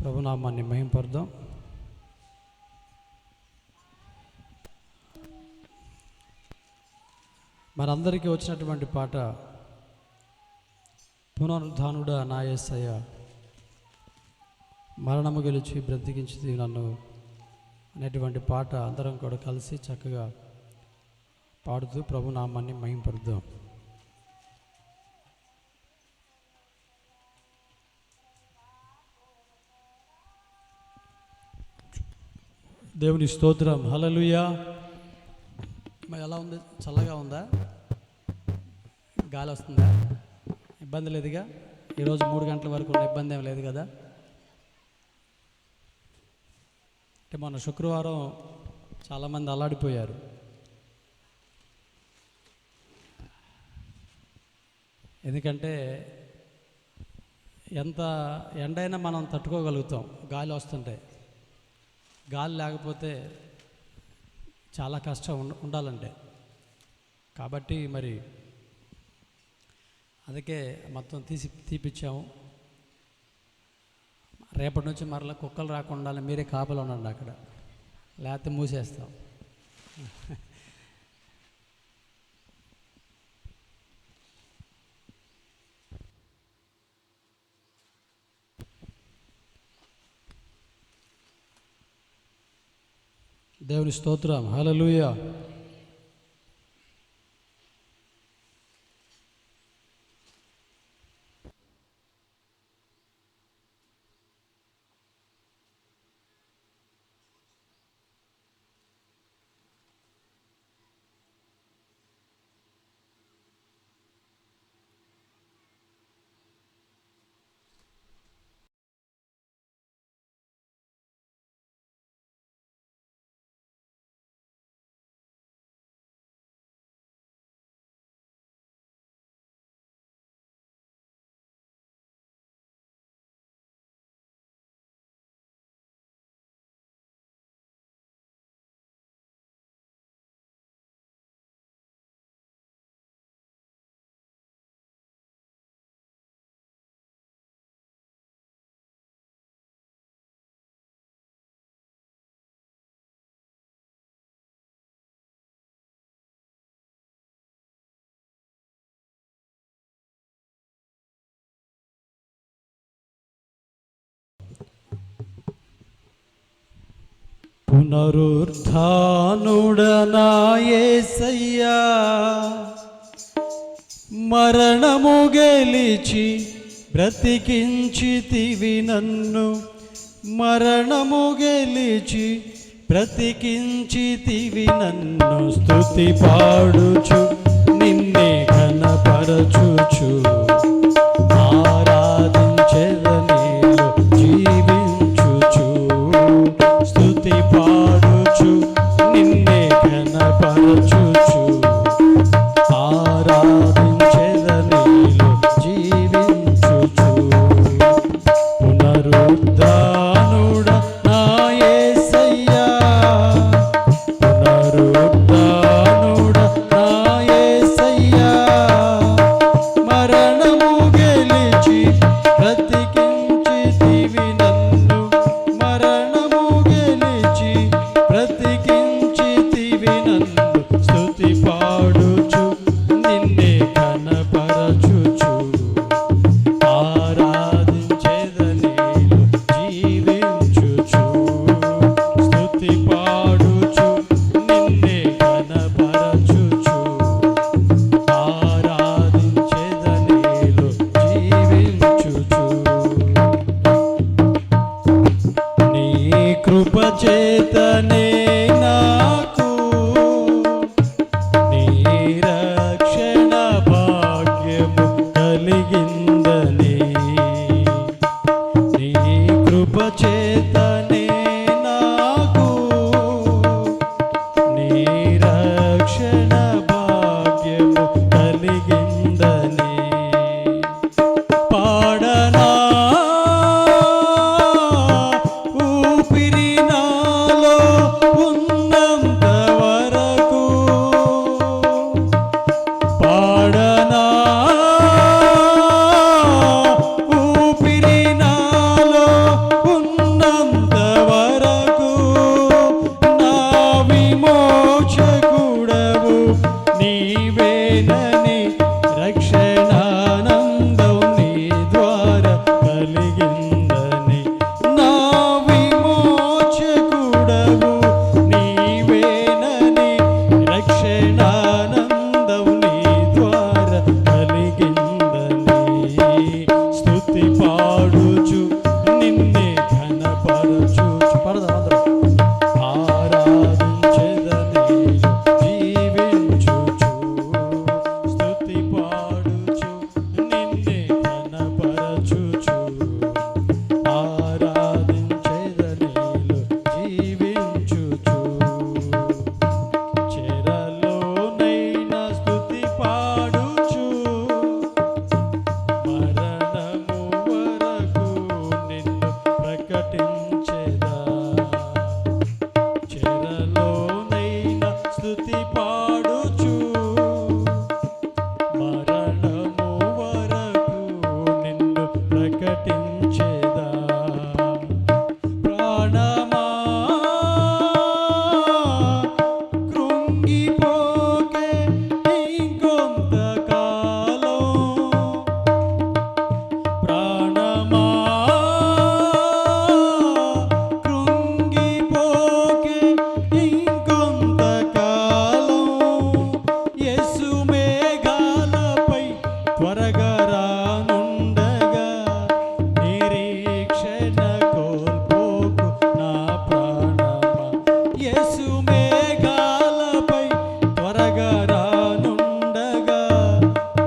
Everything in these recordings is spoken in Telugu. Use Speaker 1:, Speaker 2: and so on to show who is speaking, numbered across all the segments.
Speaker 1: ప్రభునామాన్ని మహింపరుద్దాం. మనందరికీ వచ్చినటువంటి పాట పునరుద్ధానుడా నా యేసయ్య, మరణము గెలిచి బ్రతికించి నన్ను అనేటువంటి పాట అందరం కూడా కలిసి చక్కగా పాడుతూ ప్రభునామాన్ని మహింపరుద్దాం. దేవుని స్తోత్రం. హల్లెలూయా. మరి ఎలా ఉంది? చల్లగా ఉందా? గాలి వస్తుందా? ఇబ్బంది లేదుగా? ఈరోజు 3 గంటల వరకు ఉన్న ఇబ్బంది ఏం లేదు కదా? అంటే మొన్న శుక్రవారం చాలామంది అల్లాడిపోయారు. ఎందుకంటే ఎంత ఎండైనా మనం తట్టుకోగలుగుతాం గాలి వస్తుంటే. గాలి లేకపోతే చాలా కష్టం ఉండాలంటే. కాబట్టి మరి అందుకే మొత్తం తీపిచ్చాము. రేపటి నుంచి మరలా కుక్కలు రాకుండా మీరే కాపలా ఉండండి అక్కడ, లేకపోతే మూసేస్తాం. దేవుని స్తోత్రం. హల్లెలూయా. పునరుద్ధానుడా నా యేసయ్యా, మరణము గెలిచి బ్రతికించితివి నన్ను. మరణము గెలిచి బ్రతికించితివి నన్ను. స్తుతి పాడుచు నిన్నే ఘనపరచుచు ఆరాధించెదనిలో జీవించుచు. స్తుతి పాడుచు నిన్నే ఘనపరచుచు ఆరాధించెదనిలో జీవించుచు. పునరుద్ధానుడా నా యేసయ్యా, పునరుద్ధానుడా నా యేసయ్యా, మరణము గెలిచి బ్రతికించితివి నన్ను. మరణము గెలిచి బ్రతికించితివి నన్ను. స్తుతి పాడుచు నిన్నే ఘనపరచుచు ఆరాధించెదనిలో జీవించుచు. స్తుతి పాడుచు నిన్నే ఘనపరచుచు ఆరాధించెదనిలో జీవించుచు. నీ కృప చేతనే నాకు నీ రక్షణ భాగ్యము కలిగిందని. నీ కృప చేతనే నాకు నీ రక్షణ భాగ్యము కలిగిందని. పాడనా ఊపిరి నాలో ఉన్నంత వరకు, పాడనా ఊపిరి నాలో ఉన్న ప్రకటించేదా, చెరలోనైనా స్తుతి పాడుచు మరణము వరకు నిన్ను ప్రకటించేదా. ప్రాణమా కృంగిపోకే ఇంకొంతకాలం, ప్రాణమా కృంగిపోకే ఇంకొంతకాలం, యేసు మేఘాలపై త్వరగా రానుండగా నిరీక్షణ కోల్పోకు నా ప్రాణమా. యేసు మేఘాలపై త్వరగా రానుండగా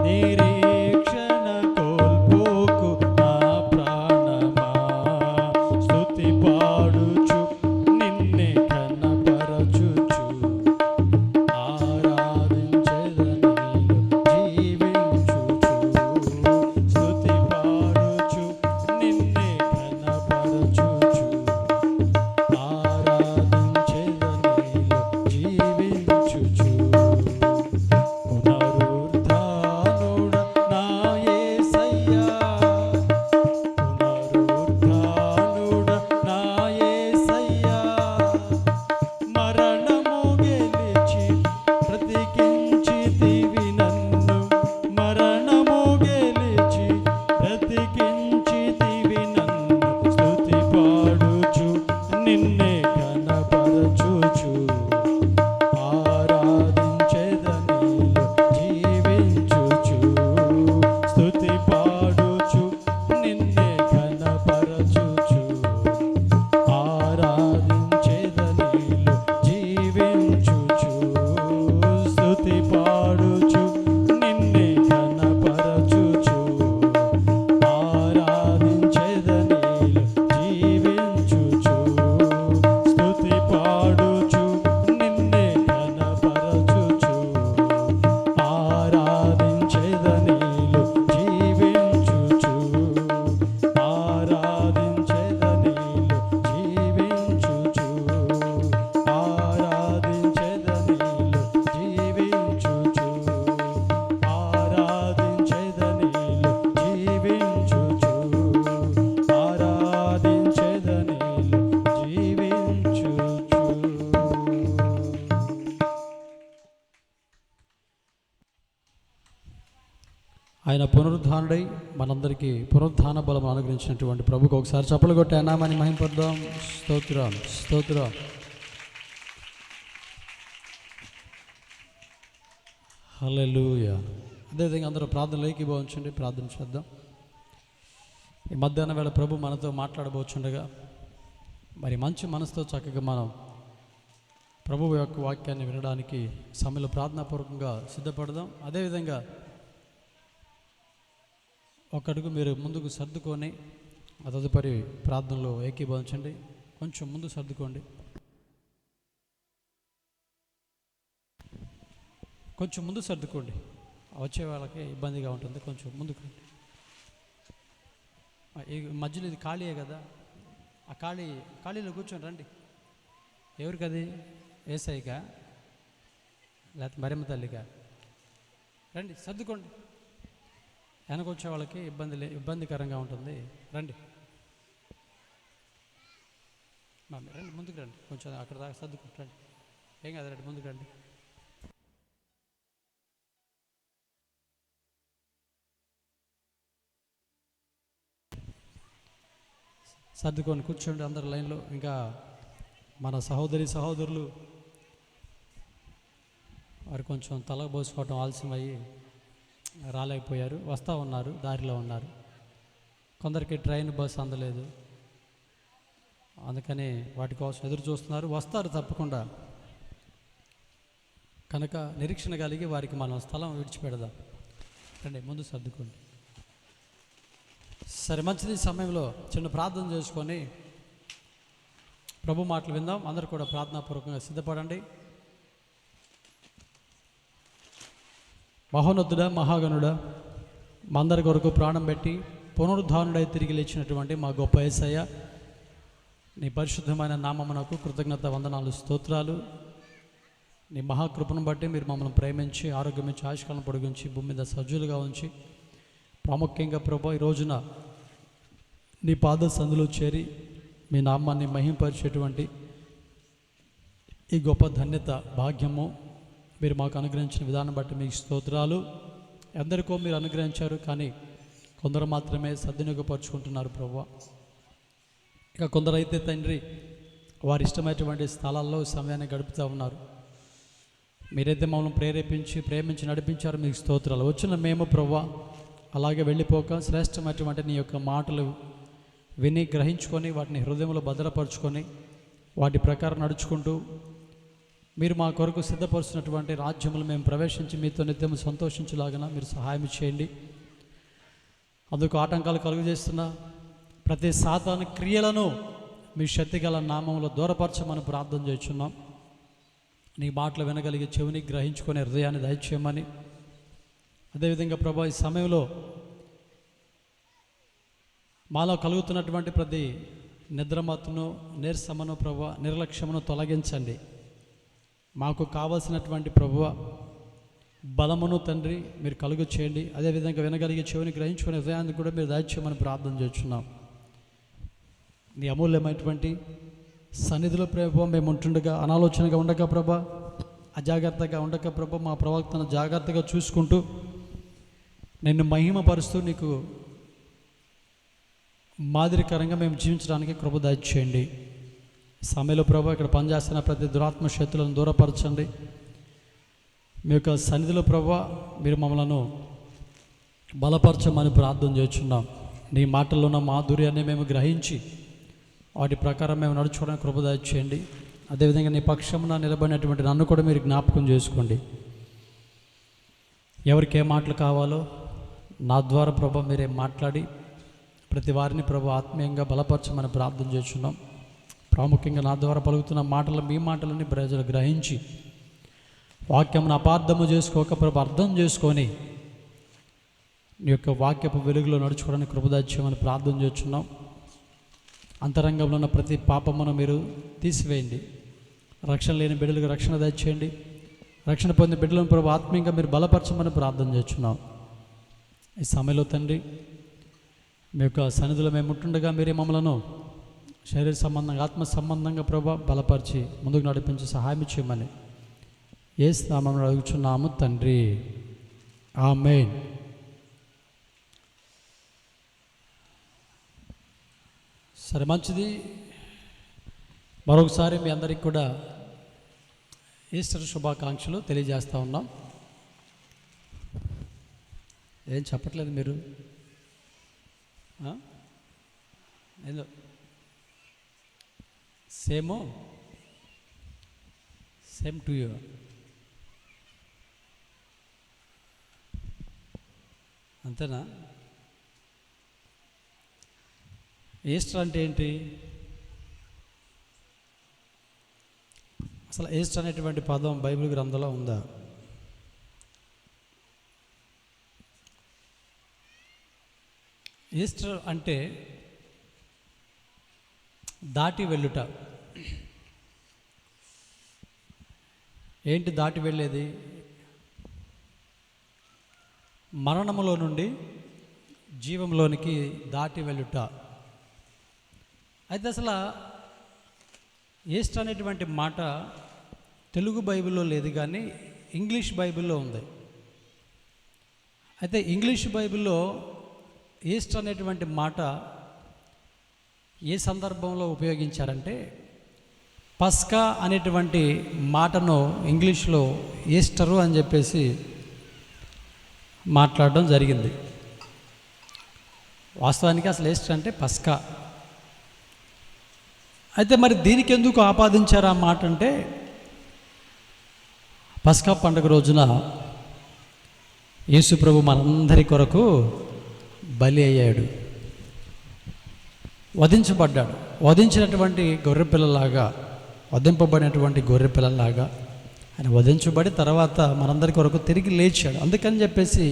Speaker 1: నిరీక్షణ కోల్పోకు నా ప్రాణమా. స్తుతి పాడుచు నిన్నే కనపరచుచు ఆరాధించెదను జీవించుచు. స్తుతి పాడుచు నిన్నే కనపరచుచు ఆరాధించెదను జీవించుచు. పునరుత్థానుడ నా యేసయ్యా, పునరుత్థానుడ నా యేసయ్యా, మరణము గెలిచి బ్రతికించితివి నన్ను, మరణము గెలిచి బ్రతికించితివి నన్ను. స్తుతి పాడుచు నిన్నే కనపరచుచు ఆరాధించెదను జీవించుచు. స్తుతి పాడుచు నిన్నే కనపరచుచు ఆరాధించెదను జీవించుచు. స్తుతి పాడుచు నిన్నే కనపరచుచు ఆరాధించెదను జీవించుచు. స్తుతి పాడుచు నిన్నే కనపరచుచు ఆరాధించెదను జీవించుచు ఆరాధించెదను జీవించుచు ఆరాధించెదను జీవించుచు ఆరాధించెదను జీవించుచు ఆరాధించెదను జీవించుచు. ఆయన పునరుద్ధానుడై మనందరికీ పునరుద్ధాన బలం అనుగ్రహించినటువంటి ప్రభుకు ఒకసారి చప్పలు కొట్టి ఆయన నామాన్ని మహింపడదాం. స్తోత్రం స్తోత్రం. హల్లెలూయా. అదేవిధంగా అందరూ ప్రార్థనలు ఏకీభవించండి, ప్రార్థన చేద్దాం. ఈ మధ్యాహ్నం వేళ ప్రభు మనతో మాట్లాడబోచుండగా మరి మంచి మనసుతో చక్కగా మనం ప్రభువు యొక్క వాక్యాన్ని వినడానికి సమయంలో ప్రార్థనాపూర్వకంగా సిద్ధపడదాం. అదేవిధంగా ఒక అడుగు మీరు ముందుకు సర్దుకొని ఆ తదుపరి ప్రార్థనలో ఏకీభవించండి. కొంచెం ముందు సర్దుకోండి, కొంచెం ముందు సర్దుకోండి. వచ్చే వాళ్ళకి ఇబ్బందిగా ఉంటుంది. కొంచెం ముందుకు రండి. ఈ మధ్యలో ఇది ఖాళీయే కదా, ఆ ఖాళీలో కూర్చొని రండి. ఎవరికి అది? ఏసైకా లేకపోతే మరమ్మ తల్లికా? రండి, సర్దుకోండి. వెనకొచ్చే వాళ్ళకి ఇబ్బందికరంగా ఉంటుంది. రండి రండి, ముందుకు రండి. కొంచెం అక్కడ దాకా సర్దుకుంటారండి. ఏం కాదు, రండి, ముందుకు రండి. సర్దుకొని కూర్చోండి అందరు లైన్లో. ఇంకా మన సహోదరులు వారు కొంచెం తల పోసుకోవటం ఆలస్యమయ్యి రాలేకపోయారు, వస్తూ ఉన్నారు, దారిలో ఉన్నారు. కొందరికి ట్రైన్ బస్సు అందలేదు, అందుకని వాటి కోసం ఎదురు చూస్తున్నారు. వస్తారు తప్పకుండా. కనుక నిరీక్షణ కలిగి వారికి మనం స్థలం విడిచిపెడదాం. రండి, ముందు సర్దుకోండి. సరే, మంచిది. సమయంలో చిన్న ప్రార్థన చేసుకొని ప్రభు మాటలు విందాం. అందరూ కూడా ప్రార్థనాపూర్వకంగా సిద్ధపడండి. మహోన్నతుడా, మహాగణుడా, మా అందరి కొరకు ప్రాణం పెట్టి పునరుద్ధానుడై తిరిగి లేచినటువంటి మా గొప్ప యేసయ్య, నీ పరిశుద్ధమైన నామమునకు కృతజ్ఞత వందనాలు స్తోత్రాలు. నీ మహాకృపను బట్టి మీరు మమ్మల్ని ప్రేమించి ఆరోగ్యం ఇచ్చి ఆయుష్కాలను పొడిగించి భూమి మీద సజ్జులుగా ఉంచి ప్రాముఖ్యంగా ప్రభా ఈ రోజున నీ పాద సందులో చేరి మీ నామాన్ని మహింపరిచేటువంటి ఈ గొప్ప ధన్యత భాగ్యము మీరు మాకు అనుగ్రహించిన విధానం బట్టి మీకు స్తోత్రాలు. ఎందరికో మీరు అనుగ్రహించారు, కానీ కొందరు మాత్రమే సద్వినియోగపరుచుకుంటున్నారు ప్రభువా. ఇక కొందరైతే తండ్రి వారి ఇష్టమైనటువంటి స్థలాల్లో సమయాన్ని గడుపుతూ ఉన్నారు. మీరైతే మమ్మల్ని ప్రేమించి నడిపించారు, మీకు స్తోత్రాలు. వచ్చిన మేము ప్రభువా అలాగే వెళ్ళిపోక శ్రేష్టమైనటువంటి నీ యొక్క మాటలు విని గ్రహించుకొని వాటిని హృదయంలో భద్రపరుచుకొని వాటి ప్రకారం నడుచుకుంటూ మీరు మా కొరకు సిద్ధపరుస్తున్నటువంటి రాజ్యములు మేము ప్రవేశించి మీతో నిత్యం సంతోషించలాగా మీరు సహాయం చేయండి. అందుకు ఆటంకాలు కలుగజేస్తున్న ప్రతి సాతాను క్రియలను మీ శక్తిగల నామంలో దూరపరచమని ప్రార్థన చేస్తున్నాం. నీ మాటలు వినగలిగే చెవిని గ్రహించుకునే హృదయాన్ని దయచేయమని, అదేవిధంగా ప్రభా ఈ సమయంలో మాలో కలుగుతున్నటువంటి ప్రతి నిద్రమత్తును నీరసమును ప్రభా నిర్లక్ష్యమును తొలగించండి. మాకు కావలసినటువంటి ప్రభువ బలమును తండ్రి మీరు కలుగు చేయండి. అదేవిధంగా వినగలిగే చెవిని గ్రహించుకునే హృదయాన్ని కూడా మీరు దయచేయమని ప్రార్థన చేస్తున్నాం. నీ అమూల్యమైనటువంటి సన్నిధిలో ప్రభా మేము ఉంటుండగా అనాలోచనగా ఉండక ప్రభా అజాగ్రత్తగా ఉండక ప్రభా మా ప్రవక్తను జాగ్రత్తగా చూసుకుంటూ నిన్ను మహిమపరుస్తూ నీకు మాదిరికరంగా మేము జీవించడానికి కృప దయచేయండి. సమయంలో ప్రభా ఇక్కడ పనిచేస్తున్న ప్రతి దురాత్మ శక్తులను దూరపరచండి. మీ యొక్క సన్నిధిలో ప్రభా మీరు మమ్మలను బలపరచమని ప్రార్థన చేస్తున్నాం. నీ మాటల్లో ఉన్న మాధుర్యాన్ని మేము గ్రహించి వాటి ప్రకారం మేము నడుచుకోవడానికి కృప దయచేయండి. అదేవిధంగా నీ పక్షమున నిలబడినటువంటి నన్ను కూడా మీరు జ్ఞాపకం చేసుకోండి. ఎవరికి ఏ మాటలు కావాలో నా ద్వారా ప్రభా మీరే మాట్లాడి ప్రతి వారిని ప్రభా ఆత్మీయంగా బలపరచమని ప్రార్థన చేస్తున్నాం. ప్రాముఖ్యంగా నా ద్వారా పలుకుతున్న మాటలు మీ మాటలని ప్రజలు గ్రహించి వాక్యమును అపార్థము చేసుకోక ప్రభు అర్థం చేసుకొని నీ యొక్క వాక్యపు వెలుగులో నడుచుకోవడానికి కృప దయచేయమని ప్రార్థన చేస్తున్నాం. అంతరంగంలో ఉన్న ప్రతి పాపమును మీరు తీసివేయండి. రక్షణ లేని బిడ్డలకు రక్షణ దయచేయండి. రక్షణ పొందిన బిడ్డలను ప్రభు ఆత్మీయంగా మీరు బలపరచమని ప్రార్థన చేస్తున్నాం. ఈ సమయంలో తండ్రి మీ యొక్క సన్నిధిలో మేము ఉంటుండగా మీరే మమ్మలను శరీర సంబంధంగా ఆత్మ సంబంధంగా ప్రభా బలపరిచి ముందుకు నడిపించి సహాయం చేయమని యేసు నామములో అడుగుచున్నాము తండ్రి, ఆమేన్. సరే, మంచిది. మరొకసారి మీ అందరికి కూడా ఈస్టర్ శుభాకాంక్షలు తెలియజేస్తూ ఉన్నాం. ఏం చెప్పట్లేదు మీరు? ఏదో సేమ్ టు యూ. అంతేనా? ఈస్టర్ అంటే ఏంటి? అసలు ఈస్టర్ అనేటువంటి పదం బైబిల్ గ్రంథంలో ఉందా? ఈస్టర్ అంటే దాటి వెళ్ళుట. ఏంటి దాటి వెళ్ళేది? మరణములో నుండి జీవంలోనికి దాటి వెళ్ళుట. అయితే అసలు ఈస్టర్ అనేటువంటి మాట తెలుగు బైబిల్లో లేదు, కానీ ఇంగ్లీష్ బైబిల్లో ఉంది. అయితే ఇంగ్లీష్ బైబిల్లో ఈస్టర్ అనేటువంటి మాట ఏ సందర్భంలో ఉపయోగించారంటే పస్కా అనేటువంటి మాటను ఇంగ్లీష్లో ఈస్టరు అని చెప్పేసి మాట్లాడడం జరిగింది. వాస్తవానికి అసలు ఈస్టర్ అంటే పస్కా. అయితే మరి దీనికి ఎందుకు ఆపాదించారు ఆ మాట అంటే, పస్కా పండుగ రోజున యేసు ప్రభు మనందరి కొరకు బలి అయ్యాడు, వధించబడ్డాడు. వధించినటువంటి గొర్రెపిల్లలాగా, వధింపబడినటువంటి గొర్రెపిల్లలాగా ఆయన వధించబడి తర్వాత మనందరి కొరకు తిరిగి లేచాడు. అందుకని చెప్పేసి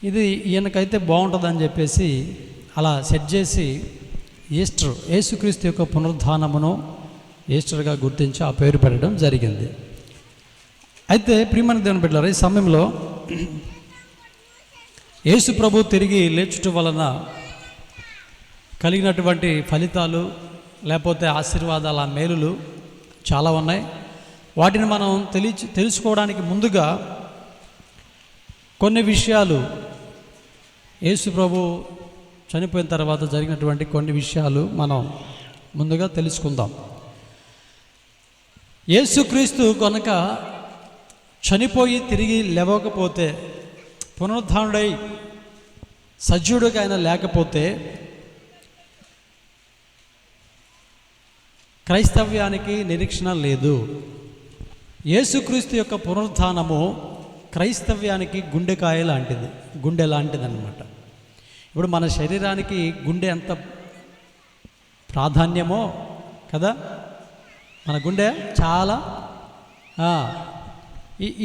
Speaker 1: ఇది ఈయనకైతే బాగుంటుందని చెప్పేసి అలా సెట్ చేసి ఈస్టర్, యేసుక్రీస్తు యొక్క పునరుద్ధానమును ఈస్టర్గా గుర్తించి ఆ పేరు పెట్టడం జరిగింది. అయితే ప్రియమైన దేవుని బిడ్డలారా, ఈ సమయంలో యేసు ప్రభు తిరిగి లేచుట వలన కలిగినటువంటి ఫలితాలు లేకపోతే ఆశీర్వాదాల మేలులు చాలా ఉన్నాయి. వాటిని మనం తెలుసుకోవడానికి ముందుగా కొన్ని విషయాలు, యేసు ప్రభు చనిపోయిన తర్వాత జరిగినటువంటి కొన్ని విషయాలు మనం ముందుగా తెలుసుకుందాం. యేసుక్రీస్తు కనుక చనిపోయి తిరిగి లేవకపోతే, పునరుద్ధానుడై సజీవుడిగా ఆయన లేకపోతే క్రైస్తవ్యానికి నిరీక్షణ లేదు. యేసుక్రీస్తు యొక్క పునరుద్ధానము క్రైస్తవ్యానికి గుండెకాయ లాంటిది, గుండె లాంటిది అన్నమాట. ఇప్పుడు మన శరీరానికి గుండె ఎంత ప్రాధాన్యమో కదా, మన గుండె చాలా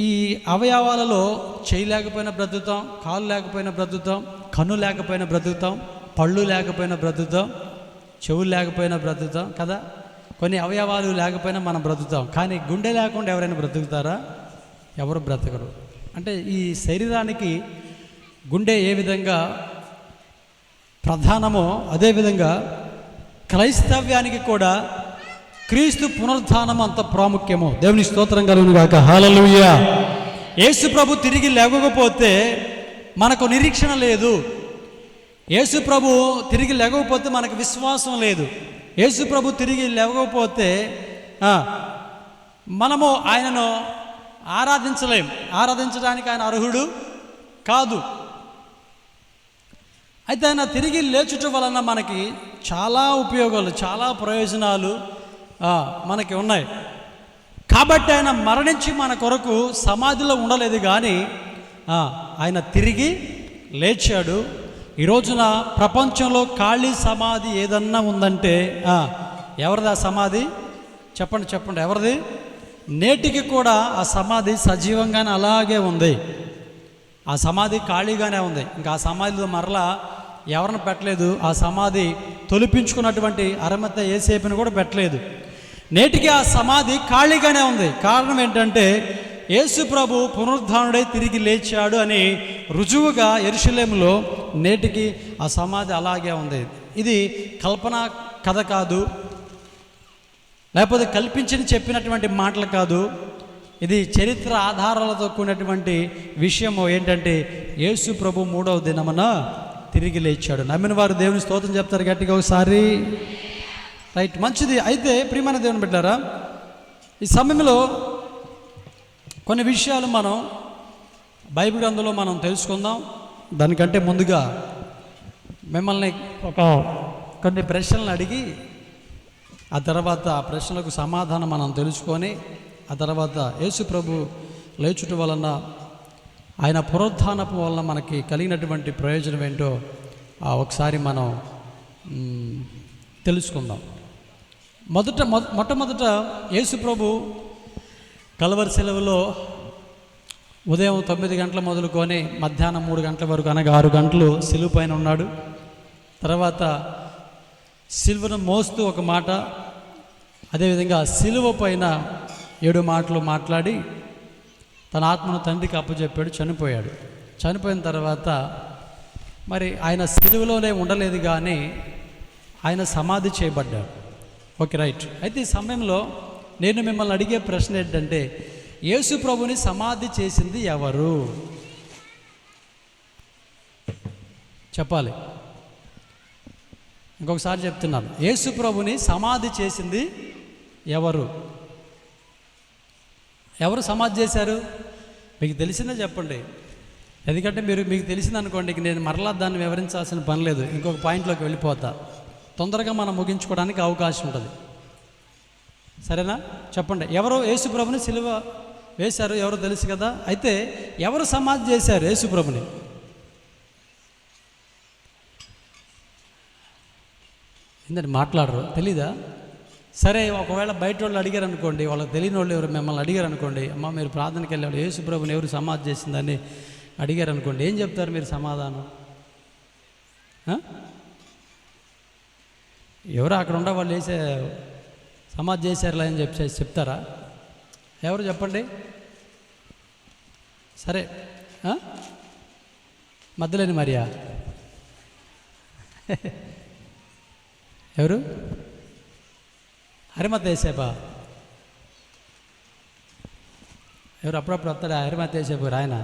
Speaker 1: ఈ అవయవాలలో చేయి లేకపోయినా బ్రతుకుతాం, కాలు లేకపోయినా బ్రతుకుతాం, కన్ను లేకపోయినా బ్రతుకుతాం, పళ్ళు లేకపోయినా బ్రతుకుతాం, చెవులు లేకపోయినా బ్రతుకుతాం కదా. కొన్ని అవయవాలు లేకపోయినా మనం బ్రతుకుతాం. కానీ గుండె లేకుండా ఎవరైనా బ్రతుకుతారా? ఎవరు బ్రతకరు. అంటే ఈ శరీరానికి గుండె ఏ విధంగా ప్రధానమో అదేవిధంగా క్రైస్తవ్యానికి కూడా క్రీస్తు పునరుద్ధానం అంత ప్రాముఖ్యమో. దేవుని స్తోత్రం కలుగును గాక. హల్లెలూయా. యేసు ప్రభు తిరిగి లేవకపోతే మనకు నిరీక్షణ లేదు. యేసు ప్రభు తిరిగి లేవకపోతే మనకు విశ్వాసం లేదు. యేసు ప్రభు తిరిగి లేవకపోతే మనము ఆయనను ఆరాధించలేం. ఆరాధించడానికి ఆయన అర్హుడు కాదు. అయితే ఆయన తిరిగి లేచుట వలన మనకి చాలా ఉపయోగాలు, చాలా ప్రయోజనాలు మనకి ఉన్నాయి. కాబట్టి ఆయన మరణించి మన కొరకు సమాధిలో ఉండలేదు, కానీ ఆయన తిరిగి లేచాడు. ఈ రోజున ప్రపంచంలో ఖాళీ సమాధి ఏదన్నా ఉందంటే ఎవరిది ఆ సమాధి? చెప్పండి చెప్పండి, ఎవరిది? నేటికి కూడా ఆ సమాధి సజీవంగానే అలాగే ఉంది. ఆ సమాధి ఖాళీగానే ఉంది. ఇంకా ఆ సమాధిలో మరలా ఎవరిని పెట్టలేదు. ఆ సమాధి తొలిపించుకున్నటువంటి అరమత యేసేపుని కూడా పెట్టలేదు. నేటికి ఆ సమాధి ఖాళీగానే ఉంది. కారణం ఏంటంటే యేసు ప్రభు పునరుద్ధానుడై తిరిగి లేచాడు అని రుజువుగా యెరూషలేములో నేటికి ఆ సమాధి అలాగే ఉంది. ఇది కల్పన కథ కాదు, లేకపోతే కల్పించి చెప్పినటువంటి మాటలు కాదు. ఇది చరిత్ర ఆధారాలతో కూడినటువంటి విషయము. ఏంటంటే యేసు ప్రభు 3వ దినమున తిరిగి లేచాడు. నమ్మిన వారు దేవుని స్తోత్రం చెప్తారు గట్టిగా ఒకసారి. రైట్, మంచిది. అయితే ప్రియమైన దేవుని బిడ్డలారా, ఈ సమయంలో కొన్ని విషయాలు మనం బైబిల్ గ్రంథంలో మనం తెలుసుకుందాం. దానికంటే ముందుగా మిమ్మల్ని కొన్ని ప్రశ్నలను అడిగి ఆ తర్వాత ఆ ప్రశ్నలకు సమాధానం మనం తెలుసుకొని ఆ తర్వాత యేసు ప్రభు లేచుట వలన ఆయన పునరుద్ధానపు వలన మనకి కలిగినటువంటి ప్రయోజనం ఏంటో ఒకసారి మనం తెలుసుకుందాం. మొట్టమొదట యేసు ప్రభు కల్వరి శిలువలో ఉదయం 9 గంటల మొదలుకొని మధ్యాహ్నం 3 గంటల వరకు, అనగా 6 గంటలు శిలువ పైన ఉన్నాడు. తర్వాత శిలువను మోస్తూ ఒక మాట, అదేవిధంగా శిలువ పైన 7 మాటలు మాట్లాడి తన ఆత్మను తండ్రికి అప్పచెప్పాడు. చనిపోయాడు. చనిపోయిన తర్వాత మరి ఆయన శిలువలోనే ఉండలేదు, కానీ ఆయన సమాధి చేయబడ్డాడు. Okay, right. అయితే ఈ సమయంలో నేను మిమ్మల్ని అడిగే ప్రశ్న ఏంటంటే, యేసు ప్రభుని సమాధి చేసింది ఎవరు? చెప్పాలి. ఇంకొకసారి చెప్తున్నాను, యేసు ప్రభుని సమాధి చేసింది ఎవరు? ఎవరు సమాధి చేశారు? మీకు తెలిసిందే చెప్పండి. ఎందుకంటే మీకు తెలిసింది అనుకోండి, నేను మరలా దాన్ని వివరించాల్సిన పని లేదు. ఇంకొక పాయింట్లోకి వెళ్ళిపోతా, తొందరగా మనం ముగించుకోవడానికి అవకాశం ఉంటుంది. సరేనా? చెప్పండి, ఎవరు యేసు ప్రభుని సిలువ వేశారు? ఎవరు తెలుసు కదా. అయితే ఎవరు సమాధి చేశారు యేసు ప్రభుని? ఏంటంటే మాట్లాడరు, తెలీదా? సరే, ఒకవేళ బయట వాళ్ళు అడిగారు అనుకోండి, వాళ్ళకి తెలియని వాళ్ళు ఎవరు మిమ్మల్ని అడిగారు అనుకోండి, అమ్మ మీరు ప్రార్థనకి వెళ్ళేవాళ్ళు యేసు ప్రభుని ఎవరు సమాధి చేసిందని అడిగారు అనుకోండి, ఏం చెప్తారు మీరు సమాధానం? ఎవరు అక్కడ ఉండే వాళ్ళు వేసే సమాధి చేశారులే అని చెప్తారా? ఎవరు చెప్పండి? సరే, మధ్యలేని మరియా ఎవరు? హరిమత యేసేపా? ఎవరు అప్పుడప్పుడు వస్తాడా హరిమత యేసేపు రాయన?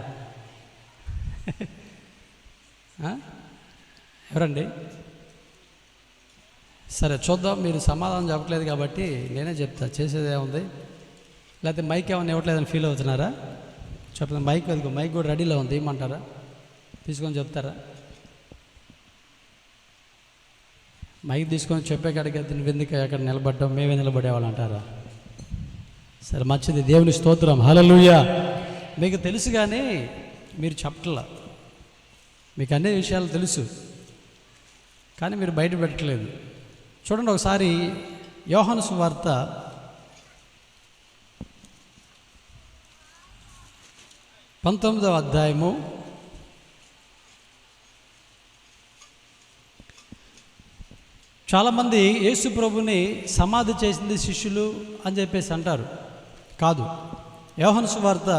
Speaker 1: ఎవరండి? సరే చూద్దాం. మీరు సమాధానం చెప్పట్లేదు కాబట్టి నేనే చెప్తా, చేసేదే ఉంది. లేకపోతే మైక్ ఏమైనా ఇవ్వట్లేదని ఫీల్ అవుతున్నారా? చెప్పండి. మైక్ వెతుకు, మైక్ కూడా రెడీలో ఉంది, ఏమంటారా? తీసుకొని చెప్తారా? మైక్ తీసుకొని చెప్పే కాడికి నువ్వు ఎందుకు అక్కడ నిలబడ్డాం, మేమే నిలబడేవాళ్ళు అంటారా? సరే, మంచిది. దేవుని స్తోత్రం, హల్లెలూయా. మీకు తెలుసు కానీ మీరు చెప్పట్లా. మీకు అన్ని విషయాలు తెలుసు కానీ మీరు బయట పెట్టలేదు. చూడండి ఒకసారి యోహాను సువార్త 19వ అధ్యాయము 1 చాలామంది యేసు ప్రభుని సమాధి చేసింది శిష్యులు అని చెప్పేసి అంటారు. కాదు. యోహాను సువార్త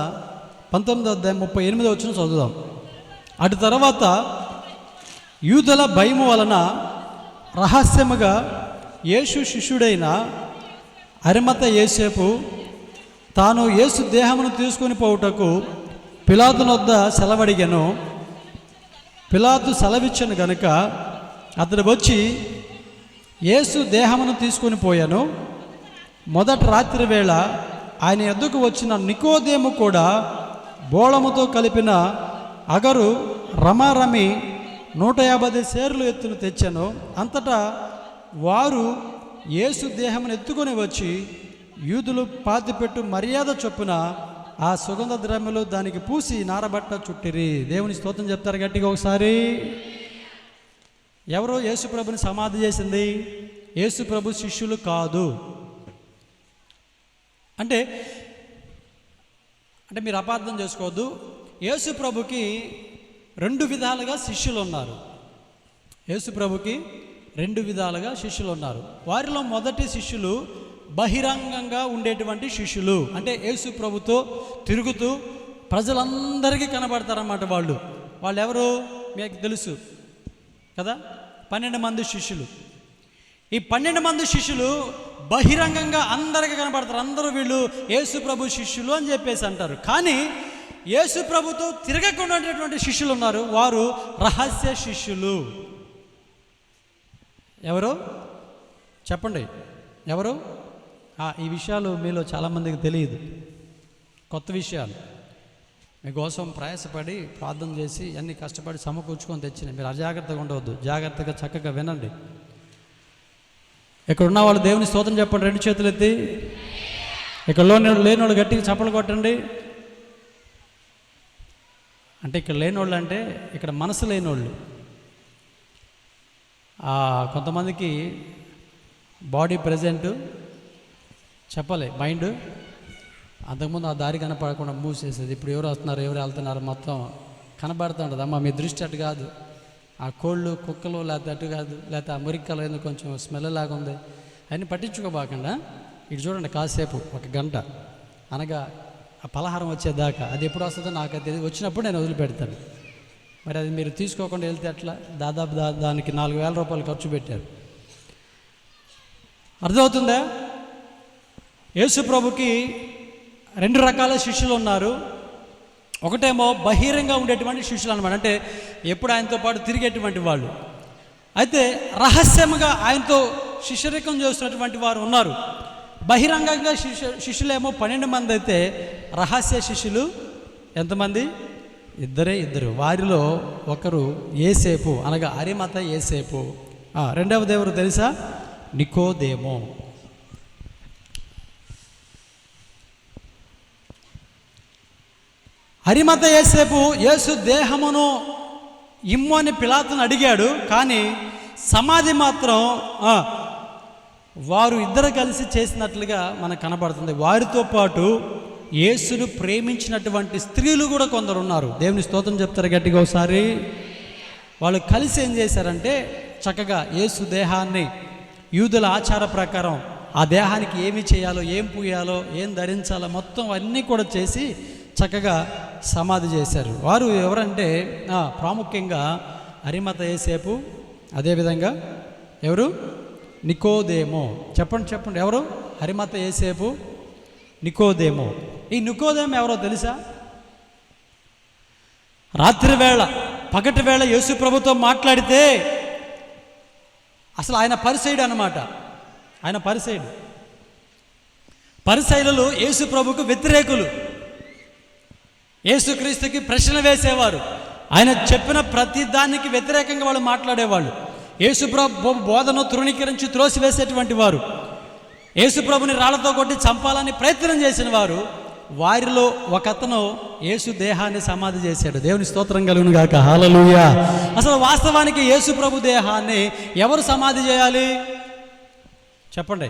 Speaker 1: 19వ అధ్యాయం 38వ వచనం చదువుదాం. అటు తర్వాత యూదుల భయము వలన రహస్యముగా యేసు శిష్యుడైన అరిమత యేసేపు తాను యేసు దేహమును తీసుకొని పోవుటకు పిలాతు వద్ద సెలవడిగాను. పిలాతు సెలవిచ్చను గనుక అతడు వచ్చి యేసు దేహమును తీసుకొని పోయాను. మొదటి రాత్రి వేళ ఆయన ఎద్దుకు వచ్చిన నికోదేము కూడా బోళముతో కలిపిన అగరు రమారమి 150 సేర్లు ఎత్తును తెచ్చాను. అంతటా వారు యేసు దేహమును ఎత్తుకొని వచ్చి యూదులు పాతిపెట్టు మర్యాద చొప్పున ఆ సుగంధ ద్రవ్యములు దానికి పూసి నారబట్ట చుట్టిరి. దేవుని స్తోత్రం చెప్తారు గట్టిగా ఒకసారి. ఎవరు యేసు ప్రభుని సమాధి చేసింది? యేసు ప్రభు శిష్యులు కాదు. అంటే మీరు అపార్థం చేసుకోవద్దు. యేసు ప్రభుకి 2 విధాలుగా శిష్యులు ఉన్నారు. యేసు ప్రభుకి 2 విధాలుగా శిష్యులు ఉన్నారు. వారిలో మొదటి శిష్యులు బహిరంగంగా ఉండేటువంటి శిష్యులు. అంటే యేసు ప్రభుతో తిరుగుతూ ప్రజలందరికీ కనబడతారన్నమాట. వాళ్ళు ఎవరు మీకు తెలుసు కదా? 12 మంది శిష్యులు. ఈ 12 మంది శిష్యులు బహిరంగంగా అందరికీ కనబడతారు. అందరూ వీళ్ళు యేసు ప్రభు శిష్యులు అని చెప్పేసి అంటారు. కానీ యేసు ప్రభుతో తిరగకుండా ఉండేటువంటి శిష్యులు ఉన్నారు. వారు రహస్య శిష్యులు. ఎవరు చెప్పండి? ఎవరు? ఈ విషయాలు మీలో చాలామందికి తెలియదు, కొత్త విషయాలు. మీకోసం ప్రయాసపడి ప్రార్థన చేసి అన్ని కష్టపడి సమకూర్చుకొని తెచ్చినాయి. మీరు అజాగ్రత్తగా ఉండవద్దు, జాగ్రత్తగా చక్కగా వినండి. ఇక్కడ ఉన్న వాళ్ళు దేవుని స్తోత్రం చెప్పండి, 2 చేతులు ఎత్తి. ఇక్కడ లేనోళ్ళు గట్టిగా చప్పలు కొట్టండి. అంటే ఇక్కడ లేనోళ్ళు అంటే ఇక్కడ మనసు లేనోళ్ళు. కొంతమందికి బాడీ ప్రజెంట్ చెప్పలే, మైండ్ అంతకుముందు ఆ దారి కనపడకుండా మూసేసేది. ఇప్పుడు ఎవరు వస్తున్నారు, ఎవరు వెళ్తున్నారు మొత్తం కనబడుతూ ఉంటుంది. అమ్మ మీ దృష్టి అటు కాదు, ఆ కోళ్ళు కుక్కలు లేకపోతే అటు కాదు, లేకపోతే ఆ మురిక్కలు ఎందుకు కొంచెం స్మెల్ లాగా ఉంది అన్నీ పట్టించుకోబాకుండా ఇటు చూడండి. కాసేపు 1 గంట అనగా ఆ పలహారం వచ్చేదాకా, అది ఎప్పుడు వస్తుందో నాకు అది వచ్చినప్పుడు నేను వదిలిపెడతాను. మరి అది మీరు తీసుకోకుండా వెళ్తే అట్లా దాదాపు దానికి 4,000 రూపాయలు ఖర్చు పెట్టారు. అర్థమవుతుందా? యేసు ప్రభుకి 2 రకాల శిష్యులు ఉన్నారు. ఒకటేమో బహిరంగ ఉండేటువంటి శిష్యులు అన్నమాట. అంటే ఎప్పుడు ఆయనతో పాటు తిరిగేటువంటి వాళ్ళు. అయితే రహస్యంగా ఆయనతో శిష్యరికం చేస్తున్నటువంటి వారు ఉన్నారు. బహిరంగంగా శిష్యులేమో 12 మంది అయితే రహస్య శిష్యులు ఎంతమంది? 2. వారిలో ఒకరు యేసేపు అనగా అరిమత యేసేపు. రెండవది ఎవరు తెలుసా? నికోదేము. అరిమత యేసేపు యేసు దేహమును ఇమ్ము అని పిలాతును అడిగాడు. కానీ సమాధి మాత్రం వారు ఇద్దరు కలిసి చేసినట్లుగా మనకు కనబడుతుంది. వారితో పాటు యేసును ప్రేమించినటువంటి స్త్రీలు కూడా కొందరు ఉన్నారు. దేవుని స్తోత్రం చెప్తారు గట్టిగా ఒకసారి. వాళ్ళు కలిసి ఏం చేశారంటే చక్కగా యేసు దేహాన్ని యూదుల ఆచార ప్రకారం ఆ దేహానికి ఏమి చేయాలో, ఏం పూయాలో, ఏం ధరించాలో మొత్తం అన్నీ కూడా చేసి చక్కగా సమాధి చేశారు. వారు ఎవరంటే ప్రాముఖ్యంగా అరిమత యోసేపు, అదేవిధంగా ఎవరు, నికోదేమో. చెప్పండి ఎవరు? అరిమత యోసేపు, నికోదేమో. ఈ నికోదేమో ఎవరో తెలుసా? రాత్రి వేళ, పగటి వేళ యేసు ప్రభుతో మాట్లాడితే అసలు ఆయన పరిసయ్యుడు అన్నమాట. ఆయన పరిసయ్యుడు. పరిసయ్యులు యేసు ప్రభుకు వ్యతిరేకులు. యేసుక్రీస్తుకి ప్రశ్నలు వేసేవారు. ఆయన చెప్పిన ప్రతి దానికి వ్యతిరేకంగా వాళ్ళు మాట్లాడేవాళ్ళు. యేసు ప్రభు బోధను తృణీకరించి త్రోసివేసేటువంటి వారు, యేసు ప్రభుని రాళ్లతో కొట్టి చంపాలని ప్రయత్నం చేసిన వారు. వారిలో ఒక అతను యేసు దేహాన్ని సమాధి చేశాడు. దేవుని స్తోత్రం కలుగును గాక. హల్లెలూయా. అసలు వాస్తవానికి యేసు ప్రభు దేహాన్ని ఎవరు సమాధి చేయాలి చెప్పండి?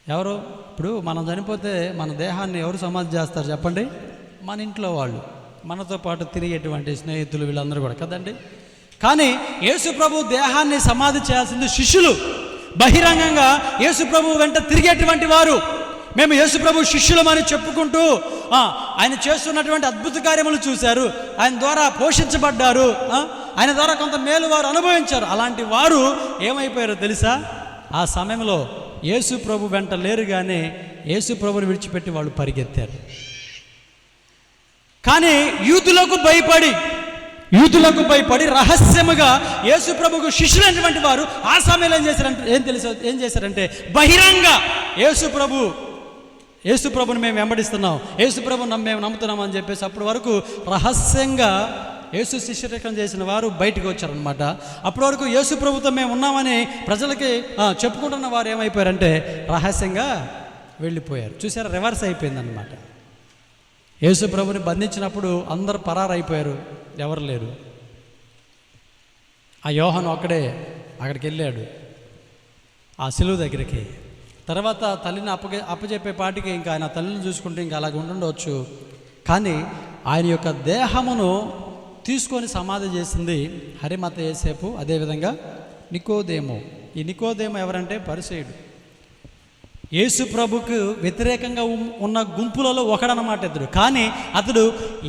Speaker 1: ఎవరు? ఇప్పుడు మనం చనిపోతే మన దేహాన్ని ఎవరు సమాధి చేస్తారు చెప్పండి? మన ఇంట్లో వాళ్ళు, మనతో పాటు తిరిగేటువంటి స్నేహితులు, వీళ్ళందరూ కూడా కదండి. కానీ యేసు ప్రభు దేహాన్ని సమాధి చేయాల్సింది శిష్యులు. బహిరంగంగా యేసు ప్రభు వెంట తిరిగేటువంటి వారు. మేము యేసు ప్రభు శిష్యులమని చెప్పుకుంటూ ఆయన చేస్తున్నటువంటి అద్భుత కార్యములు చూశారు, ఆయన ద్వారా పోషించబడ్డారు, ఆయన ద్వారా కొంత మేలు వారు అనుభవించారు. అలాంటి వారు ఏమైపోయారో తెలుసా? ఆ సమయంలో యేసు ప్రభు వెంట లేరు, కానీ యేసు ప్రభుని విడిచిపెట్టి వాళ్ళు పరిగెత్తారు. కానీ యూదులకు భయపడి రహస్యముగా యేసు ప్రభుకు శిష్యులైనటువంటి వారు ఆ సమయంలో ఏం చేశారంటే బహిరంగ యేసు ప్రభుని మేము వెంబడిస్తున్నాం, యేసు ప్రభుని మేము నమ్ముతున్నాం అని చెప్పేసి అప్పటి వరకు రహస్యంగా యేసు శిష్యరేఖం చేసిన వారు బయటకు వచ్చారనమాట. అప్పటి వరకు యేసు ప్రభుతో మేము ఉన్నామని ప్రజలకి చెప్పుకుంటున్న వారు ఏమైపోయారంటే రహస్యంగా వెళ్ళిపోయారు. చూసారా, రివర్స్ అయిపోయిందనమాట. యేసు ప్రభుని బంధించినప్పుడు అందరు పరారైపోయారు, ఎవరు లేరు. ఆ యోహాను ఒక్కడే అక్కడికి వెళ్ళాడు, ఆ సిలువ దగ్గరికి. తర్వాత తల్లిని అప్పచెప్పే పాటికి ఇంకా ఆయన తల్లిని చూసుకుంటే ఇంకా అలాగ ఉండుండవచ్చు. కానీ ఆయన యొక్క దేహమును తీసుకొని సమాధి చేసింది అరిమత యోసేపు, అదేవిధంగా నికోదేమో. ఈ నికోదేమో ఎవరంటే పరిసయ్యుడు. యేసు ప్రభుకు వ్యతిరేకంగా ఉన్న గుంపులలో ఒకడనమాట ఇతడు. కానీ అతడు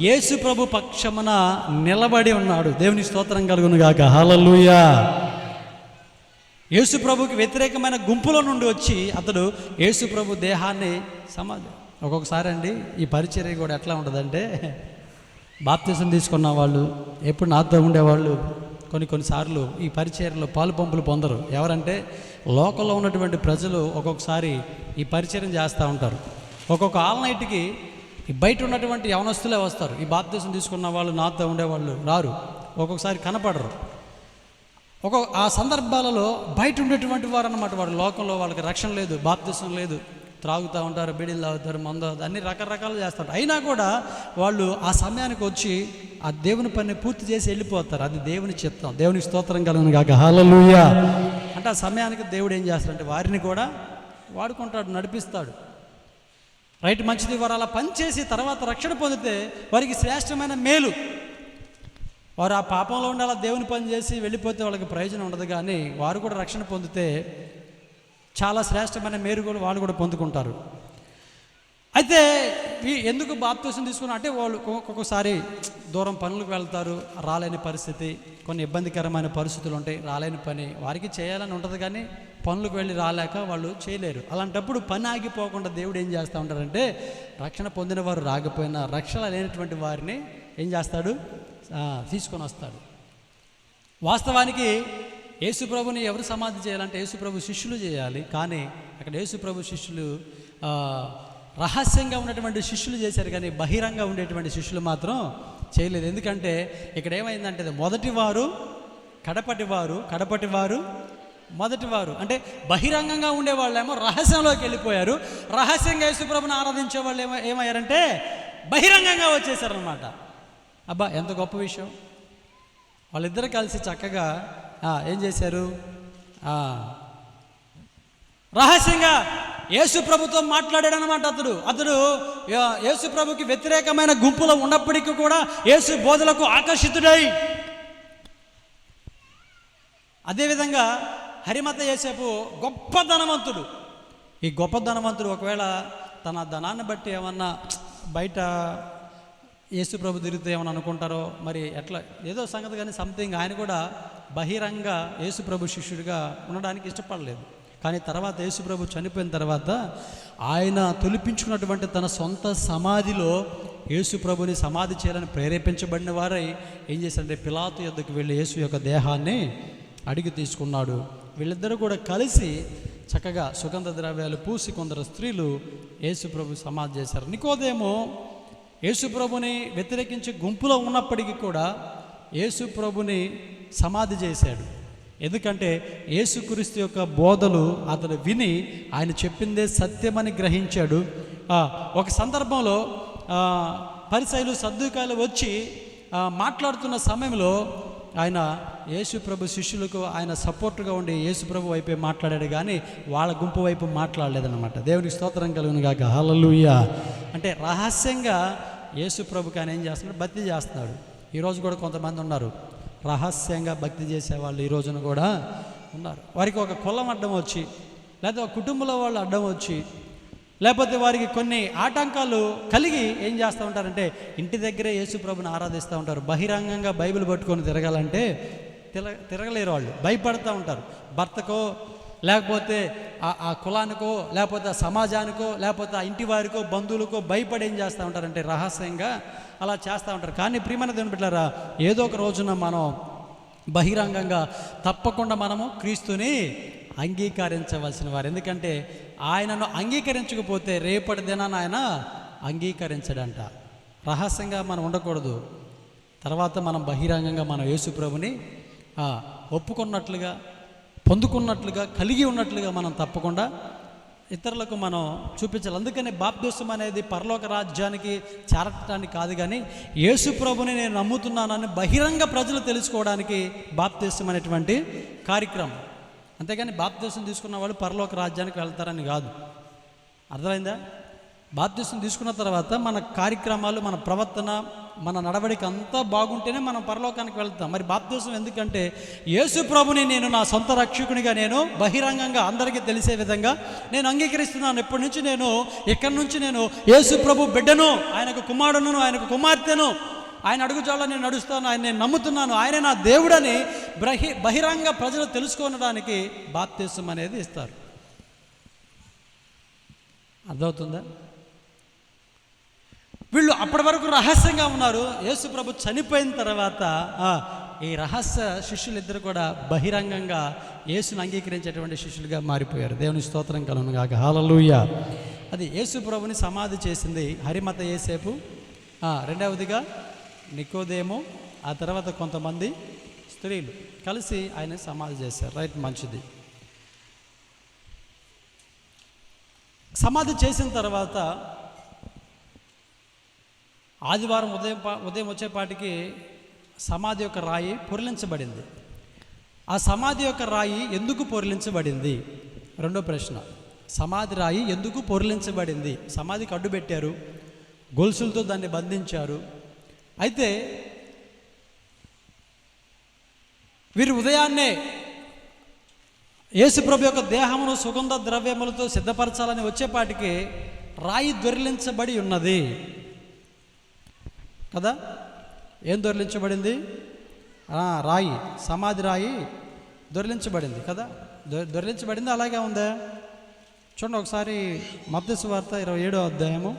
Speaker 1: యేసు ప్రభు పక్షమున నిలబడి ఉన్నాడు. దేవుని స్తోత్రం కలుగును గాక. హల్లెలూయా. యేసు ప్రభుకి వ్యతిరేకమైన గుంపులో నుండి వచ్చి అతడు యేసు ప్రభు దేహాన్ని సమాధి. ఒక్కొక్కసారి అండి ఈ పరిచర్య కూడా ఎట్లా ఉంటుందంటే, బాప్తిసం తీసుకున్న వాళ్ళు, ఎప్పుడు నాతో ఉండేవాళ్ళు కొన్నిసార్లు ఈ పరిచర్యలో పాలు పంపులు పొందరు. ఎవరంటే లోకల్లో ఉన్నటువంటి ప్రజలు ఒక్కొక్కసారి ఈ పరిచర్యం చేస్తూ ఉంటారు. ఒక్కొక్క ఆల్ నైట్కి ఈ బయట ఉన్నటువంటి యవనస్తులే వస్తారు. ఈ బాప్తిసం తీసుకున్న వాళ్ళు, నాతో ఉండేవాళ్ళు రారు, ఒక్కొక్కసారి కనపడరు. ఆ సందర్భాలలో బయట ఉండేటువంటి వారు అన్నమాట. వారు లోకంలో వాళ్ళకి రక్షణ లేదు, బాప్తిసం లేదు, త్రాగుతూ ఉంటారు, బీడీలు తాగుతారు, మందు, అన్ని రకరకాలు చేస్తారు. అయినా కూడా వాళ్ళు ఆ సమయానికి వచ్చి ఆ దేవుని పని పూర్తి చేసి వెళ్ళిపోతారు. అది దేవుని చిత్తం. దేవునికి స్తోత్రం కలుగును గాక. హల్లెలూయా. అంటే ఆ సమయానికి దేవుడు ఏం చేస్తాడంటే వారిని కూడా వాడుకుంటాడు, నడిపిస్తాడు. రైట్, మంచిది. వారు అలా పనిచేసి తర్వాత రక్షణ పొందితే వారికి శ్రేష్టమైన మేలు. వారు ఆ పాపంలో ఉండి అలా దేవుని పని చేసి వెళ్ళిపోతే వాళ్ళకి ప్రయోజనం ఉండదు. కానీ వారు కూడా రక్షణ పొందితే చాలా శ్రేష్టమైన మేలుగోలు వాళ్ళు కూడా పొందుకుంటారు. అయితే ఎందుకు బాప్తిసం తీసుకున్నా అంటే వాళ్ళు ఒక్కొక్కసారి దూరం పనులకు వెళ్తారు, రాలేని పరిస్థితి, కొన్ని ఇబ్బందికరమైన పరిస్థితులు ఉంటాయి, రాలేని పని వారికి చేయాలని ఉంటుంది. కానీ పనులకు వెళ్ళి రాలేక వాళ్ళు చేయలేరు. అలాంటప్పుడు పని ఆగిపోకుండా దేవుడు ఏం చేస్తూ ఉంటారంటే రక్షణ పొందిన వారు రాకపోయినా రక్షణ లేనటువంటి వారిని ఏం చేస్తాడు, తీసుకొని వస్తాడు. వాస్తవానికి యేసు ప్రభుని ఎవరు సమాధి చేయాలంటే యేసు ప్రభు శిష్యులు చేయాలి. కానీ అక్కడ యేసు ప్రభు శిష్యులు రహస్యంగా ఉన్నటువంటి శిష్యులు చేశారు, కానీ బహిరంగ ఉండేటువంటి శిష్యులు మాత్రం చేయలేదు. ఎందుకంటే ఇక్కడ ఏమైందంటే మొదటివారు కడపటివారు, కడపటివారు మొదటివారు. అంటే బహిరంగంగా ఉండేవాళ్ళేమో రహస్యంలోకి వెళ్ళిపోయారు. రహస్యంగా యేసు ప్రభుని ఆరాధించే వాళ్ళు ఏమయ్యారంటే బహిరంగంగా వచ్చేసారనమాట. అబ్బా, ఎంత గొప్ప విషయం. వాళ్ళిద్దరు కలిసి చక్కగా ఏం చేశారు, రహస్యంగా యేసు ప్రభుతో మాట్లాడాడు అనమాట. అతడు యేసు ప్రభుకి వ్యతిరేకమైన గుంపులో ఉన్నప్పటికీ కూడా యేసు బోధలకు ఆకర్షితుడై, అదేవిధంగా హరిమత యోసేపు గొప్ప ధనవంతుడు. ఈ గొప్ప ధనవంతుడు ఒకవేళ తన ధనాన్ని బట్టి ఏమన్నా బయట యేసు ప్రభు తిరిగితే ఏమని అనుకుంటారో మరి ఎట్లా ఏదో సంగతి, కానీ సంథింగ్ ఆయన కూడా బహిరంగ యేసు ప్రభు శిష్యుడిగా ఉండడానికి ఇష్టపడలేదు. కానీ తర్వాత యేసు ప్రభు చనిపోయిన తర్వాత ఆయన తొలిపించుకున్నటువంటి తన సొంత సమాధిలో యేసు ప్రభుని సమాధి చేయాలని ప్రేరేపించబడిన వారై ఏం చేశారంటే పిలాతు యొద్దకు వెళ్ళి యేసు యొక్క దేహాన్ని అడిగి తీసుకున్నాడు. వీళ్ళిద్దరూ కూడా కలిసి చక్కగా సుగంధ ద్రవ్యాలు పూసి కొందరు స్త్రీలు యేసు ప్రభు సమాధి చేశారు. నికోదేమో యేసు ప్రభుని వ్యతిరేకించి గుంపులో ఉన్నప్పటికీ కూడా యేసు ప్రభుని సమాధి చేశాడు. ఎందుకంటే యేసుక్రీస్తు యొక్క బోధలు అతడు విని ఆయన చెప్పిందే సత్యమని గ్రహించాడు. ఒక సందర్భంలో పరిసయ్యులు సద్దూకాయలు వచ్చి మాట్లాడుతున్న సమయంలో ఆయన యేసు ప్రభు శిష్యులకు ఆయన సపోర్టుగా ఉండి యేసు ప్రభు వైపే మాట్లాడాడు, కానీ వాళ్ళ గుంపు వైపు మాట్లాడలేదన్నమాట. దేవునికి స్తోత్రం కలుగును గాక. హల్లెలూయా. అంటే రహస్యంగా యేసు ప్రభుకి ఆయన ఏం చేస్తున్నాడు? భక్తి చేస్తున్నాడు. ఈరోజు కూడా కొంతమంది ఉన్నారు రహస్యంగా భక్తి చేసేవాళ్ళు, ఈ రోజున కూడా ఉన్నారు. వారికి ఒక కులం అడ్డం వచ్చి, లేకపోతే ఒక కుటుంబంలో వాళ్ళు అడ్డం వచ్చి, లేకపోతే వారికి కొన్ని ఆటంకాలు కలిగి ఏం చేస్తూ ఉంటారంటే ఇంటి దగ్గరే యేసు ప్రభుని ఆరాధిస్తూ ఉంటారు. బహిరంగంగా బైబిల్ పట్టుకొని తిరగాలంటే తిరగలేరు. వాళ్ళు భయపడుతూ ఉంటారు. భర్తకో, లేకపోతే ఆ కులానికో, లేకపోతే ఆ సమాజానికో, లేకపోతే ఆ ఇంటి వారికో, బంధువులకో భయపడి ఏం చేస్తూ ఉంటారంటే రహస్యంగా అలా చేస్తూ ఉంటారు. కానీ ప్రియమైన దేవుని బిడ్డలారా, ఏదో ఒక రోజున మనం బహిరంగంగా తప్పకుండా మనము క్రీస్తుని అంగీకరించవలసిన వారు. ఎందుకంటే ఆయనను అంగీకరించకపోతే రేపటి దినాన్ని ఆయన అంగీకరించడంట. రహస్యంగా మనం ఉండకూడదు. తర్వాత మనం బహిరంగంగా మనం యేసు ప్రభుని ఒప్పుకున్నట్లుగా, పొందుకున్నట్లుగా, కలిగి ఉన్నట్లుగా మనం తప్పకుండా ఇతరులకు మనం చూపించాలి. అందుకని బాప్తిసం అనేది పరలోక రాజ్యానికి చేరటానికి కాదు, కానీ యేసు ప్రభుని నేను నమ్ముతున్నానని బహిరంగ ప్రజలు తెలుసుకోవడానికి బాప్తిసం అనేటువంటి కార్యక్రమం. అంతేగాని బాప్తిసం తీసుకున్న వాళ్ళు పరలోక రాజ్యానికి వెళ్తారని కాదు. అర్థమైందా? బాప్తిసం తీసుకున్న తర్వాత మన కార్యక్రమాలు, మన ప్రవర్తన, మన నడవడిక అంతా బాగుంటేనే మనం పరలోకానికి వెళ్తాం. మరి బాప్తిసం ఎందుకంటే యేసు ప్రభుని నేను నా సొంత రక్షకునిగా నేను బహిరంగంగా అందరికీ తెలిసే విధంగా నేను అంగీకరిస్తున్నాను. ఎప్పటి నుంచి నేను ఇక్కడి నుంచి నేను యేసు ప్రభు బిడ్డను, ఆయనకు కుమారుడును, ఆయనకు కుమార్తెను, ఆయన అడుగుజాడలో నేను నడుస్తాను, ఆయన నేను నమ్ముతున్నాను, ఆయన నా దేవుడని బహిరంగ ప్రజలు తెలుసుకోవడానికి బాప్తిసం అనేది ఇస్తారు. అర్థమవుతుందా? వీళ్ళు అప్పటి వరకు రహస్యంగా ఉన్నారు. యేసు ప్రభు చనిపోయిన తర్వాత ఈ రహస్య శిష్యులు ఇద్దరు కూడా బహిరంగంగా యేసును అంగీకరించేటువంటి శిష్యులుగా మారిపోయారు. దేవుని స్తోత్రం కలుగును గాక. హల్లెలూయా. అది యేసు ప్రభుని సమాధి చేసింది హరిమత యోసేపు, రెండవదిగా నికోదేము, ఆ తర్వాత కొంతమంది స్త్రీలు కలిసి ఆయన సమాధి చేశారు. రైట్, మంచిది. సమాధి చేసిన తర్వాత ఆదివారం ఉదయం వచ్చేపాటికి సమాధి యొక్క రాయి పొరిలించబడింది. ఆ సమాధి యొక్క రాయి ఎందుకు పొరిలించబడింది? రెండో ప్రశ్న. సమాధి రాయి ఎందుకు పొరిలించబడింది? సమాధికి అడ్డు పెట్టారు, గొలుసులతో దాన్ని బంధించారు. అయితే వీరు ఉదయాన్నే యేసుప్రభు యొక్క దేహమును సుగంధ ద్రవ్యములతో సిద్ధపరచాలని వచ్చేపాటికి రాయి దొర్లించబడి ఉన్నది కదా. ఏం దొర్లించబడింది? రాయి, సమాధి రాయి దొర్లించబడింది కదా. దొర్లించబడింది. అలాగే ఉందా? చూడండి ఒకసారి మత్తయి సువార్త 27వ అధ్యాయము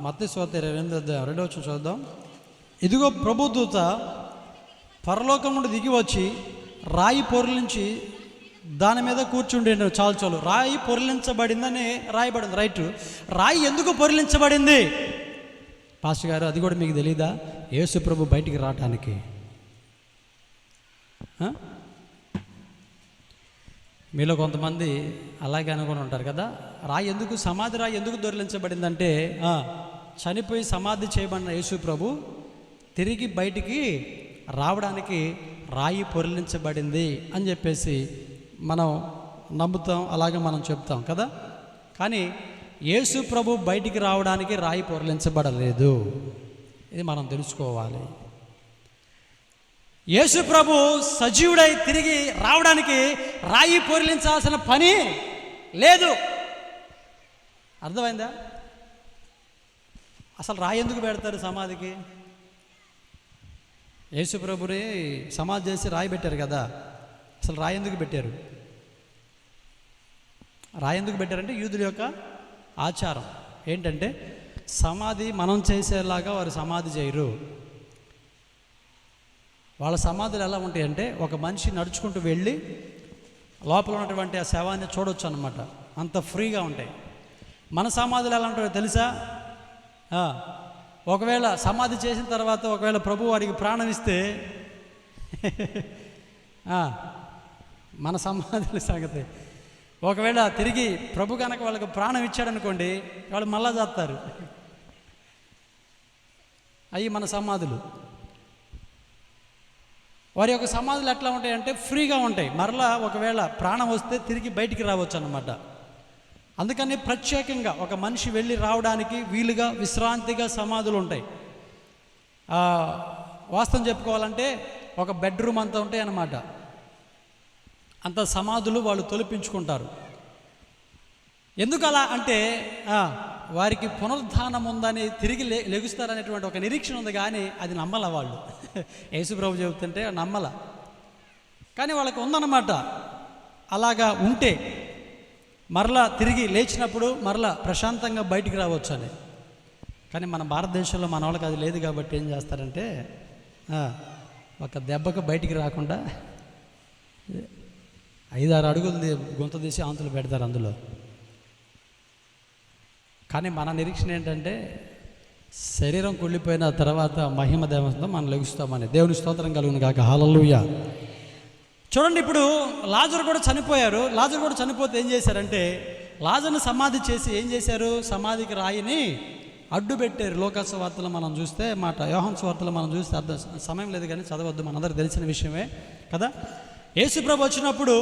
Speaker 1: 22వ వచనం చూద్దాం. ఇదిగో ప్రభుదూత పరలోకం నుండి దిగి వచ్చి రాయి పొర్లించి దాని మీద కూర్చుండేను. చాలు రాయి పొర్లించబడిందని రాయబడింది. రైట్. రాయి ఎందుకు పొర్లించబడింది పాస్టర్ గారు? అది కూడా మీకు తెలీదా? యేసు ప్రభు బయటికి రావటానికి. మీలో కొంతమంది అలాగే అనుకుని ఉంటారు కదా. రాయి ఎందుకు, సమాధి రాయి ఎందుకు దొరిలించబడిందంటే చనిపోయి సమాధి చేయబడిన యేసు ప్రభు తిరిగి బయటికి రావడానికి రాయి పొరిలించబడింది అని చెప్పేసి మనం నమ్ముతాం, అలాగే మనం చెప్తాం కదా. కానీ యేసు ప్రభు బయటికి రావడానికి రాయి పొరలించబడలేదు. ఇది మనం తెలుసుకోవాలి. యేసు ప్రభు సజీవుడై తిరిగి రావడానికి రాయి పొరలించాల్సిన పని లేదు. అర్థమైందా? అసలు రాయి ఎందుకు పెడతారు సమాధికి? యేసు ప్రభుని సమాధి చేసి రాయి పెట్టారు కదా, అసలు రాయి ఎందుకు పెట్టారు? రాయి ఎందుకు పెట్టారంటే యూదుల యొక్క ఆచారం ఏంటంటే సమాధి మనం చేసేలాగా వారు సమాధి చేయరు. వాళ్ళ సమాధులు ఎలా ఉంటాయంటే ఒక మనిషి నడుచుకుంటూ వెళ్ళి లోపల ఉన్నటువంటి ఆ శవాన్ని చూడొచ్చు అన్నమాట, అంత ఫ్రీగా ఉంటాయి. మన సమాధులు ఎలా ఉంటాయో తెలుసా? ఒకవేళ సమాధి చేసిన తర్వాత ఒకవేళ ప్రభు వారికి ప్రాణం ఇస్తే మన సమాధుల సంగతి, ఒకవేళ తిరిగి ప్రభు కనుక వాళ్ళకి ప్రాణం ఇచ్చాడనుకోండి, వాళ్ళు మళ్ళా చేస్తారు. అవి మన సమాధులు. వారి యొక్క సమాధులు ఎట్లా ఉంటాయంటే ఫ్రీగా ఉంటాయి. మరలా ఒకవేళ ప్రాణం వస్తే తిరిగి బయటికి రావచ్చు అన్నమాట. అందుకని ప్రత్యేకంగా ఒక మనిషి వెళ్ళి రావడానికి వీలుగా విశ్రాంతిగా సమాధులు ఉంటాయి. వాస్తవం చెప్పుకోవాలంటే ఒక బెడ్రూమ్ అంతా ఉంటాయి అన్నమాట. అంత సమాధులు వాళ్ళు తొలిపించుకుంటారు. ఎందుకు అలా అంటే వారికి పునరుద్ధానం ఉందని తిరిగి లెగుస్తారనేటువంటి ఒక నిరీక్షణ ఉంది, కానీ అది నమ్మల వాళ్ళు. యేసు ప్రభు చెబుతుంటే నమ్మల, కానీ వాళ్ళకి ఉందన్నమాట. అలాగా ఉంటే మరలా తిరిగి లేచినప్పుడు మరలా ప్రశాంతంగా బయటికి రావచ్చు అని. కానీ మన భారతదేశంలో మన వాళ్ళకి అది లేదు కాబట్టి ఏం చేస్తారంటే ఒక దెబ్బకు బయటికి రాకుండా 5-6 అడుగులు గుంత తీసి ఆంతులు పెడతారు అందులో. కానీ మన నిరీక్షణ ఏంటంటే శరీరం కుళ్ళిపోయిన తర్వాత మహిమ దేవంతో మనం లెగుస్తామని. దేవుని స్తోత్రం కలుగును గాక. హల్లెలూయా. చూడండి, ఇప్పుడు లాజరు కూడా చనిపోయారు. లాజరు కూడా చనిపోతే ఏం చేశారంటే లాజరుని సమాధి చేసి ఏం చేశారు? సమాధికి రాయిని అడ్డు పెట్టారు. లోకాసు వార్తలు మనం చూస్తే మాట, యోహాను సువార్తలు మనం చూస్తే అర్థం, సమయం లేదు కానీ చదవద్దు, మనందరికి తెలిసిన విషయమే కదా. యేసు ప్రభు వచ్చినప్పుడు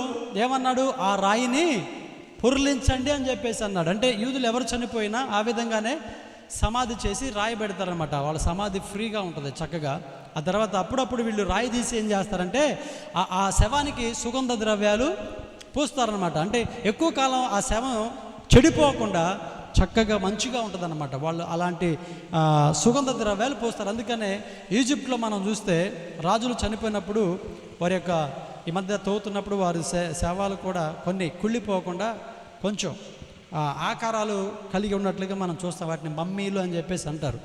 Speaker 1: ఏమన్నాడు? ఆ రాయిని పొర్లించండి అని చెప్పేసి అన్నాడు. అంటే యూదులు ఎవరు చనిపోయినా ఆ విధంగానే సమాధి చేసి రాయి పెడతారనమాట. వాళ్ళ సమాధి ఫ్రీగా ఉంటుంది చక్కగా. ఆ తర్వాత అప్పుడప్పుడు వీళ్ళు రాయి తీసి ఏం చేస్తారంటే ఆ శవానికి సుగంధ ద్రవ్యాలు పూస్తారనమాట. అంటే ఎక్కువ కాలం ఆ శవం చెడిపోకుండా చక్కగా మంచిగా ఉంటుంది అన్నమాట. వాళ్ళు అలాంటి సుగంధ ద్రవ్యాలు పూస్తారు. అందుకనే ఈజిప్ట్లో మనం చూస్తే రాజులు చనిపోయినప్పుడు వారి యొక్క ఈ మధ్య తవ్వుతున్నప్పుడు వారి శవాలు కూడా కొన్ని కుళ్ళిపోకుండా కొంచెం ఆకారాలు కలిగి ఉన్నట్లుగా మనం చూస్తాం. వాటిని మమ్మీలు అని చెప్పేసి అంటారు.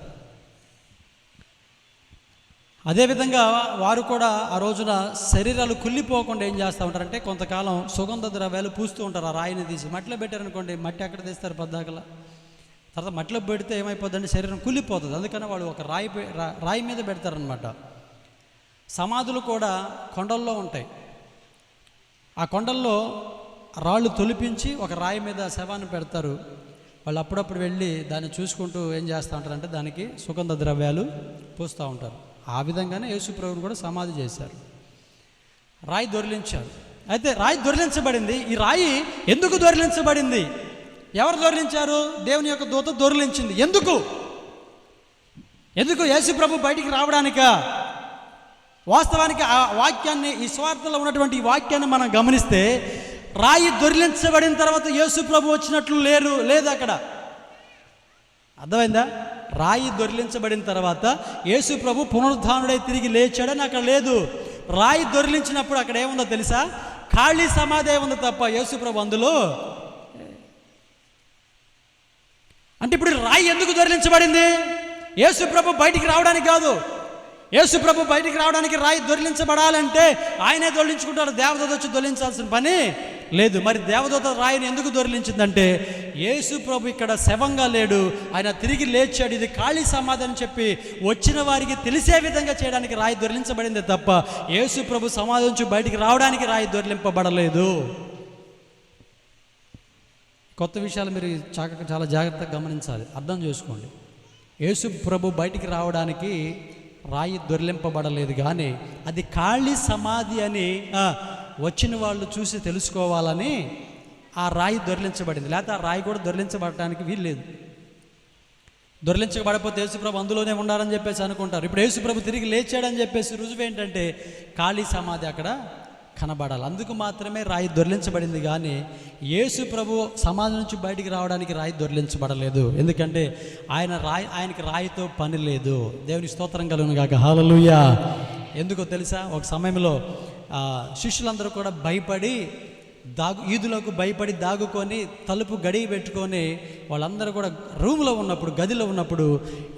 Speaker 1: అదేవిధంగా వారు కూడా ఆ రోజున శరీరాలు కుళ్ళిపోకుండా ఏం చేస్తూ ఉంటారంటే కొంతకాలం సుగంధ ద్రవ్యాలు పూస్తూ ఉంటారు. ఆ రాయిని తీసి మట్టిలో పెట్టారనుకోండి, మట్టి ఎక్కడ తీస్తారు పద్దాకలా, తర్వాత మట్టిలో పెడితే ఏమైపోద్దంటే శరీరం కుళ్ళిపోతుంది. అందుకని వాళ్ళు ఒక రాయి మీద పెడతారనమాట. సమాధులు కూడా కొండల్లో ఉంటాయి. ఆ కొండల్లో రాళ్ళు తొలిపించి ఒక రాయి మీద శవాన్ని పెడతారు. వాళ్ళు అప్పుడప్పుడు వెళ్ళి దాన్ని చూసుకుంటూ ఏం చేస్తూ ఉంటారంటే దానికి సుగంధ ద్రవ్యాలు పూస్తూ ఉంటారు. ఆ విధంగానే యేసు ప్రభువుని కూడా సమాధి చేశారు. రాయి దొరిలించారు. అయితే రాయి దొరిలించబడింది. ఈ రాయి ఎందుకు దొరిలించబడింది? ఎవరు దొరిలించారు? దేవుని యొక్క దూత దొరిలించింది. ఎందుకు? యేసు ప్రభు బయటికి రావడానికా? వాస్తవానికి ఆ వాక్యాన్ని, ఈ స్వార్థలో ఉన్నటువంటి ఈ వాక్యాన్ని మనం గమనిస్తే రాయి దొరిలించబడిన తర్వాత యేసు ప్రభు వచ్చినట్లు లేదు అక్కడ. అర్థమైందా? రాయి దొరిలించబడిన తర్వాత యేసు ప్రభు పునరుద్ధానుడై తిరిగి లేచాడని అక్కడ లేదు. రాయి దొరిలించినప్పుడు అక్కడ ఏముందో తెలుసా? ఖాళీ సమాధి ఉంది తప్ప యేసు ప్రభు అందులో. అంటే ఇప్పుడు రాయి ఎందుకు దొరిలించబడింది? యేసు ప్రభు బయటికి రావడానికి కాదు. యేసు ప్రభు బయటికి రావడానికి రాయి దొరిలించబడాలంటే ఆయనే దొరిలించుకుంటారు. దేవదూత వచ్చి దొరిలించాల్సిన పని లేదు. మరి దేవదూత రాయిని ఎందుకు దొరిలించిందంటే యేసు ప్రభు ఇక్కడ శవంగా లేడు, ఆయన తిరిగి లేచాడు, ఇది ఖాళీ సమాధి అని చెప్పి వచ్చిన వారికి తెలిసే విధంగా చేయడానికి రాయి దొరిలించబడింది తప్ప యేసు ప్రభు సమాధి నుంచి బయటికి రావడానికి రాయి దొరిలింపబడలేదు. కొత్త విషయాలు మీరు చాలా జాగ్రత్తగా గమనించాలి, అర్థం చేసుకోండి. యేసు ప్రభు బయటికి రావడానికి రాయి దొరిలింపబడలేదు, కానీ అది ఖాళీ సమాధి అని వచ్చిన వాళ్ళు చూసి తెలుసుకోవాలని ఆ రాయి దొర్లించబడింది. లేకపోతే ఆ రాయి కూడా దొర్లించబడటానికి వీలు లేదు. దొర్లించబడిపోతే యేసుప్రభు అందులోనే ఉండాలని చెప్పేసి అనుకుంటారు. ఇప్పుడు యేసుప్రభు తిరిగి లేచాడని చెప్పేసి రుజువు ఏంటంటే ఖాళీ సమాధి అక్కడ కనబడాలి. అందుకు మాత్రమే రాయి దొర్లించబడింది. కానీ యేసుప్రభు సమాధి నుంచి బయటికి రావడానికి రాయి దొర్లించబడలేదు. ఎందుకంటే ఆయనకి రాయితో పని లేదు. దేవుని స్తోత్రం కలుగును గాక. హల్లెలూయా. ఎందుకో తెలుసా, ఒక సమయంలో శిష్యులందరూ కూడా భయపడి ఈదులకు భయపడి దాగుకొని తలుపు గడియ పెట్టుకొని వాళ్ళందరూ కూడా రూమ్లో ఉన్నప్పుడు, గదిలో ఉన్నప్పుడు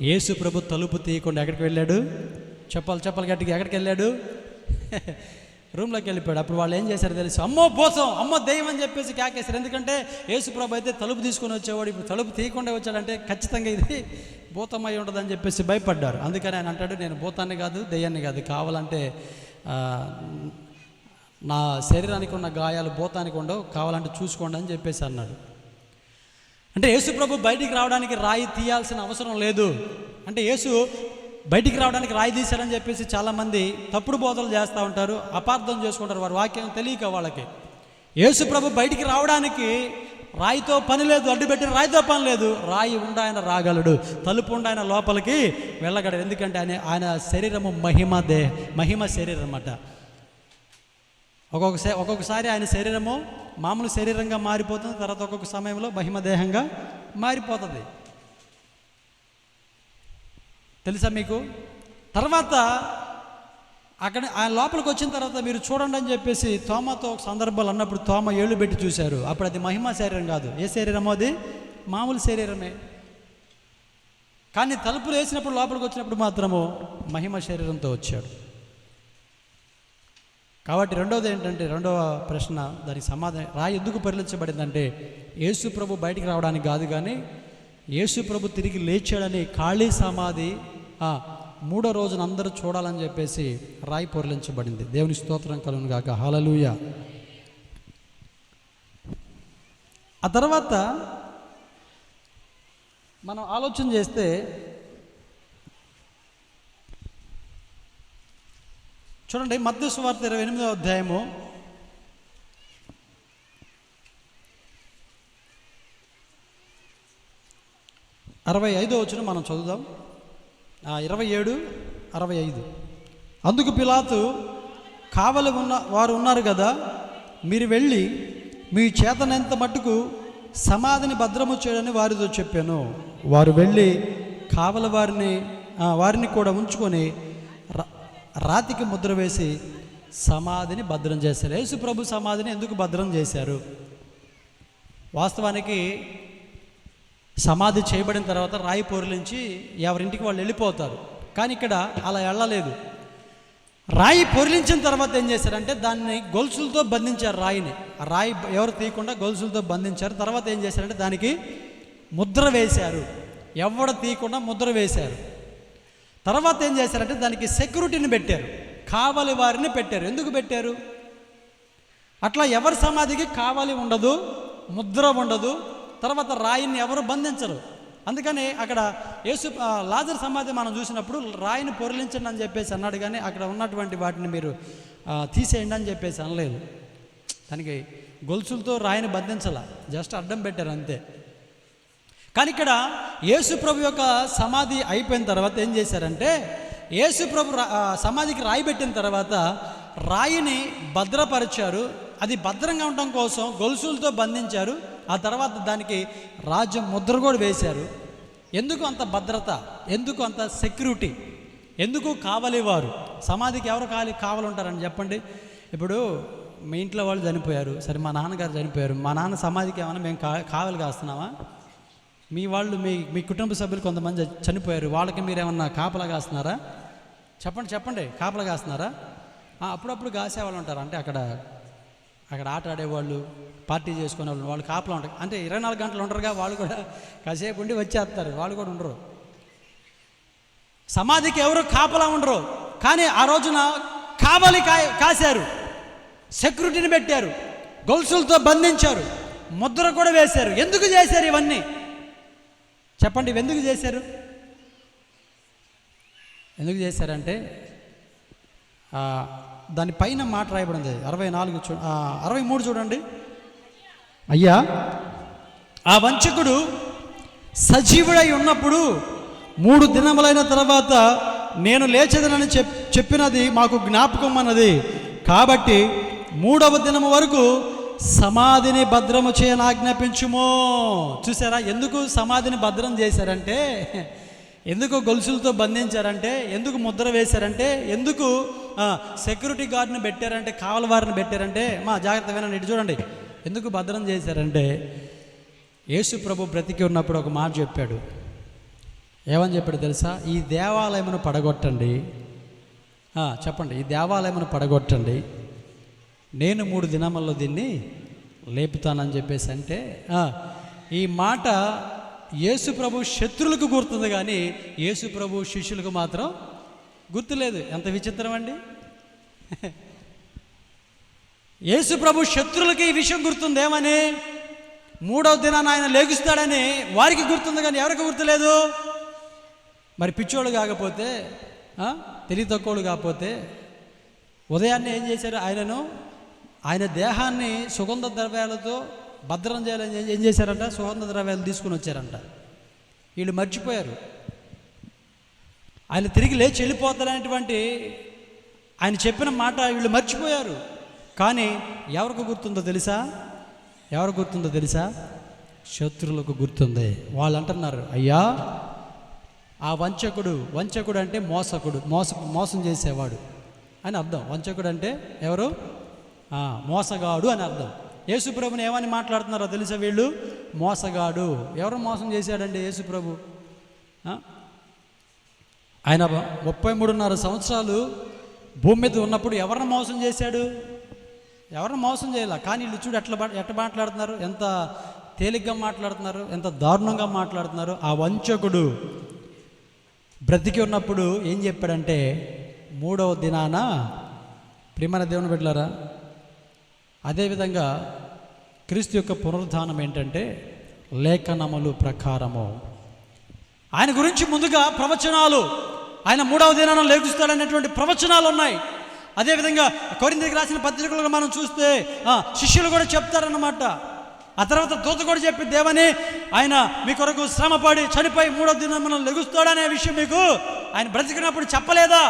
Speaker 1: యేసుప్రభు తలుపు తీయకుండా ఎక్కడికి వెళ్ళాడు? చెప్పాలి గట్టిగా, ఎక్కడికి వెళ్ళాడు? రూమ్లోకి వెళ్ళిపోయాడు. అప్పుడు వాళ్ళు ఏం చేశారు తెలుసు? అమ్మో భూతం, అమ్మో దెయ్యం అని చెప్పేసి కేకేశారు. ఎందుకంటే యేసుప్రభు అయితే తలుపు తీసుకొని వచ్చేవాడు, ఇప్పుడు తలుపు తీయకుండా వచ్చాడంటే ఖచ్చితంగా ఇది భూతం అయి ఉంటుందని చెప్పేసి భయపడ్డారు. అందుకని ఆయన అంటాడు, నేను భూతాన్ని కాదు, దెయ్యాన్ని కాదు, కావాలంటే నా శరీరానికి ఉన్న గాయాలు భూతానికి ఉండవు, కావాలంటే చూసుకోండి అని చెప్పేసి అన్నాడు. అంటే యేసుప్రభు బయటికి రావడానికి రాయి తీయాల్సిన అవసరం లేదు. అంటే యేసు బయటికి రావడానికి రాయి తీశారని చెప్పేసి చాలామంది తప్పుడు బోధలు చేస్తూ ఉంటారు, అపార్థం చేసుకుంటారు. వారి వాక్యం తెలియక వాళ్ళకి. యేసుప్రభు బయటికి రావడానికి రాయితో పని లేదు, అడ్డుపెట్టిన రాయితో పని లేదు. రాయి ఉండాయన రాగలడు, తలుపు ఉండాయన లోపలికి వెళ్ళగలడు. ఎందుకంటే ఆయన శరీరము మహిమ శరీరం అన్నమాట. ఒక్కొక్కసారి ఆయన శరీరము మామూలు శరీరంగా మారిపోతుంది, తర్వాత ఒక్కొక్క సమయంలో మహిమదేహంగా మారిపోతుంది. తెలుసా మీకు? తర్వాత అక్కడ ఆయన లోపలికి వచ్చిన తర్వాత మీరు చూడండి అని చెప్పేసి తోమతో ఒక సందర్భాలు అన్నప్పుడు తోమ ఏళ్ళు పెట్టి చూశారు. అప్పుడు అది మహిమ శరీరం కాదు. ఏ శరీరమో అది? మామూలు శరీరమే. కానీ తలుపులు వేసినప్పుడు లోపలికి వచ్చినప్పుడు మాత్రము మహిమ శరీరంతో వచ్చాడు. కాబట్టి రెండవది ఏంటంటే, రెండవ ప్రశ్న, దానికి సమాధానం, రాయి ఎందుకు పరిలించబడిందంటే యేసుప్రభు బయటికి రావడానికి కాదు, కానీ యేసుప్రభు తిరిగి లేచాడని ఖాళీ సమాధి మూడో రోజున అందరూ చూడాలని చెప్పేసి రాయి పొరలించబడింది. దేవుని స్తోత్రం కలుగును గాక. హల్లెలూయా. ఆ తర్వాత మనం ఆలోచన చేస్తే చూడండి, మత్తయి సువార్త 28వ అధ్యాయము 65వ వచనం మనం చదువుదాం. 27, 65. అందుకు పిలాతు, కావలి వారు ఉన్నారు కదా, మీరు వెళ్ళి మీ చేతనంత మట్టుకు సమాధిని భద్రము చేయడని వారితో చెప్పాను. వారు వెళ్ళి కావలి వారిని కూడా ఉంచుకొని రాతికి ముద్ర వేసి సమాధిని భద్రం చేశారు. యేసు ప్రభు సమాధిని ఎందుకు భద్రం చేశారు? వాస్తవానికి సమాధి చేయబడిన తర్వాత రాయి పొరలించి ఎవరింటికి వాళ్ళు వెళ్ళిపోతారు. కానీ ఇక్కడ అలా వెళ్ళలేదు. రాయి పొరలించిన తర్వాత ఏం చేశారంటే దాన్ని గొలుసులతో బంధించారు. రాయిని, ఆ రాయి ఎవరు తీయకుండా గొలుసులతో బంధించారు. తర్వాత ఏం చేశారంటే దానికి ముద్ర వేశారు. ఎవరు తీయకుండా ముద్ర వేశారు. తర్వాత ఏం చేశారంటే దానికి సెక్యూరిటీని పెట్టారు, కావలి వారిని పెట్టారు. ఎందుకు పెట్టారు? అట్లా ఎవరి సమాధికి కావలి ఉండదు, ముద్ర ఉండదు, తర్వాత రాయిని ఎవరు బంధించరు. అందుకని అక్కడ లాజరు సమాధి మనం చూసినప్పుడు రాయిని పొరలించండి అని చెప్పేసి అన్నాడు, కానీ అక్కడ ఉన్నటువంటి వాటిని మీరు తీసేయండి అని చెప్పేసి అనలేదు. దానికి గొలుసులతో రాయిని బంధించాల, జస్ట్ అడ్డం పెట్టారు అంతే. కానీ ఇక్కడ యేసుప్రభు యొక్క సమాధి అయిపోయిన తర్వాత ఏం చేశారంటే, యేసుప్రభు సమాధికి రాయి పెట్టిన తర్వాత రాయిని భద్రపరిచారు. అది భద్రంగా ఉండడం కోసం గొలుసులతో బంధించారు. ఆ తర్వాత దానికి రాజ్యం ముద్ర కూడా వేశారు. ఎందుకు అంత భద్రత? ఎందుకు అంత సెక్యూరిటీ? ఎందుకు కావలి వారు? సమాధికి ఎవరు కావలి ఉంటారని చెప్పండి. ఇప్పుడు మీ ఇంట్లో వాళ్ళు చనిపోయారు, సరే మా నాన్నగారు చనిపోయారు, మా నాన్న సమాధికి ఏమైనా మేము కావలి కాస్తున్నామా? మీ వాళ్ళు మీ కుటుంబ సభ్యులు కొంతమంది చనిపోయారు, వాళ్ళకి మీరు ఏమన్నా కాపలా కాస్తున్నారా? చెప్పండి, కాపలా కాస్తున్నారా? అప్పుడప్పుడు కాసేవాళ్ళు ఉంటారు. అంటే అక్కడ ఆట ఆడేవాళ్ళు, పార్టీ చేసుకునే వాళ్ళు కాపలా ఉంటారు. అంటే 24 గంటలు ఉండరుగా, వాళ్ళు కూడా కాసేపు ఉండి వచ్చేస్తారు, వాళ్ళు కూడా ఉండరు. సమాధికి ఎవరు కాపలా ఉండరు. కానీ ఆ రోజున కావలి కాశారు, సెక్యూరిటీని పెట్టారు, గొలుసులతో బంధించారు, ముద్ర కూడా వేశారు. ఎందుకు చేశారు ఇవన్నీ? చెప్పండి, ఎందుకు చేశారు? ఎందుకు చేశారంటే దానిపైన మాట రాయబడింది 63 చూడండి. అయ్యా, ఆ వంచకుడు సజీవుడై ఉన్నప్పుడు 3 దినములైన తర్వాత నేను లేచదనని చెప్పినది మాకు జ్ఞాపకం అన్నది. కాబట్టి 3వ దినము వరకు సమాధిని భద్రము చేయని ఆజ్ఞాపించుమో. చూసారా, ఎందుకు సమాధిని భద్రం చేశారంటే, ఎందుకు గొలుసులతో బంధించారంటే, ఎందుకు ముద్ర వేశారంటే, ఎందుకు సెక్యూరిటీ గార్డ్ని పెట్టారంటే, కావలవారిని పెట్టారంటే, మా జాగ్రత్త వినండి, ఇటు చూడండి. ఎందుకు భద్రం చేశారంటే, యేసు ప్రభు బ్రతికి ఉన్నప్పుడు ఒక మాట చెప్పాడు. ఏమని చెప్పాడు తెలుసా? ఈ దేవాలయమును పడగొట్టండి. చెప్పండి, ఈ దేవాలయమును పడగొట్టండి, నేను 3 దినముల్లో దీన్ని లేపుతానని చెప్పేసి అంటే, ఈ మాట యేసు ప్రభు శత్రులకు గుర్తుంది కానీ యేసు ప్రభు శిష్యులకు మాత్రం గుర్తులేదు. ఎంత విచిత్రం అండి! యేసు ప్రభు శత్రులకి ఈ విషయం గుర్తుంది. ఏమని? 3వ దినాన్ని ఆయన లేగుస్తాడని వారికి గుర్తుంది కానీ ఎవరికి గుర్తులేదు. మరి పిచ్చోళ్ళు కాకపోతే, తెలివి తక్కువలు కాకపోతే ఉదయాన్నే ఏం చేశారు? ఆయన దేహాన్ని సుగంధ ద్రవ్యాలతో భద్రం చేయాలని ఏం చేశారంట? సుగంధ ద్రవ్యాలు తీసుకుని వచ్చారంట. వీళ్ళు మర్చిపోయారు. ఆయన తిరిగి లేచి వెళ్ళిపోతారనేటువంటి ఆయన చెప్పిన మాట వీళ్ళు మర్చిపోయారు. కానీ ఎవరికి గుర్తుందో తెలుసా? ఎవరికి గుర్తుందో తెలుసా? శత్రువులకు గుర్తుంది. వాళ్ళు అంటున్నారు, అయ్యా, ఆ వంచకుడు అంటే మోసకుడు, మోసం చేసేవాడు అని అర్థం. వంచకుడు అంటే ఎవరు? మోసగాడు అని అర్థం. యేసుప్రభుని ఏమని మాట్లాడుతున్నారో తెలుసా వీళ్ళు? మోసగాడు. ఎవరు మోసం చేశాడండి యేసుప్రభు? ఆయన 33.5 సంవత్సరాలు భూమి మీద ఉన్నప్పుడు ఎవరిని మోసం చేశాడు? ఎవరిని మోసం చేయాల. కానీ వీళ్ళు చూడు ఎట్లా మాట్లాడుతున్నారు, ఎంత తేలిగ్గా మాట్లాడుతున్నారు, ఎంత దారుణంగా మాట్లాడుతున్నారు. ఆ వంచకుడు బ్రతికి ఉన్నప్పుడు ఏం చెప్పాడంటే, 3వ దినాన, ప్రియమైన దేవుని బిడ్డలారా, అదేవిధంగా క్రీస్తు యొక్క పునరుద్ధానం ఏంటంటే లేఖనములు ప్రకారము. ఆయన గురించి ముందుగా ప్రవచనాలు, ఆయన 3వ దినాన లేగుస్తాడనేటువంటి ప్రవచనాలు ఉన్నాయి. అదేవిధంగా కొరింథీయులకు రాసిన పత్రికలను మనం చూస్తే శిష్యులు కూడా చెప్తారన్నమాట. ఆ తర్వాత దూత కూడా చెప్పి, దేవని ఆయన మీ కొరకు శ్రమపడి చనిపోయి 3వ దినాన లెగుస్తాడనే విషయం మీకు ఆయన బ్రతికినప్పుడు చెప్పలేదా?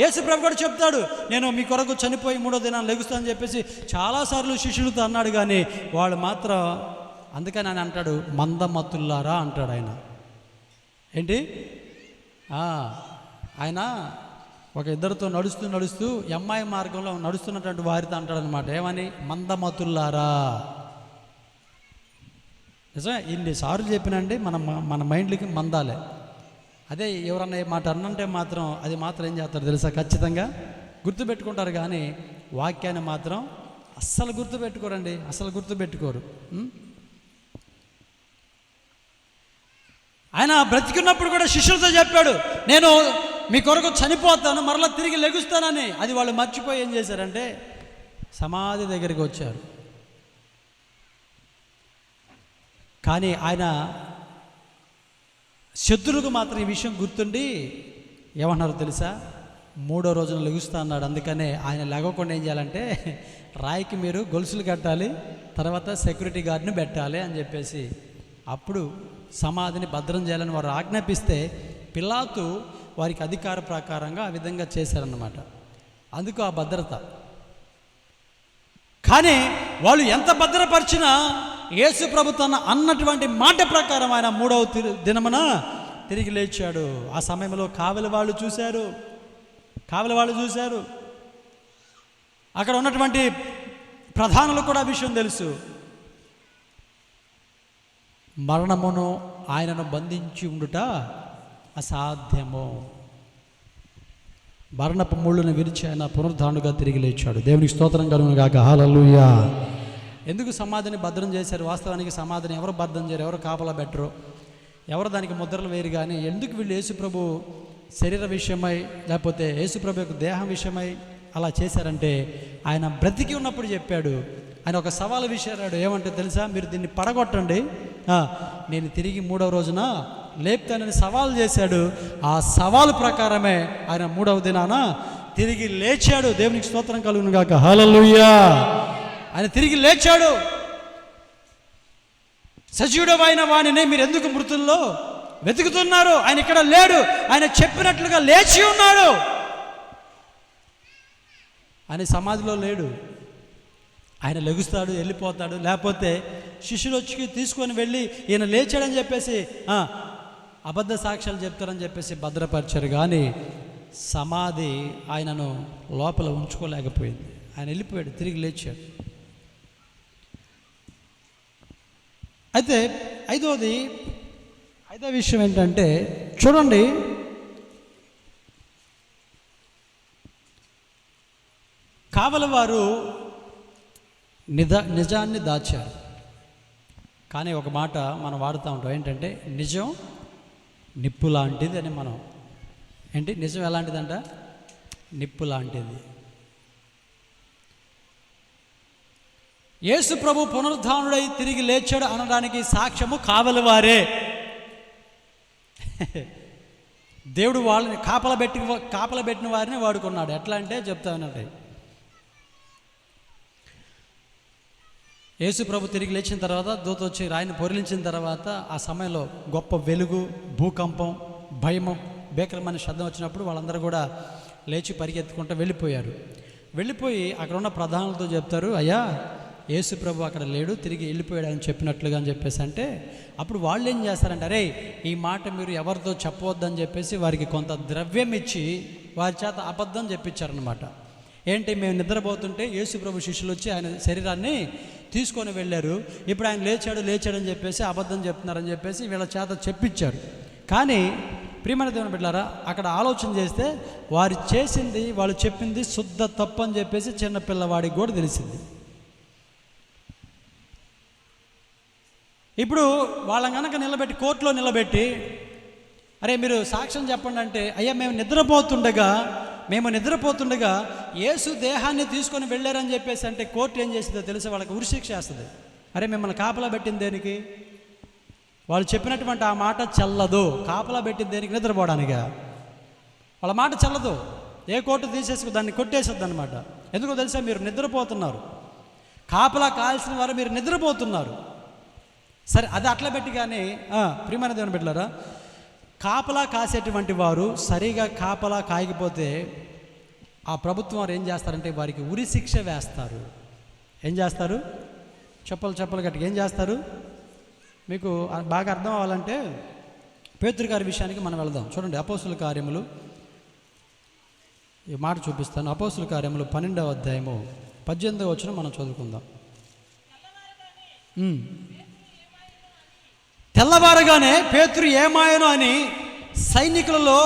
Speaker 1: యేసు ప్రభు కూడా చెప్తాడు, నేను మీ కొరకు చనిపోయి 3వ దినాన్ని లెగుస్తానని చెప్పేసి చాలాసార్లు శిష్యులతో అన్నాడు. కానీ వాళ్ళు మాత్రం, అందుకని ఆయన అంటాడు, మందమతుల్లారా అంటాడు. ఆయన ఏంటి? ఆయన ఒక ఇద్దరితో నడుస్తూ ఎంఐ మార్గంలో నడుస్తున్నటువంటి వారితో అంటాడు అనమాట. ఏమని? మందమతుల్లారా. నిజమే, ఇన్నిసార్లు చెప్పినండి మన మైండ్లకి మందాలే. అదే ఎవరన్నా ఏ మాట అన్నంటే మాత్రం అది మాత్రం ఏం చేస్తారు తెలుసా? ఖచ్చితంగా గుర్తుపెట్టుకుంటారు. కానీ వాక్యాన్ని మాత్రం అస్సలు గుర్తుపెట్టుకోరండి, అస్సలు గుర్తుపెట్టుకోరు. ఆయన బ్రతికున్నప్పుడు కూడా శిష్యులతో చెప్పాడు, నేను మీ కొరకు చనిపోతాను, మరలా తిరిగి లెగుస్తానని. అది వాళ్ళు మర్చిపోయి ఏం చేశారంటే సమాధి దగ్గరికి వచ్చారు. కానీ ఆయన శత్రువులకు మాత్రం ఈ విషయం గుర్తుండి ఏమన్నారు తెలుసా? 3వ రోజున లెగుస్తా అన్నాడు. అందుకనే ఆయన లేగకుండా ఏం చేయాలంటే, రాయికి మీరు గొలుసులు కట్టాలి, తర్వాత సెక్యూరిటీ గార్డ్ని పెట్టాలి అని చెప్పేసి అప్పుడు సమాధిని భద్రం చేయాలని వారు ఆజ్ఞాపిస్తే పిలాతు వారికి అధికార ప్రకారంగా ఆ విధంగా చేశారన్నమాట. అందుకు ఆ భద్రత. కానీ వాళ్ళు ఎంత భద్రపరిచినా యేసు ప్రభు తన అన్నటువంటి మాట ప్రకారం ఆయన 3వ దినమున తిరిగి లేచాడు. ఆ సమయంలో కావలి వాళ్ళు చూశారు. అక్కడ ఉన్నటువంటి ప్రధానులు కూడా విషయం తెలుసు. మరణమును ఆయనను బంధించి ఉండుట అసాధ్యము. మరణపు ముళ్ళును విరిచి ఆయన పునరుద్ధానుగా తిరిగి లేచాడు. దేవునికి స్తోత్రం కలుగును గాక. హల్లెలూయా. ఎందుకు సమాధిని భద్రం చేశారు? వాస్తవానికి సమాధిని ఎవరు భద్రం చేయరు, ఎవరు కాపలా పెట్టరు, ఎవరు దానికి ముద్రలు వేరు. కానీ ఎందుకు వీళ్ళు యేసుప్రభు శరీర విషయమై లేకపోతే యేసుప్రభు యొక్క దేహం విషయమై అలా చేశారంటే, ఆయన బ్రతికి ఉన్నప్పుడు చెప్పాడు. ఆయన ఒక సవాలు విసిరాడు. ఏమంటే తెలుసా? మీరు దీన్ని పడగొట్టండి, నేను తిరిగి 3వ రోజున లేపుతానని సవాల్ చేశాడు. ఆ సవాలు ప్రకారమే ఆయన 3వ దినాన తిరిగి లేచాడు. దేవునికి స్తోత్రం కలుగును గాక. హల్లెలూయా. ఆయన తిరిగి లేచాడు. సజీవుడమైన వాణిని మీరు ఎందుకు మృతుల్లో వెతుకుతున్నారు? ఆయన ఇక్కడ లేడు, ఆయన చెప్పినట్లుగా లేచి ఉన్నాడు. ఆయన సమాధిలో లేడు. ఆయన లెగుస్తాడు, వెళ్ళిపోతాడు. లేకపోతే శిష్యులు వచ్చి తీసుకొని వెళ్ళి ఈయన లేచాడని చెప్పేసి అబద్ధ సాక్ష్యాలు చెప్తారని చెప్పేసి భద్రపరిచారు. కానీ సమాధి ఆయనను లోపల ఉంచుకోలేకపోయింది. ఆయన వెళ్ళిపోయాడు, తిరిగి లేచాడు. అయితే ఐదో విషయం ఏంటంటే, చూడండి, కావలి వారు నిజాన్ని దాచారు. కానీ ఒక మాట మనం వాడుతూ ఉంటాం, ఏంటంటే నిజం నిప్పు లాంటిది అని. మనం ఏంటి, నిజం ఎలాంటిదంట? నిప్పు లాంటిది. యేసు ప్రభు పునరుద్ధానుడై తిరిగి లేచాడు అనడానికి సాక్ష్యము కావలి వారే. దేవుడు వాళ్ళని కాపల పెట్టిన వారిని వాడుకున్నాడు. ఎట్లా అంటే చెప్తానంటే, యేసు ప్రభు తిరిగి లేచిన తర్వాత దూత వచ్చి రాయిని పొరిలించిన తర్వాత ఆ సమయంలో గొప్ప వెలుగు, భూకంపం, భయము, భీకరమైన శబ్దం వచ్చినప్పుడు వాళ్ళందరూ కూడా లేచి పరిగెత్తుకుంటూ వెళ్ళిపోయి అక్కడ ఉన్న ప్రధానులతో చెప్తారు, అయ్యా యేసు ప్రభు అక్కడ లేడు, తిరిగి వెళ్ళిపోయాడు అని చెప్పినట్లుగా అని చెప్పేసి అంటే, అప్పుడు వాళ్ళు ఏం చేస్తారంటే, అరే ఈ మాట మీరు ఎవరితో చెప్పవద్దని చెప్పేసి వారికి కొంత ద్రవ్యం ఇచ్చి వారి చేత అబద్ధం చెప్పించారనమాట. ఏంటి, మేము నిద్రపోతుంటే యేసు ప్రభు శిష్యులు వచ్చి ఆయన శరీరాన్ని తీసుకొని వెళ్ళారు, ఇప్పుడు ఆయన లేచాడని చెప్పేసి అబద్ధం చెప్తున్నారని చెప్పేసి వీళ్ళ చేత చెప్పించారు. కానీ ప్రియమైన దేవుని బిడ్డలారా, అక్కడ ఆలోచన చేస్తే వాళ్ళు చెప్పింది శుద్ధ తప్పు అని చెప్పేసి చిన్న పిల్లవాడికి కూడా తెలిసింది. ఇప్పుడు వాళ్ళని కనుక కోర్టులో నిలబెట్టి, అరే మీరు సాక్ష్యం చెప్పండి అంటే, అయ్యా మేము నిద్రపోతుండగా యేసు దేహాన్ని తీసుకొని వెళ్ళారని చెప్పేసి అంటే కోర్టు ఏం చేస్తుందో తెలుసు, వాళ్ళకి ఉరిశిక్ష వేస్తుంది. అరే మిమ్మల్ని కాపలా పెట్టింది దేనికి? వాళ్ళు చెప్పినటువంటి ఆ మాట చెల్లదు. కాపలా పెట్టింది దేనికి? నిద్రపోవడానిగా. వాళ్ళ మాట చెల్లదు. ఏ కోర్టు తీసేసి దాన్ని కొట్టేసేద్ది అనమాట. ఎందుకో తెలుసా, మీరు నిద్రపోతున్నారు. కాపలా కాల్సిన వారు మీరు నిద్రపోతున్నారు. సరే, అది అట్లా పెట్టి. కానీ ప్రియమైన దేవుని బిడ్డలారా, కాపలా కాసేటువంటి వారు సరిగా కాపలా కాయకపోతే ఆ ప్రభుత్వం వారు ఏం చేస్తారంటే వారికి ఉరి శిక్ష వేస్తారు. ఏం చేస్తారు? చెప్పలు గట్టిగా ఏం చేస్తారు? మీకు బాగా అర్థం అవ్వాలంటే పేతురు గారి విషయానికి మనం వెళదాం. చూడండి, అపోస్తుల కార్యములు, ఈ మాట చూపిస్తాను. అపోస్తుల కార్యములు 12వ అధ్యాయము 18వ వచనం మనం చదువుకుందాం. తెల్లవారగానే పేతురు ఏమాయను అని సైనికులలో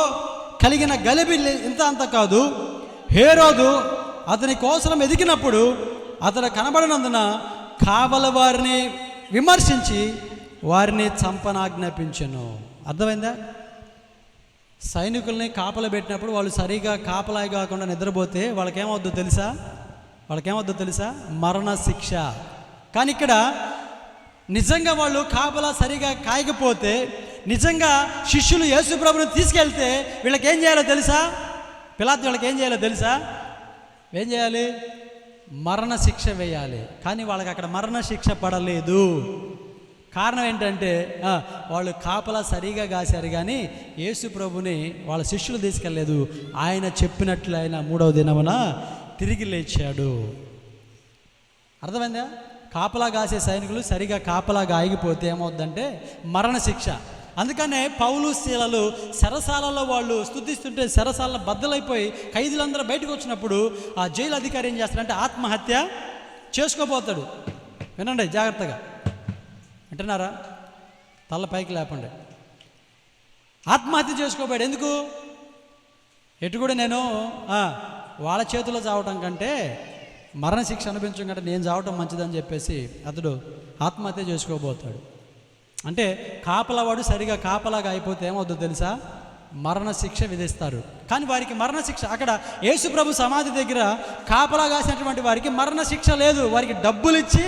Speaker 1: కలిగిన గలిబి ఇంత అంత కాదు, హేరోదు అతని కోసం ఎదిగినప్పుడు అతను కనబడినందున కావలి వారిని విమర్శించి వారిని చంపనాజ్ఞాపించెను. అర్థమైందా? సైనికుల్ని కాపలా పెట్టినప్పుడు వాళ్ళు సరిగా కాపలా కాకుండా నిద్రపోతే వాళ్ళకేమవుద్దో తెలుసా? మరణ శిక్ష. కానీ ఇక్కడ నిజంగా వాళ్ళు కాపలా సరిగా కాయకపోతే, నిజంగా శిష్యులు యేసు ప్రభువుని తీసుకెళ్తే వీళ్ళకి ఏం చేయాలో తెలుసా? పిలాతు వాళ్ళకి ఏం చేయాలో తెలుసా? ఏం చేయాలి? మరణ శిక్ష వేయాలి. కానీ వాళ్ళకి అక్కడ మరణ శిక్ష పడలేదు. కారణం ఏంటంటే వాళ్ళు కాపలా సరిగా కాశారు, కానీ యేసు ప్రభుని వాళ్ళ శిష్యులు తీసుకెళ్ళలేదు. ఆయన చెప్పినట్లు ఆయన 3వ దినమున తిరిగి లేచాడు. అర్థమైందా? కాపలా కాసే సైనికులు సరిగా కాపలాగా ఆగిపోతే ఏమవుద్దంటే మరణ శిక్ష. అందుకనే పౌలు శీలలు సరసాలలో వాళ్ళు స్తుతిస్తుంటే సరసాల బద్దలైపోయి ఖైదీలందరూ బయటకు వచ్చినప్పుడు ఆ జైలు అధికారి ఏం చేస్తాడంటే ఆత్మహత్య చేసుకోబోతాడు. వినండి జాగ్రత్తగా, వింటున్నారా? తల పైకి లేపండి. ఆత్మహత్య చేసుకోబోయాడు. ఎందుకు? ఎటు కూడా నేను వాళ్ళ చేతిలో చావటం కంటే మరణశిక్ష అనిపించడం కంటే నేను చావటం మంచిదని చెప్పేసి అతడు ఆత్మహత్య చేసుకోబోతాడు. అంటే కాపలావాడు సరిగా కాపలాగా అయిపోతే ఏమవుతుందో తెలుసా? మరణశిక్ష విధిస్తారు. కానీ వారికి మరణశిక్ష అక్కడ యేసుప్రభు సమాధి దగ్గర కాపలా కాసినటువంటి వారికి మరణశిక్ష లేదు. వారికి డబ్బులు ఇచ్చి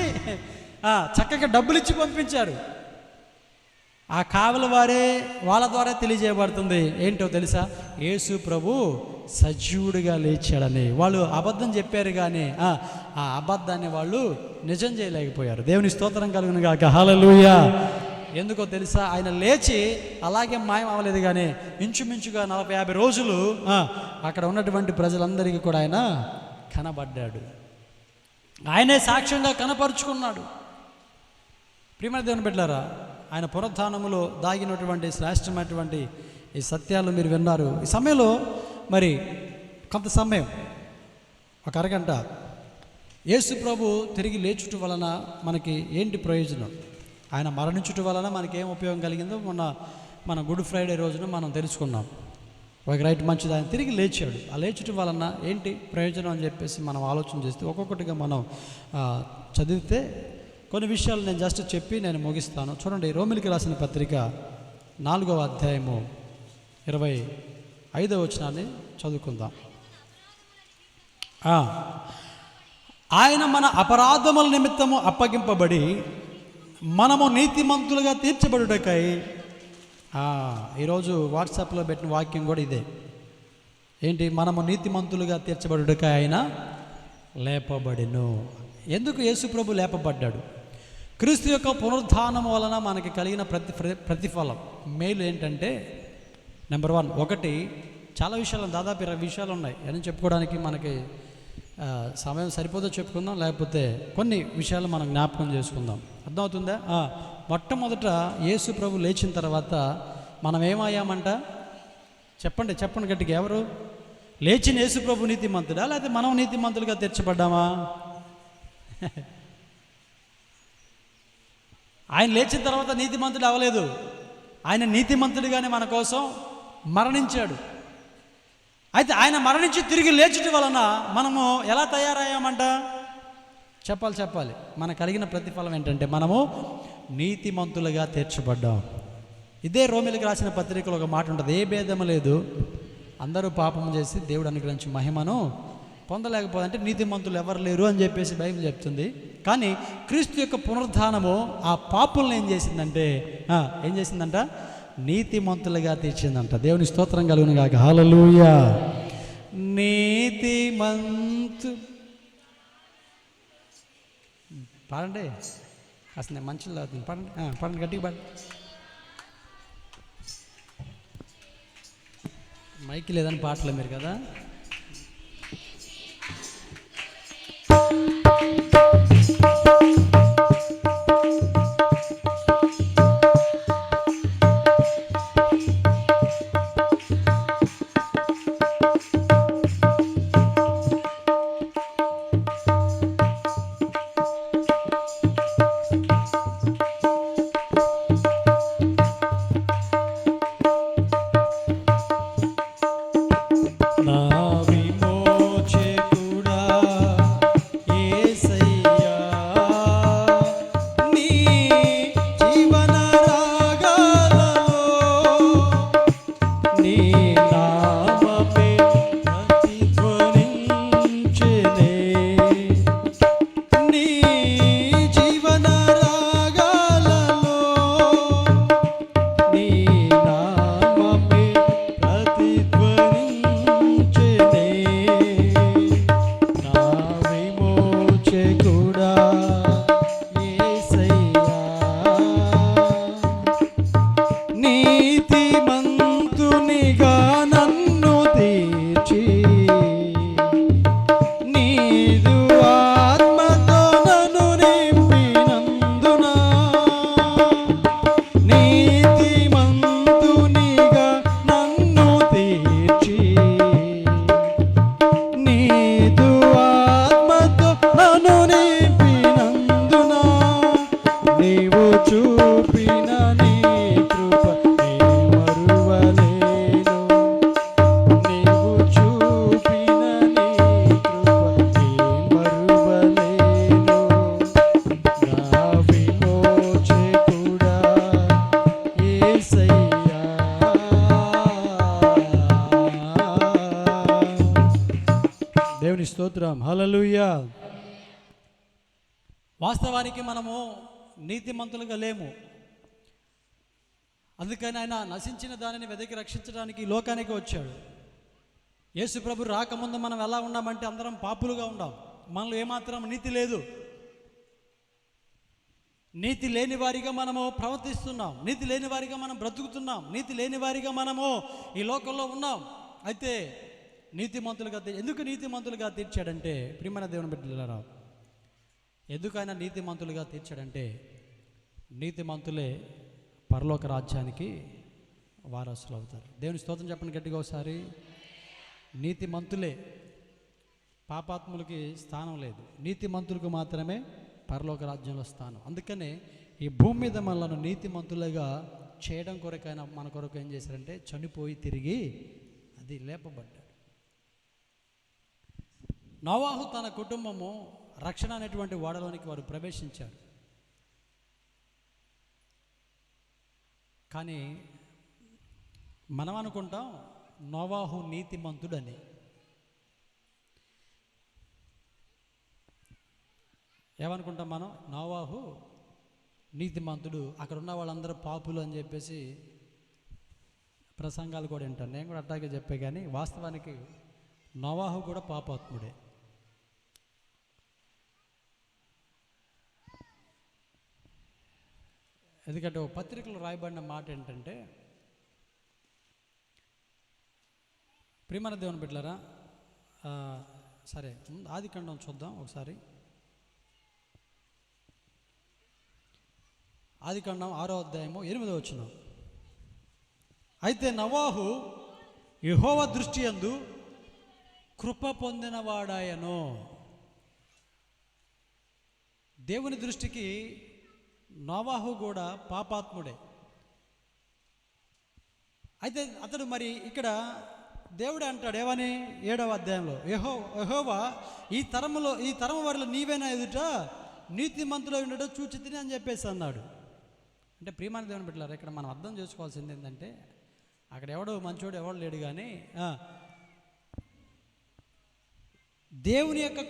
Speaker 1: చక్కగా డబ్బులు ఇచ్చి పంపించారు. ఆ కావలి వారే వాళ్ళ ద్వారా తెలియజేయబడుతుంది. ఏంటో తెలుసా? యేసు ప్రభు సజీవుడిగా లేచాడని. వాళ్ళు అబద్ధం చెప్పారు కానీ ఆ అబద్ధాన్ని వాళ్ళు నిజం చేయలేకపోయారు. దేవుని స్తోత్రం కలుగును గాక. హల్లెలూయా. ఎందుకో తెలుసా? ఆయన లేచి అలాగే మాయం అవ్వలేదు కానీ ఇంచుమించుగా 40-50 రోజులు అక్కడ ఉన్నటువంటి ప్రజలందరికీ కూడా ఆయన కనబడ్డాడు. ఆయనే సాక్ష్యంగా కనపరుచుకున్నాడు. ప్రియమైన దేవుని బిడ్డలారా, ఆయన పునరుత్థానములో దాగినటువంటి శ్రేష్టమైనటువంటి ఈ సత్యాలు మీరు విన్నారు. ఈ సమయంలో మరి కొంత సమయం, ఒక అరగంట, యేసు ప్రభు తిరిగి లేచుట వలన మనకి ఏంటి ప్రయోజనం, ఆయన మరణించుట వలన మనకేం ఉపయోగం కలిగిందో మన గుడ్ ఫ్రైడే రోజున మనం తెలుసుకున్నాం. ఒక రైట్ మంచిది, ఆయన తిరిగి లేచాడు. ఆ లేచుట వలన ఏంటి ప్రయోజనం అని చెప్పేసి మనం ఆలోచన చేస్తే ఒక్కొక్కటిగా మనం చదివితే కొన్ని విషయాలు నేను జస్ట్ చెప్పి నేను ముగిస్తాను. చూడండి, రోమిలికి రాసిన పత్రిక 4వ అధ్యాయము 25వ వచనాన్ని చదువుకుందాం. ఆయన మన అపరాధముల నిమిత్తము అప్పగింపబడి మనము నీతిమంతులుగా తీర్చబడుటకై. ఈరోజు వాట్సాప్లో పెట్టిన వాక్యం కూడా ఇదే. ఏంటి? మనము నీతిమంతులుగా తీర్చబడుటకై ఆయన లేపబడిను. ఎందుకు యేసు ప్రభు లేపబడ్డాడు? క్రీస్తు యొక్క పునరుద్ధానం వలన మనకి కలిగిన ప్రతిఫలం మేలు ఏంటంటే, నెంబర్ 1, ఒకటి, చాలా విషయాలు, దాదాపు 20 విషయాలు ఉన్నాయి. అని చెప్పుకోవడానికి మనకి సమయం సరిపోదో చెప్పుకుందాం, లేకపోతే కొన్ని విషయాలు మనం జ్ఞాపకం చేసుకుందాం. అర్థమవుతుందా? మొట్టమొదట యేసు ప్రభు లేచిన తర్వాత మనం ఏమయ్యామంట? చెప్పండి గట్టిగా. ఎవరు? లేచిన యేసు ప్రభు నీతిమంతుడా, లేకపోతే మనం నీతిమంతులుగా తీర్చబడ్డామా? ఆయన లేచిన తర్వాత నీతిమంతుడు అవ్వలేదు. ఆయన నీతిమంతుడిగానే మన కోసం మరణించాడు. అయితే ఆయన మరణించి తిరిగి లేచుట వలన మనము ఎలా తయారయ్యామంట? చెప్పాలి. మనకు కలిగిన ప్రతిఫలం ఏంటంటే మనము నీతిమంతులుగా తీర్చబడ్డాం. ఇదే రోమిలికి రాసిన పత్రికలో ఒక మాట ఉంటుంది, ఏ భేదము లేదు, అందరూ పాపం చేసి దేవుడు అనుగ్రహించి మహిమను పొందలేకపోతే నీతిమంతులు ఎవరు లేరు అని చెప్పేసి బైబిల్ చెప్తుంది. కానీ క్రీస్తు యొక్క పునరుద్ధానము ఆ పాపులను ఏం చేసిందంట? నీతిమంతులుగా తీర్చిందంట. దేవుని స్తోత్రం కలుగును గాక. హల్లెలూయా. నీతిమంతు పాడండి. అసలు నేను మంచిగా అవుతుంది. పాడండి గట్టిగా పాడండి. మైక్ లేదని పాటలే మీరు కదా. దేవుని స్తోత్రం. హల్లెలూయా. వాస్తవానికి మనము నీతిమంతులుగా లేము. అందుకని ఆయన నశించిన దానిని వెతికి రక్షించడానికి ఈ లోకానికి వచ్చాడు. యేసు ప్రభు రాకముందు మనం ఎలా ఉన్నామంటే అందరం పాపులుగా ఉన్నాం. మనలో ఏమాత్రం నీతి లేదు. నీతి లేని వారిగా మనము ప్రవర్తిస్తున్నాం, నీతి లేని వారిగా మనం బ్రతుకుతున్నాం, నీతి లేని వారిగా మనము ఈ లోకంలో ఉన్నాం. అయితే నీతిమంతులుగా ఎందుకు నీతిమంతులుగా తీర్చాడంటే, ప్రియమైన దేవుని బిడ్డలారా, ఎందుకు ఆయన నీతిమంతులుగా తీర్చాడంటే, నీతిమంతులే పరలోక రాజ్యానికి వారసులు అవుతారు. దేవుని స్తోత్రం చెప్పండి గట్టిగా ఒకసారి. నీతిమంతులే, పాపాత్ములకి స్థానం లేదు, నీతిమంతులకు మాత్రమే పరలోక రాజ్యంలో స్థానం. అందుకనే ఈ భూమి మీద మనల్ని నీతిమంతులుగా చేయడం కొరకైనా మన కొరకు ఏం చేశారంటే చనిపోయి తిరిగి అది లేపబడ్డాడు. నోవాహు తన కుటుంబము రక్షణ అనేటువంటి ఓడలోనికి వారు ప్రవేశించారు. కానీ మనం అనుకుంటాం నోవాహు నీతిమంతుడని. ఏమనుకుంటాం మనం? నోవాహు నీతిమంతుడు, అక్కడ ఉన్న వాళ్ళందరూ పాపులు అని చెప్పేసి ప్రసంగాలు కూడా వింటాను. నేను కూడా అట్టాగే చెప్పే, కానీ వాస్తవానికి నోవాహు కూడా పాపాత్ముడే. ఎందుకంటే ఓ పత్రికలో రాయబడిన మాట ఏంటంటే, ప్రియమైన దేవుని బిడ్డలారా, సరే ఆదికాండం చూద్దాం ఒకసారి. ఆదికాండం 6వ అధ్యాయము 8వ వచనం. అయితే నోవాహు యెహోవా దృష్టి యందు కృప పొందినవాడాయను. దేవుని దృష్టికి నోవాహు కూడా పాపాత్ముడే. అయితే అతడు మరి ఇక్కడ దేవుడు అంటాడు ఏమని, 7వ అధ్యాయంలో, యెహోవా ఈ తరము వారిలో నీవేనా ఎదుట నీతిమంతులు ఉండటం చూచితిని అని చెప్పేసి అన్నాడు. అంటే ప్రియమైన దేవుని బిడ్డలారా, ఇక్కడ మనం అర్థం చేసుకోవాల్సింది ఏంటంటే, అక్కడ ఎవడో మంచోడు ఎవడు లేడు, కానీ దేవుని యొక్క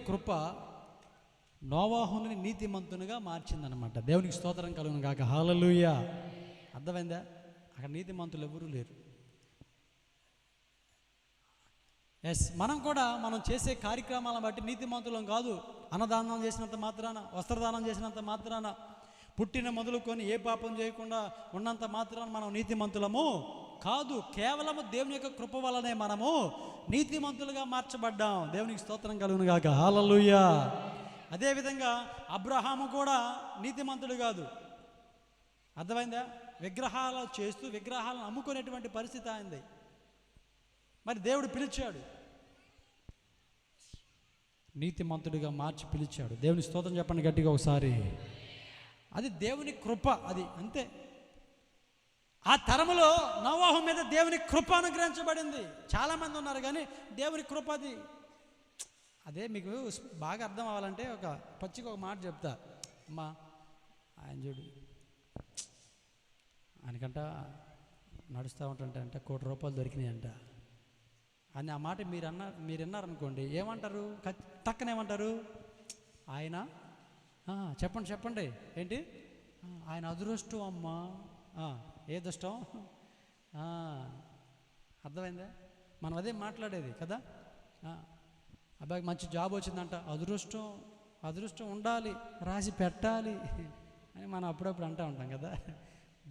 Speaker 1: కృప నోవాహుని నీతిమంతునిగా మార్చిందనమాట. దేవునికి స్తోత్రం కలుగును గాక. హల్లెలూయా. అర్థమైందా? అక్కడ నీతిమంతులు ఎవరూ లేరు. మనం కూడా మనం చేసే కార్యక్రమాలను బట్టి నీతిమంతులం కాదు. అన్నదానం చేసినంత మాత్రాన, వస్త్రదానం చేసినంత మాత్రాన, పుట్టిన మొదలుకొని ఏ పాపం చేయకుండా ఉన్నంత మాత్రాన మనం నీతిమంతులము కాదు. కేవలము దేవుని యొక్క కృప వలనే మనము నీతిమంతులుగా మార్చబడ్డాం. దేవునికి స్తోత్రం కలుగును గాక. హల్లెలూయా. అదేవిధంగా అబ్రహాము కూడా నీతిమంతుడు కాదు. అర్థమైందా? విగ్రహాలు చేస్తూ విగ్రహాలను అమ్ముకునేటువంటి పరిస్థితి అయింది. మరి దేవుడు పిలిచాడు, నీతిమంతుడిగా మార్చి పిలిచాడు. దేవుని స్తోత్రం చెప్పండి గట్టిగా ఒకసారి. అది దేవుని కృప, అది అంతే. ఆ తరములో నోవాహు మీద దేవుని కృప అనుగ్రహించబడింది. చాలామంది ఉన్నారు, కానీ దేవుని కృప అది. అదే మీకు బాగా అర్థం అవ్వాలంటే ఒక మాట చెప్తా. అమ్మా, ఆయన చూడు, ఆయనకంట నడుస్తూ ఉంటుంటే అంట ₹1,00,00,000 దొరికినాయంట అని ఆ మాట మీరు విన్నారనుకోండి, ఏమంటారు? టక్కనేమంటారు? ఆయన చెప్పండి ఏంటి? ఆయన అదృష్టం అమ్మా. ఏ దృష్టం? అర్థమైందా? మనం అదే మాట్లాడేది కదా. అబ్బాయికి మంచి జాబ్ వచ్చిందంట, అదృష్టం ఉండాలి, రాసి పెట్టాలి అని మనం అప్పుడప్పుడు అంటూ ఉంటాం కదా.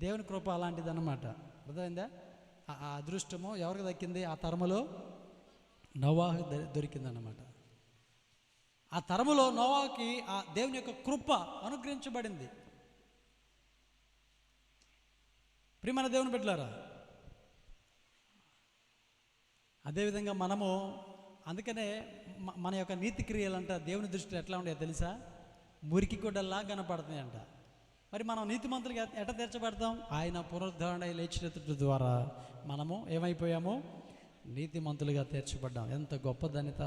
Speaker 1: దేవుని కృప అలాంటిది అన్నమాట. అర్థమైందా? ఆ అదృష్టము ఎవరికి దక్కింది? ఆ తరములో నోవాహు దొరికిందన్నమాట. ఆ తరములో నోవాహుకి ఆ దేవుని యొక్క కృప అనుగ్రహించబడింది. ప్రియమైన దేవుని బిడ్డలారా, అదేవిధంగా మనము, అందుకనే మన యొక్క నీతి క్రియలంట దేవుని దృష్టిలో ఎట్లా ఉన్నాయో తెలుసా? మురికి గుడ్డల్లా కనపడుతున్నాయి అంట. మరి మనం నీతిమంతులుగా ఎట్లా తీర్చబడతాం? ఆయన పునరుద్ధరణ లేచినట్టు ద్వారా మనము ఏమైపోయాము? నీతిమంతులుగా తీర్చబడ్డాం. ఎంత గొప్ప ధన్యత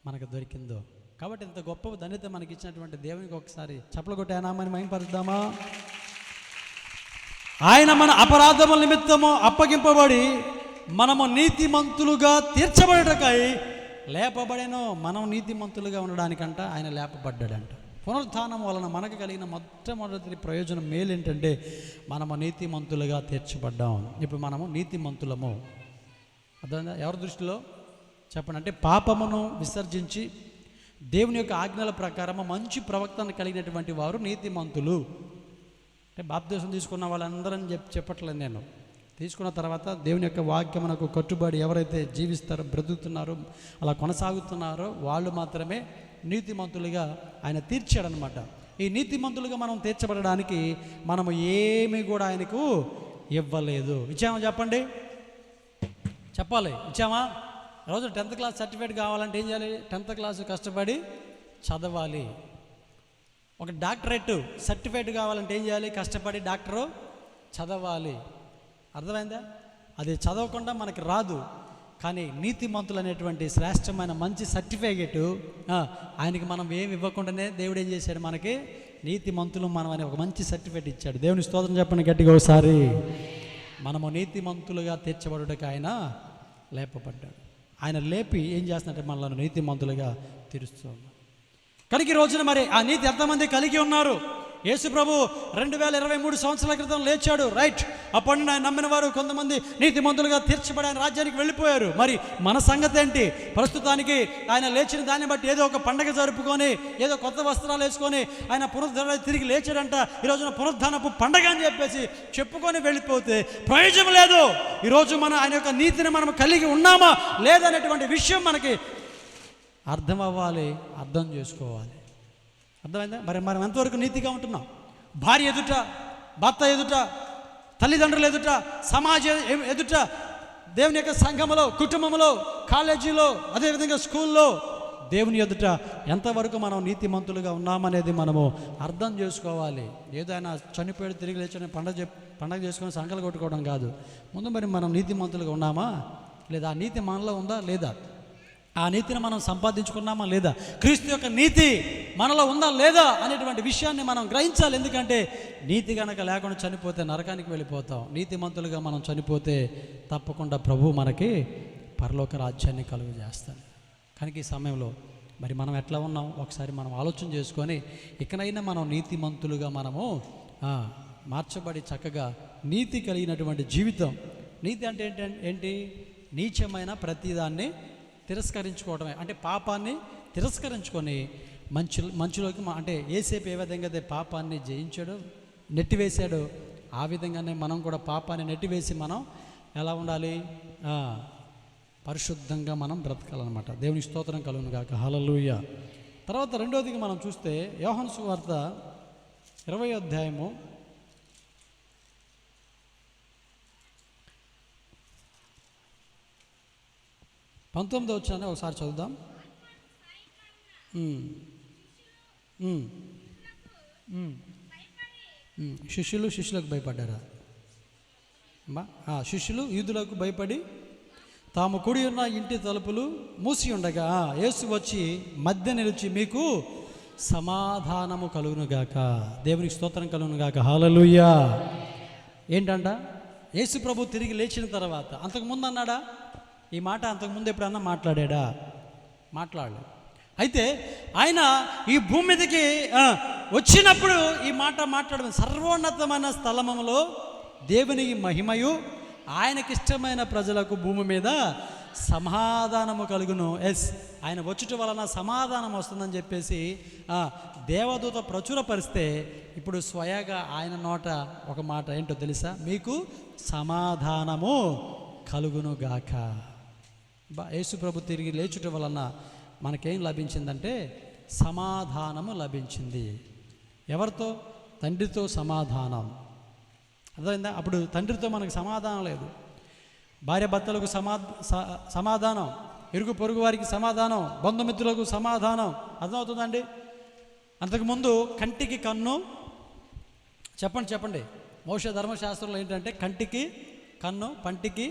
Speaker 1: మనకు దొరికిందో. కాబట్టి ఇంత గొప్ప ధన్యత మనకి ఇచ్చినటువంటి దేవునికి ఒకసారి చప్పలు కొట్టి నామాన్ని మహిమపరుద్దామా? ఆయన మన అపరాధముల నిమిత్తము అప్పగింపబడి మనము నీతిమంతులుగా తీర్చబడటకై లేపబడేనో. మనం నీతిమంతులుగా ఉండడానికంట ఆయన లేపబడ్డాడంట. పునరుత్థానం వలన మనకు కలిగిన మొట్టమొదటి ప్రయోజనం మేలు ఏంటంటే మనము నీతిమంతులుగా తీర్చబడ్డాం. ఇప్పుడు మనము నీతిమంతులము. అర్థమైందా? ఎవరి దృష్టిలో చెప్పండి. అంటే పాపమును విసర్జించి దేవుని యొక్క ఆజ్ఞల ప్రకారము మంచి ప్రవక్తను కలిగినటువంటి వారు నీతిమంతులు. అంటే బాప్తిసం తీసుకున్న వాళ్ళందరని చెప్పట్లేదు నేను. తీసుకున్న తర్వాత దేవుని యొక్క వాక్యమునకు కట్టుబడి ఎవరైతే జీవిస్తారో, బ్రతుకుతున్నారో, అలా కొనసాగుతున్నారో వాళ్ళు మాత్రమే నీతిమంతులుగా ఆయన తీర్చాడనమాట. ఈ నీతిమంతులుగా మనం తీర్చబడడానికి మనము ఏమీ కూడా ఆయనకు ఇవ్వలేదు. ఇచ్చామా చెప్పండి? చెప్పాలి. ఇచ్చామా? రోజు 10th క్లాస్ సర్టిఫికేట్ కావాలంటే ఏం చేయాలి? 10th క్లాస్ కష్టపడి చదవాలి. ఒక డాక్టరేట్ సర్టిఫికేట్ కావాలంటే ఏం చేయాలి? కష్టపడి డాక్టరు చదవాలి. అర్థమైందా? అది చదవకుండా మనకి రాదు. కానీ నీతిమంతులు అనేటువంటి శ్రేష్టమైన మంచి సర్టిఫికేట్ ఆయనకి మనం ఏమి ఇవ్వకుండానే దేవుడు ఏం చేశాడు? మనకి నీతిమంతులు మనం అనే ఒక మంచి సర్టిఫికేట్ ఇచ్చాడు. దేవుని స్తోత్రం చెప్పండి గట్టిగా ఒకసారి. మనము నీతిమంతులుగా తీర్చబడుటకు ఆయన లేపబడ్డాడు. ఆయన లేపి ఏం చేస్తున్నట్టే మనల్ని నీతిమంతులుగా తీరుస్తున్నాడు. కనుక ఈ రోజున మరి ఆ నీతి ఎంతమంది కలిగి ఉన్నారు? యేసు ప్రభు 2023 సంవత్సరాల క్రితం లేచాడు, రైట్. అప్పటి నుండి ఆయన నమ్మిన వారు కొంతమంది నీతిమంతులుగా తీర్చబడి ఆయన రాజ్యానికి వెళ్ళిపోయారు. మరి మన సంగతి ఏంటి? ప్రస్తుతానికి ఆయన లేచిన దాన్ని బట్టి ఏదో ఒక పండగ జరుపుకొని, ఏదో కొత్త వస్త్రాలు వేసుకొని ఆయన పునరుద్ధరణ తిరిగి లేచాడంట. ఈ రోజున పునరుద్ధానపు పండగ అని చెప్పేసి చెప్పుకొని వెళ్ళిపోతే ప్రయోజనం లేదు. ఈరోజు మనం ఆయన యొక్క నీతిని మనం కలిగి ఉన్నామా లేదనేటువంటి విషయం మనకి అర్థం అవ్వాలి, అర్థం చేసుకోవాలి. అర్థమైందా? మరి మనం ఎంతవరకు నీతిగా ఉంటున్నాం? భార్య ఎదుట, భర్త ఎదుట, తల్లిదండ్రుల ఎదుట, సమాజం ఎదుట, దేవుని యొక్క సంఘములో, కుటుంబంలో, కాలేజీలో, అదేవిధంగా స్కూల్లో, దేవుని ఎదుట ఎంతవరకు మనం నీతిమంతులుగా ఉన్నామనేది మనము అర్థం చేసుకోవాలి. ఏదో ఆయన చనిపోయాడు తిరిగి లేచని పండగ చేసుకొని సంకలు కొట్టుకోవడం కాదు. ముందు మరి మనం నీతిమంతులుగా ఉన్నామా లేదా? ఆ నీతి మనలో ఉందా లేదా? ఆ నీతిని మనం సంపాదించుకున్నామా లేదా? క్రీస్తు యొక్క నీతి మనలో ఉందా లేదా అనేటువంటి విషయాన్ని మనం గ్రహించాలి. ఎందుకంటే నీతి కనుక లేకుండా చనిపోతే నరకానికి వెళ్ళిపోతాం. నీతిమంతులుగా మనం చనిపోతే తప్పకుండా ప్రభు మనకి పరలోక రాజ్యాన్ని కలుగు చేస్తాడు. కనుక ఈ సమయంలో మరి మనం ఎట్లా ఉన్నాం ఒకసారి మనం ఆలోచన చేసుకొని ఇకనైనా మనం నీతిమంతులుగా మనము మార్చబడి చక్కగా నీతి కలిగినటువంటి జీవితం. నీతి అంటే ఏంటి? నీచమైన ప్రతిదాన్ని తిరస్కరించుకోవడమే. అంటే పాపాన్ని తిరస్కరించుకొని మంచులోకి అంటే ఏసేపు ఏ విధంగా అయితే పాపాన్ని జయించాడో, నెట్టివేశాడో, ఆ విధంగానే మనం కూడా పాపాన్ని నెట్టివేసి మనం ఎలా ఉండాలి? పరిశుద్ధంగా మనం బ్రతకాలన్నమాట. దేవుని స్తోత్రం కలుగును గాక. హల్లెలూయా. తర్వాత రెండవదిగా మనం చూస్తే యోహాను సువార్త 20వ అధ్యాయము 19వ వచనాన్ని ఒకసారి చదువుదాం. శిష్యులకు భయపడ్డారా? శిష్యులు యూదులకు భయపడి తాము కూడి ఉన్న ఇంటి తలుపులు మూసి ఉండగా యేసు వచ్చి మధ్య నిలిచి మీకు సమాధానము కలుగునుగాక. దేవునికి స్తోత్రం కలుగునుగాక. హల్లెలూయా. ఏంటంట? యేసు ప్రభు తిరిగి లేచిన తర్వాత అంతకుముందు అన్నాడా ఈ మాట? అంతకుముందు ఎప్పుడన్నా మాట్లాడా? మాట్లాడలేదు. అయితే ఆయన ఈ భూమి మీదకి వచ్చినప్పుడు ఈ మాట మాట్లాడడం, సర్వోన్నతమైన స్థలములో దేవుని మహిమయు ఆయనకిష్టమైన ప్రజలకు భూమి మీద సమాధానము కలుగును. ఆయన వచ్చుట వలన సమాధానం వస్తుందని చెప్పేసి దేవదూత ప్రచురపరిస్తే ఇప్పుడు స్వయంగా ఆయన నోట ఒక మాట ఏంటో తెలుసా? మీకు సమాధానము కలుగును గాక. యేసు ప్రభు తిరిగి లేచుట వలన మనకేం లభించిందంటే సమాధానము లభించింది. ఎవరితో? తండ్రితో సమాధానం. అర్థమైందా? అప్పుడు తండ్రితో మనకు సమాధానం లేదు. భార్య భర్తలకు సమాధానం, ఇరుగు పొరుగు వారికి సమాధానం, బంధుమిత్రులకు సమాధానం. అర్థమవుతుందండి? అంతకుముందు కంటికి కన్ను. చెప్పండి. మోషే ధర్మశాస్త్రంలో ఏంటంటే కంటికి కన్ను, పంటికి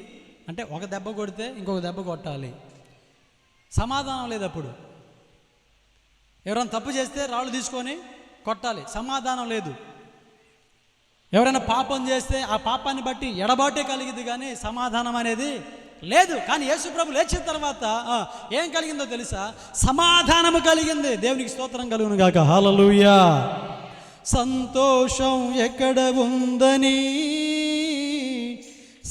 Speaker 1: అంటే ఒక దెబ్బ కొడితే ఇంకొక దెబ్బ కొట్టాలి. సమాధానం లేదు. అప్పుడు ఎవరైనా తప్పు చేస్తే రాళ్ళు తీసుకొని కొట్టాలి. సమాధానం లేదు. ఎవరైనా పాపం చేస్తే ఆ పాపాన్ని బట్టి ఎడబాటే కలిగింది, కానీ సమాధానం అనేది లేదు. కానీ యేసు ప్రభు లేచిన తర్వాత ఏం కలిగిందో తెలుసా? సమాధానము కలిగింది. దేవునికి స్తోత్రం కలుగును గాక. హల్లెలూయా. సంతోషం ఎక్కడ ఉందని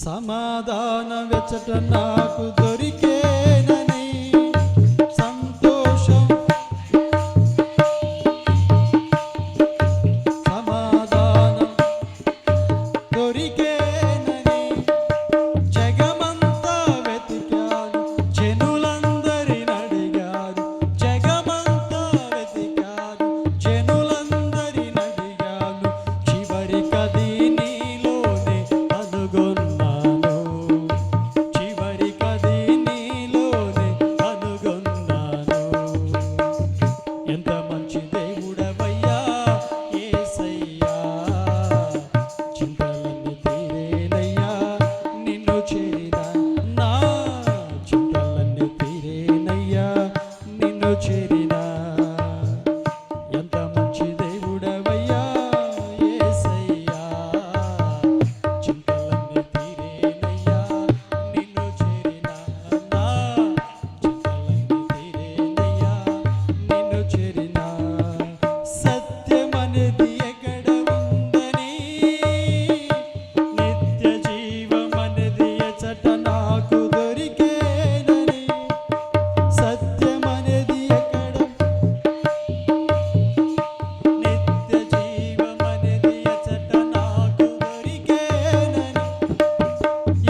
Speaker 1: సమాధానం వెచ్చట నాకు దొరికేనని, సంతోషం సమాధానం దొరికేనని జగమంతా వెతికాను, జనులందరిని అడిగాను, జగమంతా వెతికాను, జనులందరిని అడిగాను, చివరికది నీలోనే కనుగొన్నాను, చివరికది నీలోనే కనుగొన్నాను. ఎంత మంచి దేవుడవయ్యా యేసయ్యా, చింతలన్నీ తీరేనయ్యా నిన్ను చేరినా, నా చింతలన్నీ తీరేనయ్యా నిన్ను చేరినా. ఎంత మంచి దేవుడవయ్యా యేసయ్యా, చింతలన్నీ తీరేనయ్యా నిన్ను చేరినా, నా చింతలన్నీ తీరేనయ్యా నిన్ను చేరినా. సత్యమనేది ఎక్కడ ఉందని, నిత్య జీవమనేది ఎచట నాకు దొరికేనని, సత్యమనేది ఎక్కడ, నిత్య జీవమనేది ఎచట నాకు దొరికేనని,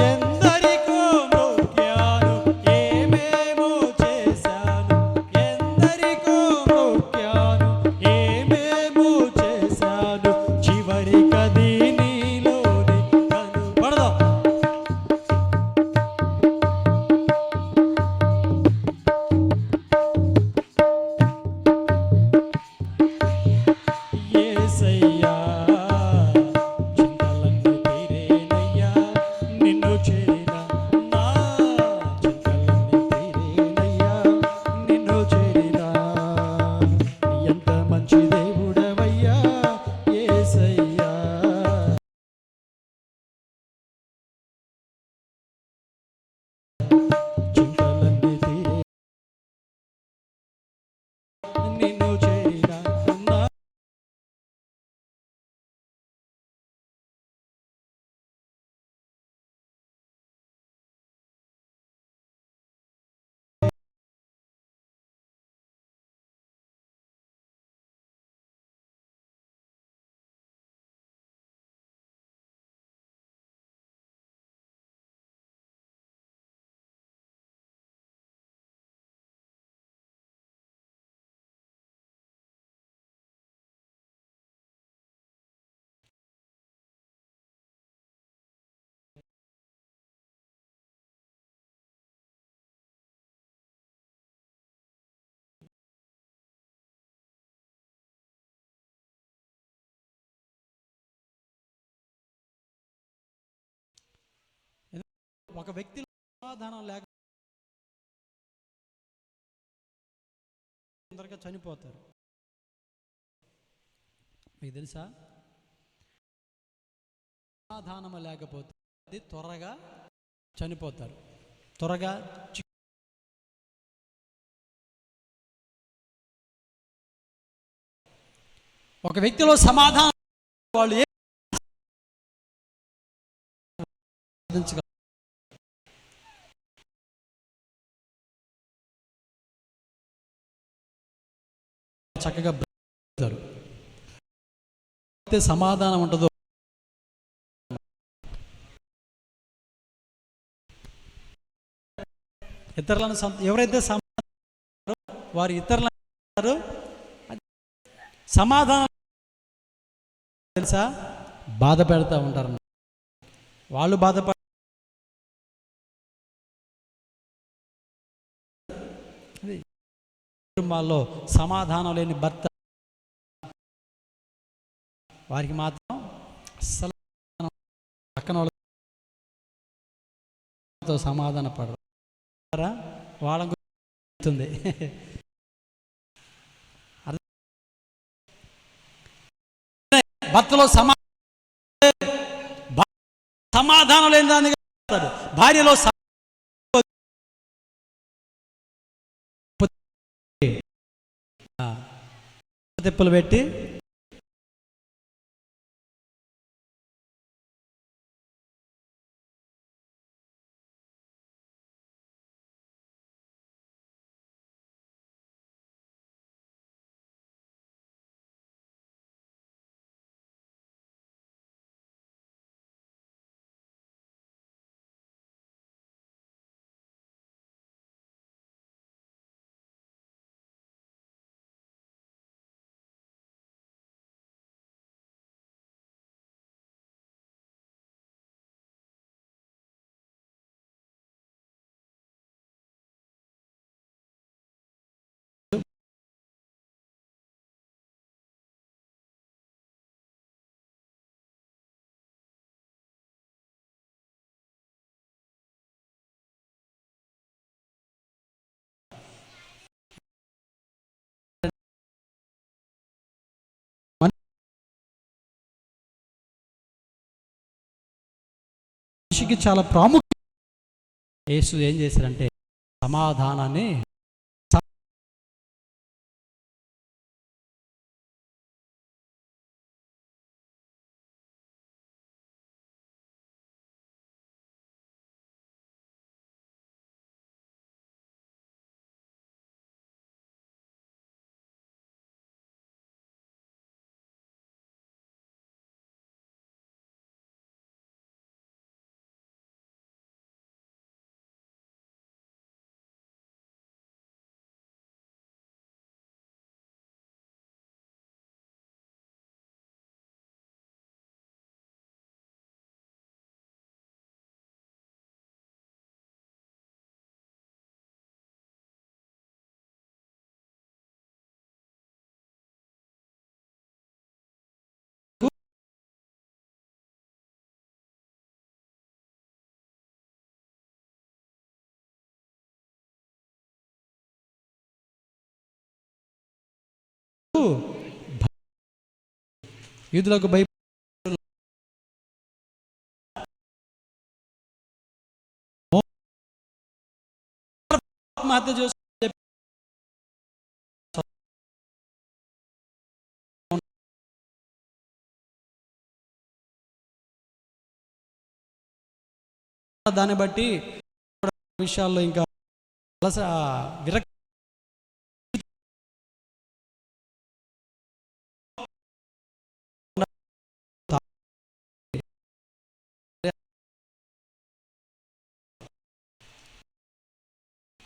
Speaker 1: ఎందరికో మొక్కాను ఏమేమో చేశాను, ఎందరికో మొక్కాను ఏమేమో చేశాను, చివరికది నీలోనే కనుపడదాం. యేసయ్యా, చింతలన్నీ తీరేనయ్యా నిన్ను చేరినా, నా చింతలన్నీ తీరేనయ్యా నిన్ను చేరినా. ఎంత మంచి దేవుడవయ్యా యేసయ్యా. చింతలన్నీ తీరే నిన్ను చేరినా, నా ఒక వ్యక్తిలో సమాధానం లేక తొందరగా చనిపోతారు. మీకు తెలుసా? సమాధానం లేకపోతే అది త్వరగా చనిపోతారు. త్వరగా ఒక వ్యక్తిలో సమాధానం వాళ్ళు ఏం సాధించగలరు? చక్కగా బ్రతుకుతారు. సమాధానం ఉంటుందో ఇతరులను ఎవరైతే వారు ఇతరులను సమాధానం తెలుసా బాధ పెడతా ఉంటారు. వాళ్ళు బాధపడ కుటుంబాల్లో సమాధానం లేని భర్త వారికి మాత్రం అస్సలు పక్కన వాళ్ళతో సమాధాన పడరు. వాళ్ళ గురించి భర్తలో సమాధానం లేని దాన్ని భార్యలో తిప్పలు పెట్టి మనిషికి చాలా ప్రాముఖ్యం. యేసు ఏం చేశారంటే సమాధానాన్ని యూదులకు ఆత్మహత్య చేసు దాన్ని బట్టి విషయాల్లో ఇంకా విరక్తి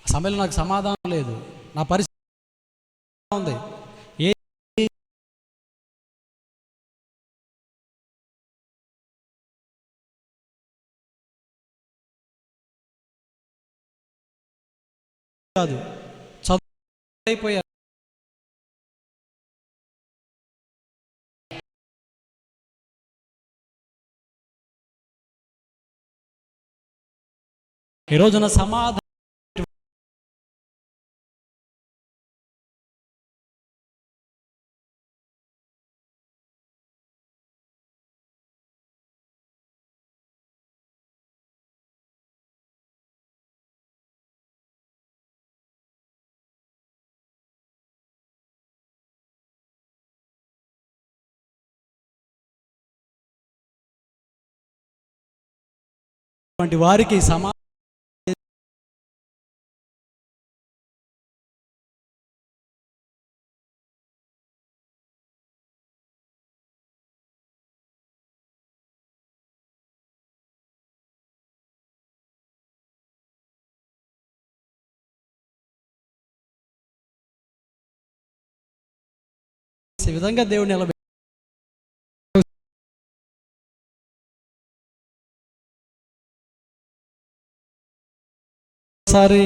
Speaker 1: సమయంలో నాకు సమాధానం లేదు, నా పరిస్థితి ఉంది, ఏ కాదు చదువు అయిపోయారు. ఈ రోజున సమాధానం వంటి వారికి ఈ విధంగా దేవుడు నిలబెట్టారు. ఒకసారి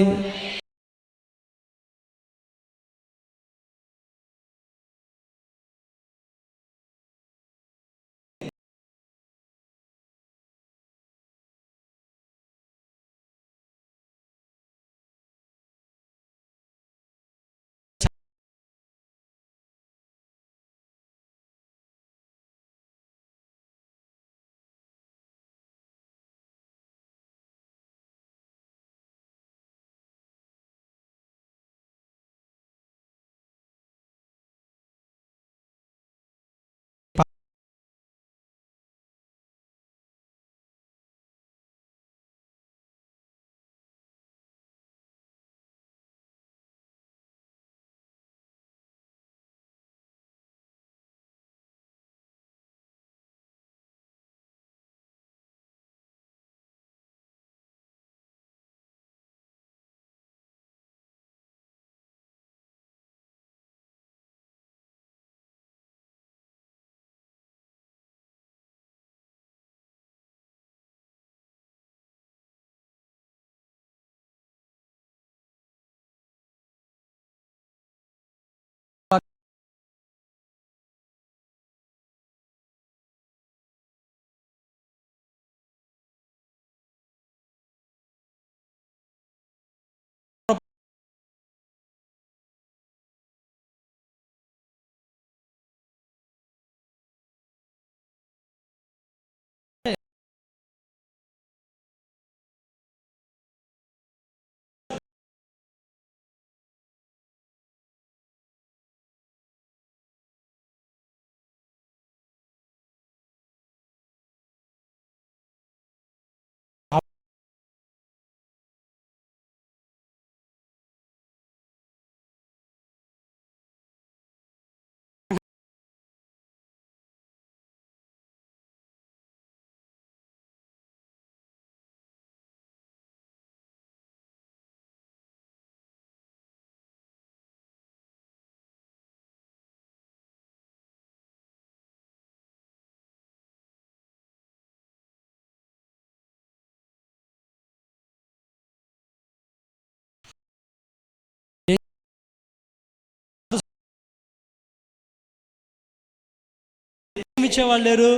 Speaker 1: ఇచ్చేవాళ్ళు లేరు.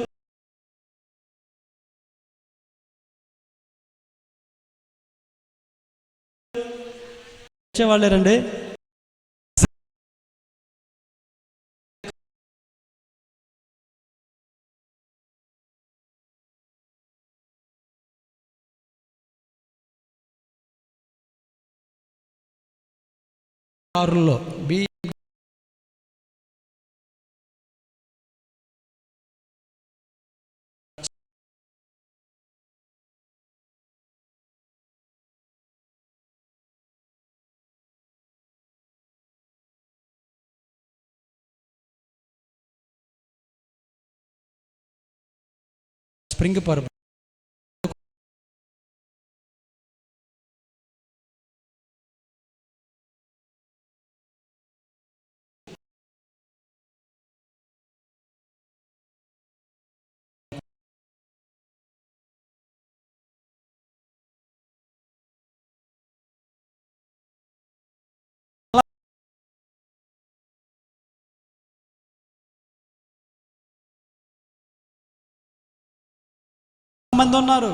Speaker 1: ఇచ్చేవాళ్ళు లేరండి. కారుల్లో స్ప్రింగ్ పరుపు మంది ఉన్నారు.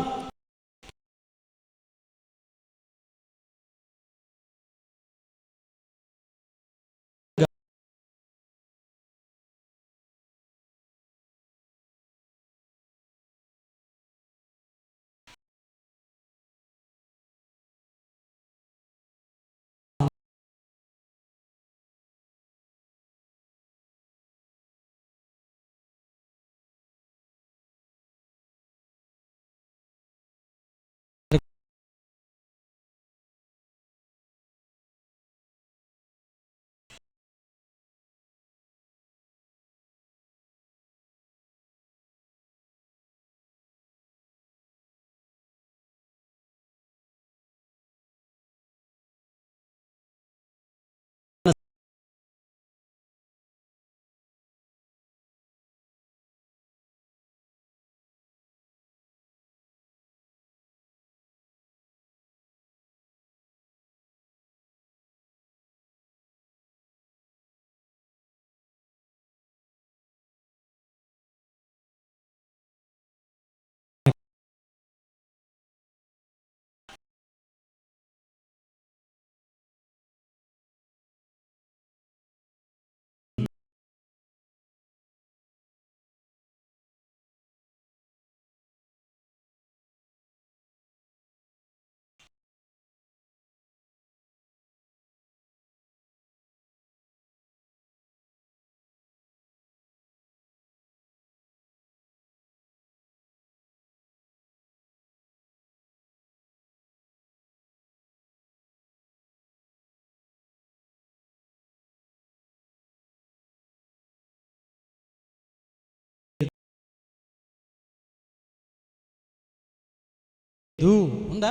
Speaker 1: ఉందా?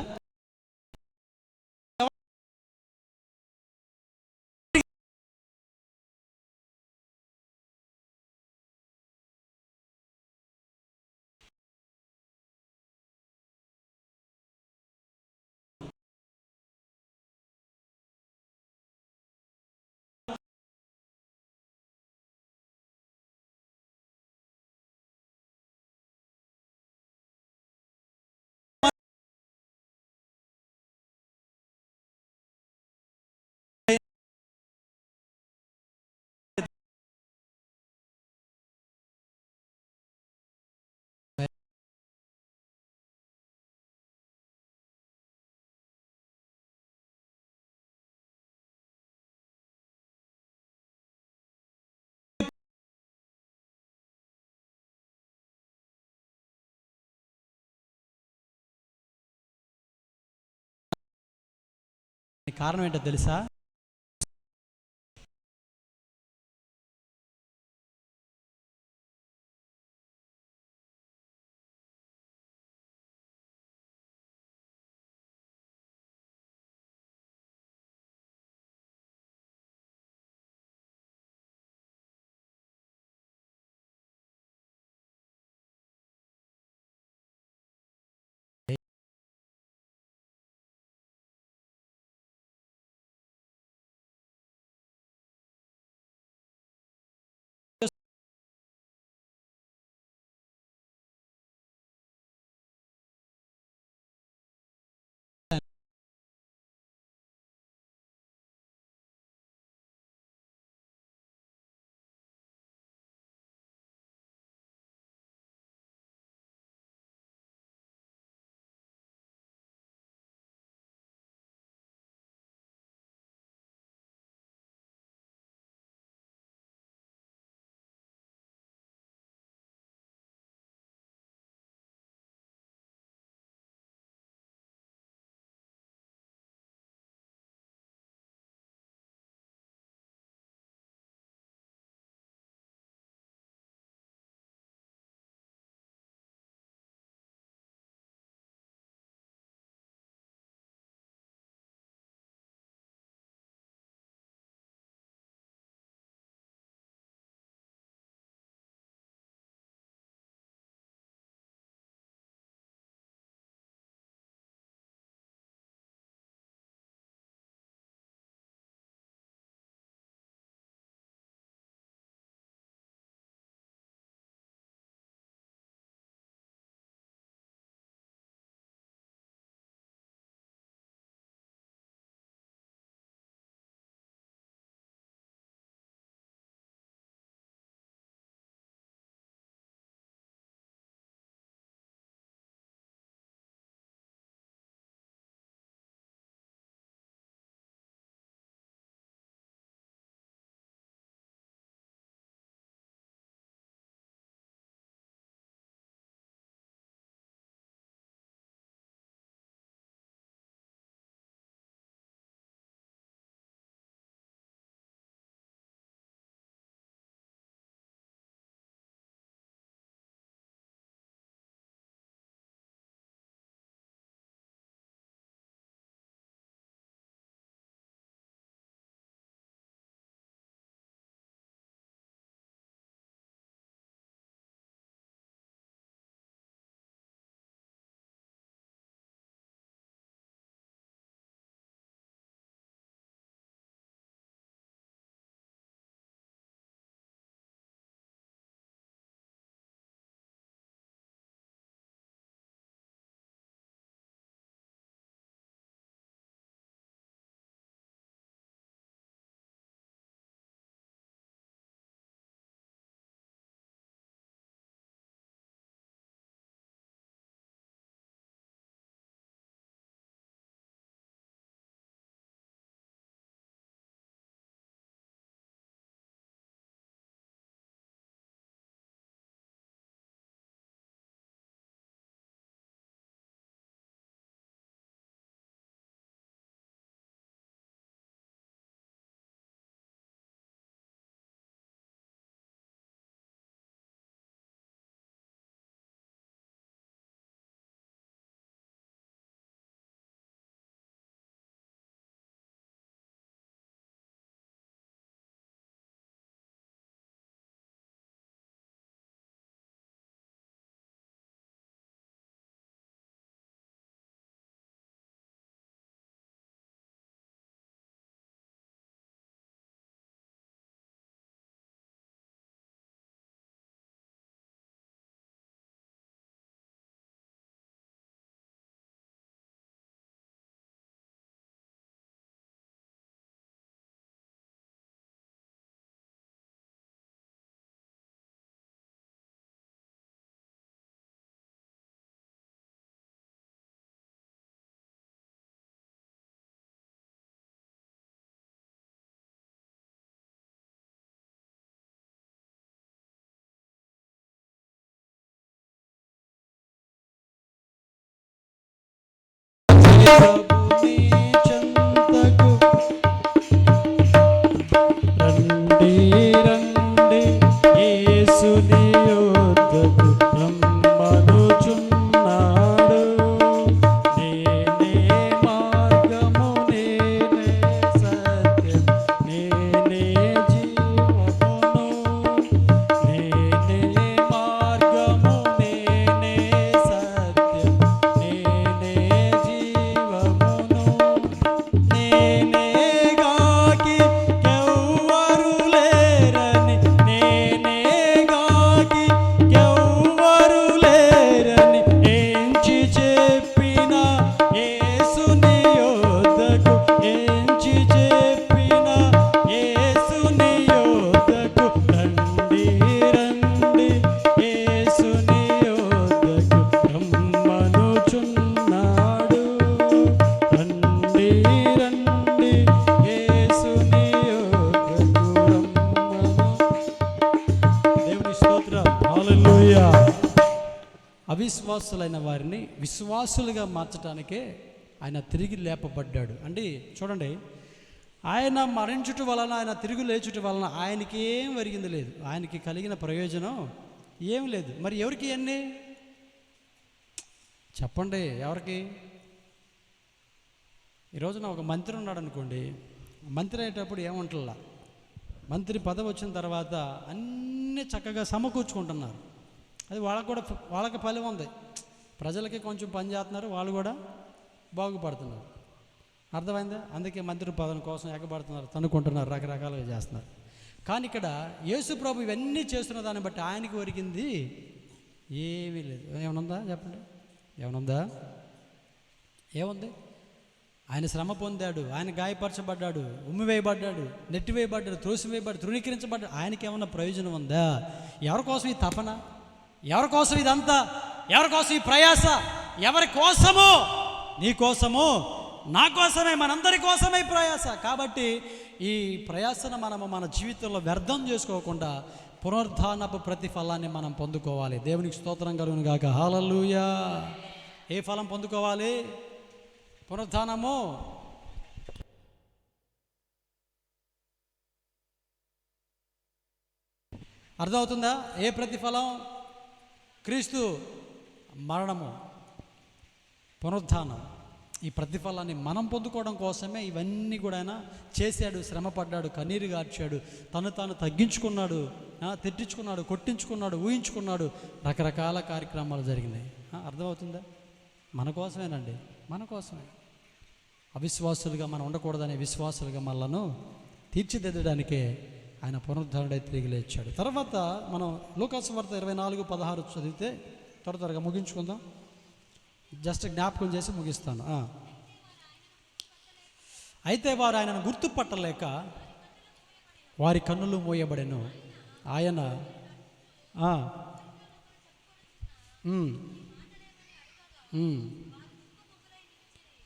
Speaker 1: కారణం ఏంటో తెలుసా? ప్రభుని చెంతకు రండి రండి యేసుని యొద్దకు రమ్మనుచున్నాడు. నేనే మార్గము నేనే సత్యం నేనే జీవమును. నేనే మార్గము నేనే సత్యం నేనే జీవమును. నేనే గాకి ఎవ్వరు లేరని నేనే గాకి ఎవ్వరు లేరని ఎంచి చెప్పిన యేసుని యొద్దకు ఎంచి చెప్పిన యేసుని యొద్దకు రండి రండి యేసుని యొద్దకు రమ్మనుచున్నాడు. రండి రండి యేసుని యొద్దకు రమ్మను. దేవుని స్తోత్రం. హల్లెలూయా. అవిశ్వాసులైన వారిని విశ్వాసులుగా మార్చడానికే ఆయన తిరిగి లేపబడ్డాడు. అండి చూడండి, ఆయన మరణించుట వలన ఆయన తిరిగి లేచుట వలన ఆయనకి ఏం ఒరిగింది లేదు. ఆయనకి కలిగిన ప్రయోజనం ఏం లేదు. మరి ఎవరికి అన్నీ చెప్పండి? ఎవరికి? ఈరోజున ఒక మంత్రి ఉన్నాడు అనుకోండి, మంత్రి అయ్యేటప్పుడు ఏమంటల్లా, మంత్రి పదవి వచ్చిన తర్వాత అన్నీ చక్కగా సమకూర్చుకుంటున్నారు. అది వాళ్ళకి ఫలం ఉంది. ప్రజలకి కొంచెం పని చేస్తున్నారు, వాళ్ళు కూడా బాగుపడుతున్నారు. అర్థమైందా? అందుకే మంత్రి పదవి కోసం ఎగబడుతున్నారు, తనుకుంటున్నారు, రకరకాలుగా చేస్తున్నారు. కానీ ఇక్కడ యేసు ప్రభు ఇవన్నీ చేస్తున్న దాన్ని బట్టి ఆయనకి ఒరిగింది ఏమీ లేదు. ఏమనుందా చెప్పండి? ఏమనుందా? ఏముంది? ఆయన శ్రమ పొందాడు, ఆయన గాయపరచబడ్డాడు, ఉమ్మివేయబడ్డాడు, నెట్టివేయబడ్డాడు, త్రోసివేయబడ్డాడు, తృణీకరించబడ్డాడు. ఆయనకి ఏమన్నా ప్రయోజనం ఉందా? ఎవరి కోసం ఈ తపన? ఎవరి కోసం ఇదంతా? ఎవరి కోసం ఈ ప్రయాస? ఎవరి కోసము? నీ కోసము, నా కోసమే, మనందరి కోసమే ఈ ప్రయాస. కాబట్టి ఈ ప్రయాసను మనము మన జీవితంలో వ్యర్థం చేసుకోకుండా పునరుద్ధానపు ప్రతిఫలాన్ని మనం పొందుకోవాలి. దేవునికి స్తోత్రం కలుగును గాక. హల్లెలూయా. ఏ ఫలం పొందుకోవాలి? పునరుద్ధానము. అర్థమవుతుందా? ఏ ప్రతిఫలం? క్రీస్తు మరణము, పునరుద్ధానం. ఈ ప్రతిఫలాన్ని మనం పొందుకోవడం కోసమే ఇవన్నీ కూడా ఆయన చేశాడు. శ్రమపడ్డాడు, కన్నీరు గార్చాడు, తను తాను తగ్గించుకున్నాడు, తిట్టించుకున్నాడు, కొట్టించుకున్నాడు, ఊహించుకున్నాడు. రకరకాల కార్యక్రమాలు జరిగినాయి. అర్థమవుతుందా? మన కోసమేనండి, మన కోసమే. అవిశ్వాసులుగా మనం ఉండకూడదనే విశ్వాసులుగా మనలను తీర్చిదిద్దడానికే ఆయన పునరుద్ధరణై తిరిగి లేచాడు. తర్వాత మనం లూకాసు వార్త 24:16 చదివితే త్వరగా ముగించుకుందాం. జస్ట్ జ్ఞాపకం చేసి ముగిస్తాను. అయితే వారు ఆయనను గుర్తుపట్టలేక వారి కన్నులు మూయబడెను. ఆయన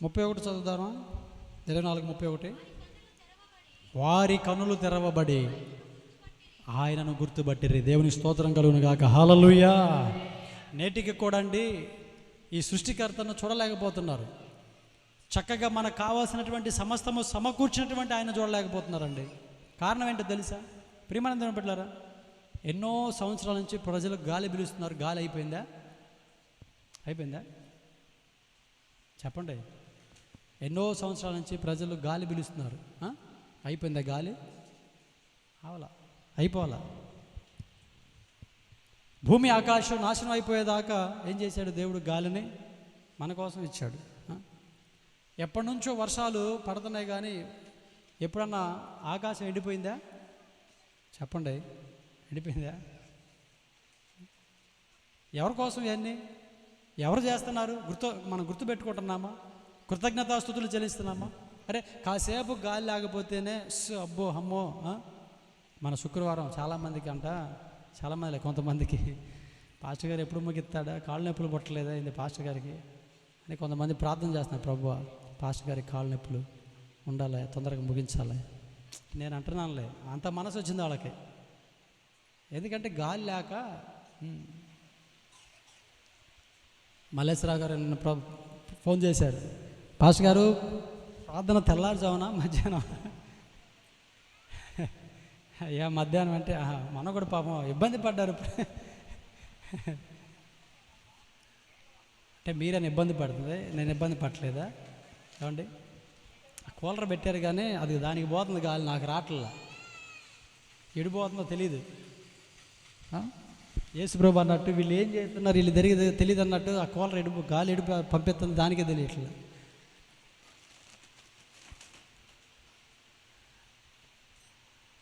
Speaker 1: 31 చదువుదామా? 24:31. వారి కన్నులు తెరవబడి ఆయనను గుర్తుపట్టిరి. దేవుని స్తోత్రం కలుగును గాక. హల్లెలూయా. నేటికి కూడా అండి ఈ సృష్టికర్తను చూడలేకపోతున్నారు. చక్కగా మనకు కావాల్సినటువంటి సమస్తము సమకూర్చినటువంటి ఆయన చూడలేకపోతున్నారండి. కారణం ఏంటో తెలుసా? ప్రియమైన దేవుని బిడ్డలారా, ఎన్నో సంవత్సరాల నుంచి ప్రజలు గాలి పిలుస్తున్నారు. గాలి అయిపోయిందా? అయిపోయిందా? చెప్పండి. ఎన్నో సంవత్సరాల నుంచి ప్రజలు గాలి పిలుస్తున్నారు. అయిపోయిందా గాలి? అవలా, అయిపోవాలా. భూమి ఆకాశం నాశనం అయిపోయేదాకా ఏం చేశాడు దేవుడు? గాలిని మన కోసం ఇచ్చాడు. ఎప్పటి నుంచో వర్షాలు పడుతున్నాయి, కానీ ఎప్పుడన్నా ఆకాశం ఎండిపోయిందా? చెప్పండి, ఎండిపోయిందా? ఎవరి కోసం ఇవన్నీ? ఎవరు చేస్తున్నారు? మనం గుర్తుపెట్టుకుంటున్నామా? కృతజ్ఞతాస్తుతులు చెల్లిస్తున్నామా? అరే కాసేపు గాలి లేకపోతేనే అబ్బో అమ్మో. మన శుక్రవారం చాలామంది కొంతమందికి పాస్టర్ గారు ఎప్పుడు ముగిస్తాడా, కాళ్ళు నొప్పులు పుట్టలేదా ఇది పాస్టర్ గారికి అని కొంతమంది ప్రార్థన చేస్తున్నారు. ప్రభువా, పాస్టర్ గారికి కాళ్ళు నొప్పులు ఉండాలి, తొందరగా ముగించాలి. నేను అంటున్నానులే, అంత మనసు వచ్చింది వాళ్ళకి. ఎందుకంటే గాలి లేక. మల్లేశ్వరరావు గారు నిన్న ఫోన్ చేశారు. పాస్టర్ గారు ప్రార్థన తెల్లారుజామున మధ్యాహ్నం? అయ్యా మధ్యాహ్నం అంటే మన కూడా పాపం ఇబ్బంది పడ్డారు. అంటే మీరైనా ఇబ్బంది పడుతుంది, నేను ఇబ్బంది పడలేదా? ఏమండి, కూలర్ పెట్టారు కానీ అది దానికి పోతుంది గాలి, నాకు రావట్లా. ఎడిపోతుందో తెలియదు. యేసుప్రభు అన్నట్టు వీళ్ళు ఏం చేస్తున్నారు, వీళ్ళు తెలియదు అన్నట్టు ఆ కూలర్ గాలి పంపిస్తుంది, దానికే తెలియట్లా.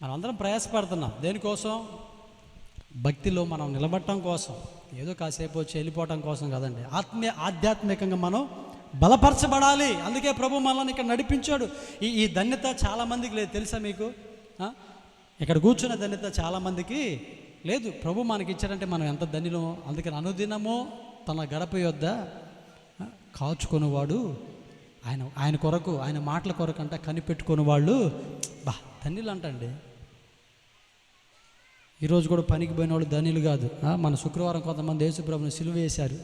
Speaker 1: మనం అందరం ప్రయాసపడుతున్నాం దేనికోసం? భక్తిలో మనం నిలబడటం కోసం, ఏదో కాసేపు వచ్చి వెళ్ళిపోవటం కోసం కదండి. ఆధ్యాత్మికంగా మనం బలపరచబడాలి. అందుకే ప్రభు మనల్ని ఇక్కడ నడిపించాడు. ఈ ధన్యత చాలామందికి లేదు, తెలుసా మీకు? ఇక్కడ కూర్చున్న ధన్యత చాలామందికి లేదు. ప్రభు మనకి ఇచ్చారంటే మనం ఎంత ధన్యులం. అందుకని అనుదినము తన గడప యొద్ద కాచుకునేవాడు ఆయన కొరకు, ఆయన మాటల కొరకు అంట కనిపెట్టుకునే వాళ్ళు ధన్యులు అంటండి. ఈరోజు కూడా పనికి పోయిన వాళ్ళు ధన్యులు కాదు. మన శుక్రవారం కొంతమంది యేసుప్రభుని సిలువ వేశారు.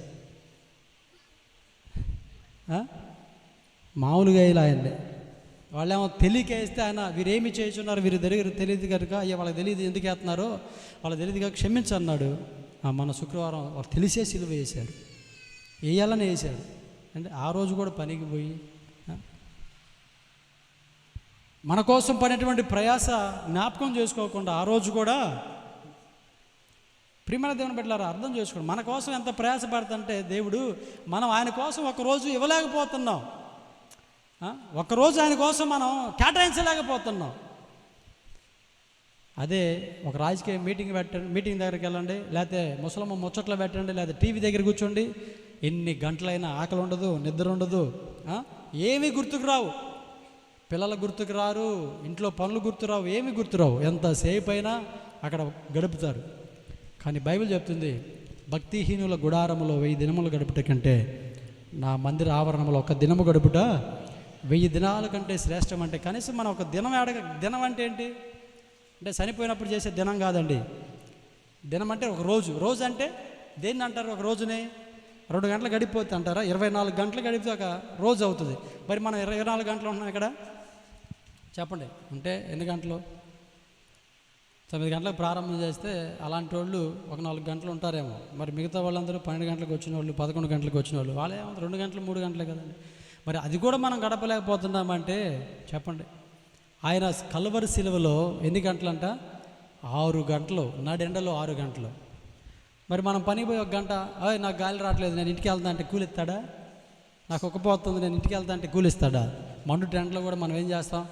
Speaker 1: మామూలుగా ఇలా ఆయన్ని వాళ్ళేమో తెలియక వేస్తే ఆయన వీరేమి చేస్తున్నారు, వీరి దగ్గర తెలియదు కనుక, అయ్యా వాళ్ళకి తెలియదు ఎందుకు వేస్తున్నారో, వాళ్ళకి తెలియదు కనుక క్షమించన్నాడు. మన శుక్రవారం వాళ్ళు తెలిసే సిలువ వేశారు, వేయాలని వేశాడు. అంటే ఆ రోజు కూడా పనికి పోయి మన కోసం పడినటువంటి ప్రయాస జ్ఞాపకం చేసుకోకుండా ఆ రోజు కూడా ప్రియమైన దేవుని బిడ్డలారా అర్థం చేసుకోండి. మన కోసం ఎంత ప్రయాస పడుతుంటే దేవుడు, మనం ఆయన కోసం ఒకరోజు ఇవ్వలేకపోతున్నాం, ఒక్కరోజు ఆయన కోసం మనం కేటాయించలేకపోతున్నాం. అదే ఒక రాజకీయ మీటింగ్ దగ్గరికి వెళ్ళండి, లేకపోతే ముసలమ్మ ముచ్చట్లో పెట్టండి, లేకపోతే టీవీ దగ్గర కూర్చోండి, ఎన్ని గంటలైనా ఆకలి ఉండదు, నిద్ర ఉండదు, ఏమీ గుర్తుకు రావు, పిల్లలు గుర్తుకు రారు, ఇంట్లో పనులు గుర్తురావు, ఏమీ గుర్తురావు, ఎంతసేపు అయినా అక్కడ గడుపుతారు. కానీ బైబిల్ చెప్తుంది, భక్తిహీనుల గుడారములో 1000 దినములు గడుపుట కంటే నా మందిర ఆవరణంలో 1 దినము గడుపుట 1000 దినాల కంటే శ్రేష్టం. అంటే కనీసం మనం ఒక దినం అంటే ఏంటి అంటే చనిపోయినప్పుడు చేసే దినం కాదండి. దినం అంటే ఒక రోజు అంటే దేన్ని అంటారు? ఒక రోజుని 2 గంటలు గడిపోతే అంటారా? 24 గంటలు గడిపితే ఒక రోజు అవుతుంది. మరి మనం 24 గంటలు ఉంటున్నాం ఇక్కడ, చెప్పండి. అంటే ఎన్ని గంటలు? 9 గంటలకు ప్రారంభం చేస్తే అలాంటి వాళ్ళు ఒక 4 గంటలు ఉంటారేమో. మరి మిగతా వాళ్ళందరూ 12 గంటలకు వచ్చిన వాళ్ళు, 11 గంటలకు వచ్చిన వాళ్ళు, వాళ్ళే 2 గంటలు 3 గంటలే కదండి. మరి అది కూడా మనం గడపలేకపోతున్నామంటే చెప్పండి. ఆయన కల్వరి శిలువలో ఎన్ని గంటలంట? 6 గంటలు, నడెండలో 6 గంటలు. మరి మనం పనికి పోయి 1 గంట, నాకు గాలి రావట్లేదు, నేను ఇంటికి వెళ్తా అంటే కూలిస్తాడా? నాకు ఒక్కపోతుంది, నేను ఇంటికి వెళ్తా అంటే కూలిస్తాడా? మండు టెంట్లో కూడా మనం ఏం చేస్తాం?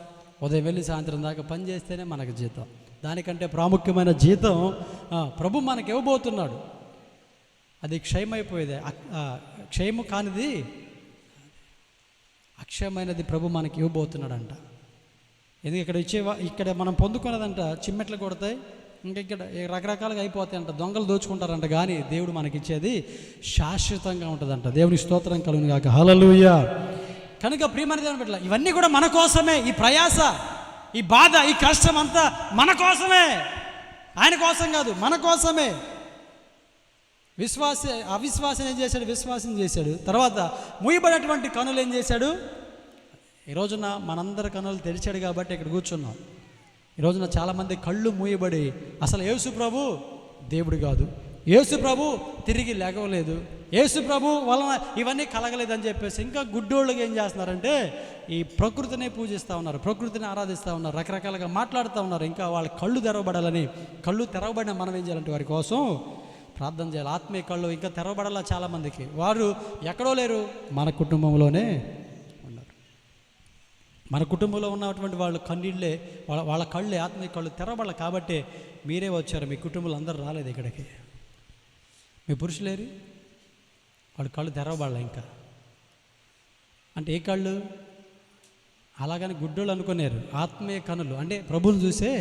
Speaker 1: ఉదయం వెళ్ళి సాయంత్రం దాకా పని చేస్తేనే మనకు జీతం. దానికంటే ప్రాముఖ్యమైన జీతం ప్రభు మనకి ఇవ్వబోతున్నాడు. అది క్షయమైపోయేది, క్షయము కానిది అక్షయమైనది ప్రభు మనకి ఇవ్వబోతున్నాడంట. ఎందుకు ఇక్కడ మనం పొందుకున్నదంట చిమ్మెట్లు కొడతాయి, ఇక్కడ రకరకాలుగా అయిపోతాయంట, దొంగలు దోచుకుంటారంట. కానీ దేవుడు మనకిచ్చేది శాశ్వతంగా ఉంటుందంట. దేవుని స్తోత్రం కలుగును గాక. హల్లెలూయా. కనుక ప్రియమైన దేవుని బిడ్డలారా, ఇవన్నీ కూడా మన కోసమే. ఈ ప్రయాస, ఈ బాధ, ఈ కష్టం అంతా మన కోసమే, ఆయన కోసం కాదు, మన కోసమే. అవిశ్వాసం ఏం చేశాడు? విశ్వాసం చేశాడు. తర్వాత మూయబడినటువంటి కనులు ఏం చేశాడు? ఈ రోజున మనందరి కనులు తెరిచాడు కాబట్టి ఇక్కడ కూర్చున్నాం. ఈ రోజున చాలామంది కళ్ళు మూయబడి అసలు యేసు ప్రభు దేవుడు కాదు, యేసు ప్రభు తిరిగి లేగవలేదు, యేసు ప్రభు వలన ఇవన్నీ కలగలేదని చెప్పేసి ఇంకా గుడ్డోళ్ళుగా ఏం చేస్తున్నారంటే ఈ ప్రకృతిని పూజిస్తూ ఉన్నారు, ప్రకృతిని ఆరాధిస్తూ ఉన్నారు, రకరకాలుగా మాట్లాడుతూ ఉన్నారు. ఇంకా వాళ్ళ కళ్ళు తెరవబడాలని, కళ్ళు తెరవబడిన మనం ఏం చేయాలంటే వారి కోసం ప్రార్థన చేయాలి. ఆత్మీయ కళ్ళు ఇంకా తెరవబడాల. చాలామందికి వారు ఎక్కడో లేరు, మన కుటుంబంలోనే ఉన్నారు. మన కుటుంబంలో ఉన్నటువంటి వాళ్ళు కన్నీళ్ళే, వాళ్ళ కళ్ళే, ఆత్మీయ కళ్ళు తెరవబడాలి. కాబట్టి మీరే వచ్చారు, మీ కుటుంబంలో అందరూ రాలేదు ఇక్కడికి. మీ పురుషులేరు, వాళ్ళ కళ్ళు తెరవబడాలి. ఇంకా అంటే ఏ కళ్ళు? అలాగని గుడ్డోళ్ళు అనుకున్నారు. ఆత్మీయ కన్నులు అంటే ప్రభువుని చూసే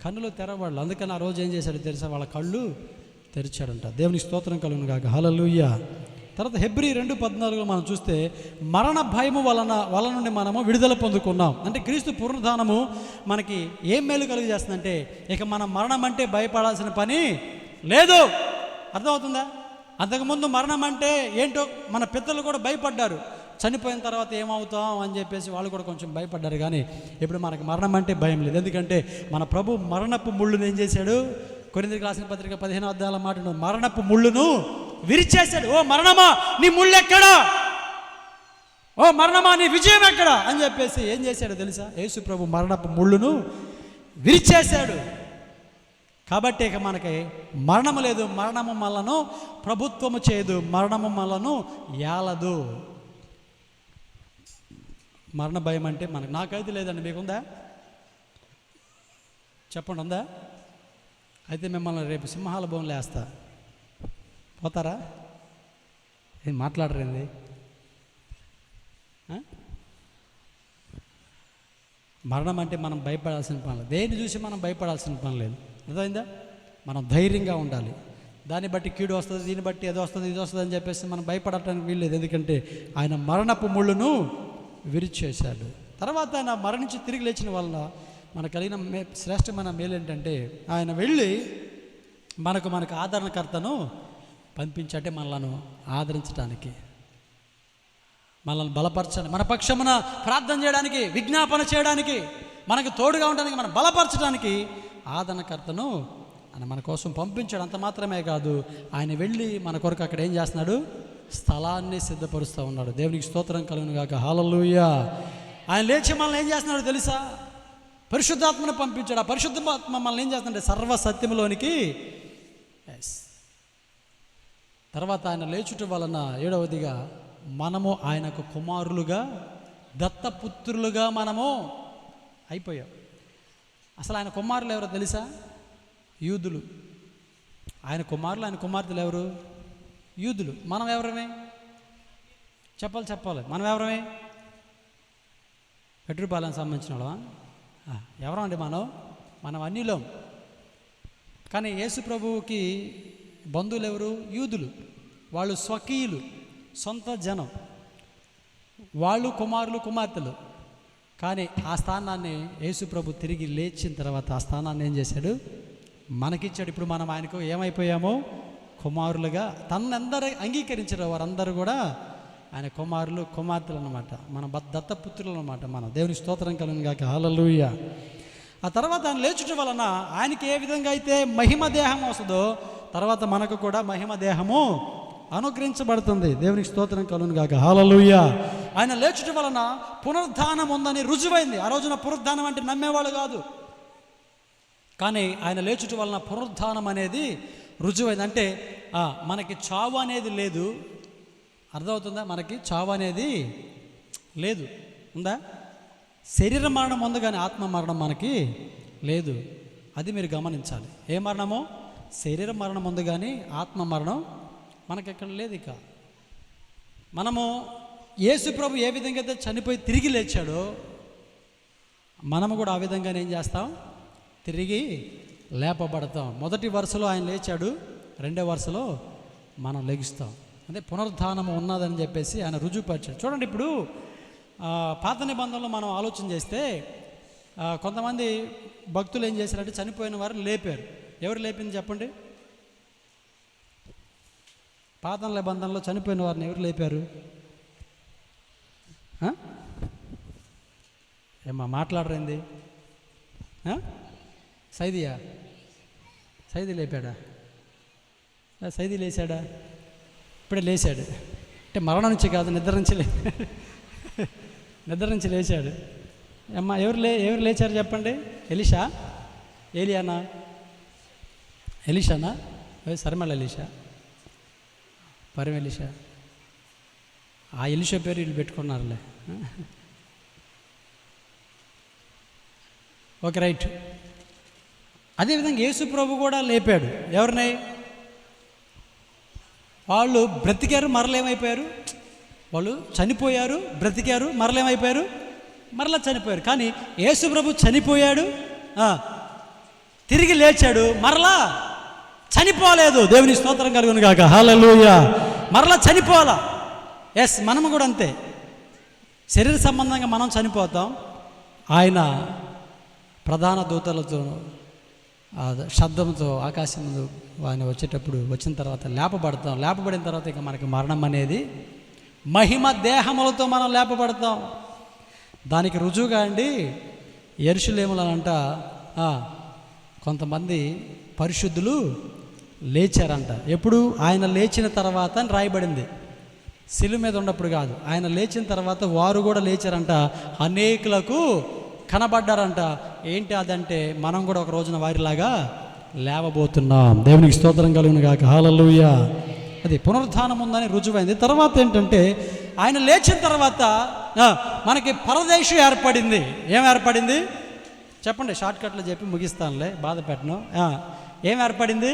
Speaker 1: కన్నులు తెరవబడాలి. అందుకని ఆ రోజు ఏం చేశాడు తెలుసా? వాళ్ళ కళ్ళు తెరిచాడంట. దేవుని స్తోత్రం కలుగును గాక. హల్లెలూయా. తర్వాత హెబ్రీ 2:14 మనం చూస్తే మరణ భయము వలన నుండి మనము విడుదల పొందుకున్నాం. అంటే క్రీస్తు పునరుద్ధానము మనకి ఏం మేలు కలుగజేస్తుందంటే ఇక మనం మరణం అంటే భయపడాల్సిన పని లేదు. అర్థమవుతుందా? అంతకుముందు మరణం అంటే ఏంటో మన పితరులు కూడా భయపడ్డారు. చనిపోయిన తర్వాత ఏమవుతాం అని చెప్పేసి వాళ్ళు కూడా కొంచెం భయపడ్డారు. కానీ ఇప్పుడు మనకు మరణం అంటే భయం లేదు. ఎందుకంటే మన ప్రభు మరణపు ముళ్ళును ఏం చేశాడు? కొరింథీయులకు రాసిన పత్రిక 15వ అధ్యాయంలో మాట ఉంది, మరణపు ముళ్ళును విరిచేశాడు. ఓ మరణమా నీ ముళ్ళు ఎక్కడా? ఓ మరణమా నీ విజయం ఎక్కడా అని చెప్పేసి ఏం చేశాడో తెలుసా? యేసు ప్రభు మరణపు ముళ్ళును విరిచేశాడు. కాబట్టి ఇక మనకి మరణము లేదు. మరణము మనలను ప్రభుత్వము చేయదు, మరణము మనలను ఏలదు. మరణ భయం అంటే నాకైతే లేదండి. మీకుందా? చెప్పండి, ఉందా? అయితే మిమ్మల్ని రేపు సింహాల బోన్లో వేస్తా, పోతారా? ఏం మాట్లాడరేంది? మరణం అంటే మనం భయపడాల్సిన పని లేదు. దేన్ని చూసి మనం భయపడాల్సిన పని లేదు. అర్థమైందా? మనం ధైర్యంగా ఉండాలి. దాన్ని బట్టి కీడు వస్తుంది, దీన్ని బట్టి ఏదో వస్తుంది, ఇది వస్తుంది అని చెప్పేసి మనం భయపడటానికి వీల్లేదు. ఎందుకంటే ఆయన మరణపు ముళ్ళును విరిచేశాడు. తర్వాత ఆయన మరణించి తిరిగి లేచిన వల్ల మనకు కలిగిన శ్రేష్టమైన మేలు ఏంటంటే ఆయన వెళ్ళి మనకు ఆదరణకర్తను పంపించంటే మనలను ఆదరించడానికి, మనల్ని బలపరచడానికి, మన పక్షమున ప్రార్థన చేయడానికి, విజ్ఞాపన చేయడానికి, మనకు తోడుగా ఉండడానికి, మనం బలపరచడానికి ఆదరణకర్తను ఆయన మన కోసం పంపించాడు. అంత మాత్రమే కాదు, ఆయన వెళ్ళి మన కొరకు అక్కడ ఏం చేస్తున్నాడు? స్థలాన్ని సిద్ధపరుస్తూ ఉన్నాడు. దేవునికి స్తోత్రం కలుగును గాక. హల్లెలూయా. ఆయన లేచి మనల్ని ఏం చేస్తున్నాడు తెలుసా? పరిశుద్ధాత్మను పంపించాడు. ఆ పరిశుద్ధాత్మ మనల్ని ఏం చేస్తున్నాడు? సర్వసత్యములోనికి. తర్వాత ఆయన లేచుట వలన 7వదిగా మనము ఆయనకు కుమారులుగా, దత్తపుత్రులుగా మనము అయిపోయాం. అసలు ఆయన కుమారులు ఎవరో తెలుసా? యూదులు. ఆయన కుమారులు, ఆయన కుమార్తెలు ఎవరు? యూదులు. మనం ఎవరమే? చెప్పాలి. మనం ఎవరమే? పెట్రుపాలెం సంబంధించిన వాళ్ళమా? ఎవరండి మనం అన్యులం. కానీ యేసు ప్రభువుకి బంధువులు ఎవరు? యూదులు. వాళ్ళు స్వకీయులు, సొంత జనం, వాళ్ళు కుమారులు, కుమార్తెలు. కానీ ఆ స్థానాన్ని యేసు ప్రభు తిరిగి లేచిన తర్వాత ఆ స్థానాన్ని ఏం చేశాడు? మనకిచ్చాడు. ఇప్పుడు మనం ఆయనకు ఏమైపోయామో? కుమారులుగా. తనందరూ అంగీకరించారు వారందరూ కూడా ఆయన కుమారులు, కుమార్తెలు అన్నమాట. మన దత్తపుత్రులు అన్నమాట. మన దేవుని స్తోత్రం కలుగును గాక. హల్లెలూయా. ఆ తర్వాత ఆయన లేచుట వలన ఆయనకి ఏ విధంగా అయితే మహిమ దేహం వస్తుందో తర్వాత మనకు కూడా మహిమ దేహము అనుగ్రహించబడుతుంది. దేవునికి స్తోత్రం కలుగును గాక. హల్లెలూయా. ఆయన లేచుట వలన పునరుద్ధానం ఉందని రుజువైంది. ఆ రోజున పునరుద్ధానం అంటే నమ్మేవాళ్ళు కాదు, కానీ ఆయన లేచుట వలన పునరుద్ధానం అనేది రుజువైంది. అంటే మనకి చావు అనేది లేదు. అర్థమవుతుందా? మనకి చావు అనేది లేదు. ఉందా? శరీర మరణం ఉంది కానీ ఆత్మ మరణం మనకి లేదు. అది మీరు గమనించాలి. ఏ మరణమో? శరీర మరణం ఉంది కానీ ఆత్మ మరణం మనకి ఎక్కడ లేదు. ఇక మనము యేసు ప్రభు ఏ విధంగా అయితే చనిపోయి తిరిగి లేచాడో మనము కూడా ఆ విధంగానే ఏం చేస్తాం? తిరిగి లేపబడతాం. మొదటి వరుసలో ఆయన లేచాడు, రెండో వరుసలో మనం లెగుస్తాం. అదే పునరుద్ధానము ఉన్నదని చెప్పేసి ఆయన రుజువుపరిచాడు. చూడండి, ఇప్పుడు పాత నిబంధనలో మనం ఆలోచన చేస్తే కొంతమంది భక్తులు ఏం చేశారంటే చనిపోయిన వారిని లేపారు. ఎవరు లేపింది చెప్పండి? పాత నిబంధనలో చనిపోయిన వారిని ఎవరు లేపారు? ఏమ్మా మాట్లాడరేంది? సైదీ లేపాడా? సైదీ లేచాడా? ఇప్పుడే లేచాడు. అంటే మరణం నుంచి కాదు, నిద్ర నుంచి లేచాడు. అమ్మా ఎవరు లేచారు చెప్పండి? ఏలియానా? ఎలీషానా? సరిమళ్ళ ఎలీషా, పరమ ఎలీషా. ఆ ఎలీషా పేరు వీళ్ళు పెట్టుకున్నారులే. Okay, right. అదేవిధంగా యేసు ప్రభు కూడా లేపాడు. ఎవరిని? వాళ్ళు బ్రతికారు, మరలేమైపోయారు? వాళ్ళు చనిపోయారు, బ్రతికారు, మరలేమైపోయారు? మరలా చనిపోయారు. కానీ యేసు ప్రభు చనిపోయాడు, తిరిగి లేచాడు, మరలా చనిపోలేదు. దేవుని స్తోత్రం కలుగును గాక. హల్లెలూయా. మరలా చనిపోవాలా? ఎస్, మనము కూడా అంతే. శరీర సంబంధంగా మనం చనిపోతాం. ఆయన ప్రధాన దూతలతో శబ్దంతో ఆకాశం ఆయన వచ్చేటప్పుడు వచ్చిన తర్వాత లేపబడతాం. లేపబడిన తర్వాత ఇక మనకి మరణం అనేది మహిమ దేహములతో మనం లేపబడతాం. దానికి రుజువుగా అండి యెరూషలేములోనంట కొంతమంది పరిశుద్ధులు లేచారంట. ఎప్పుడు? ఆయన లేచిన తర్వాత అని రాయబడింది. శిలువ మీద ఉన్నప్పుడు కాదు, ఆయన లేచిన తర్వాత వారు కూడా లేచారంట, అనేకులకు కనబడ్డారంట. ఏంటి అదంటే మనం కూడా ఒక రోజున వారిలాగా లేవబోతున్నాం. దేవునికి స్తోత్రం కలుగును గాక. హల్లెలూయా. అది పునరుత్థానం ఉందని రుజువైంది. తర్వాత ఏంటంటే ఆయన లేచిన తర్వాత మనకి పరదేశం ఏర్పడింది. ఏం ఏర్పడింది చెప్పండి, షార్ట్కట్లో చెప్పి ముగిస్తానులే, బాధ పెట్టను. ఏం ఏర్పడింది?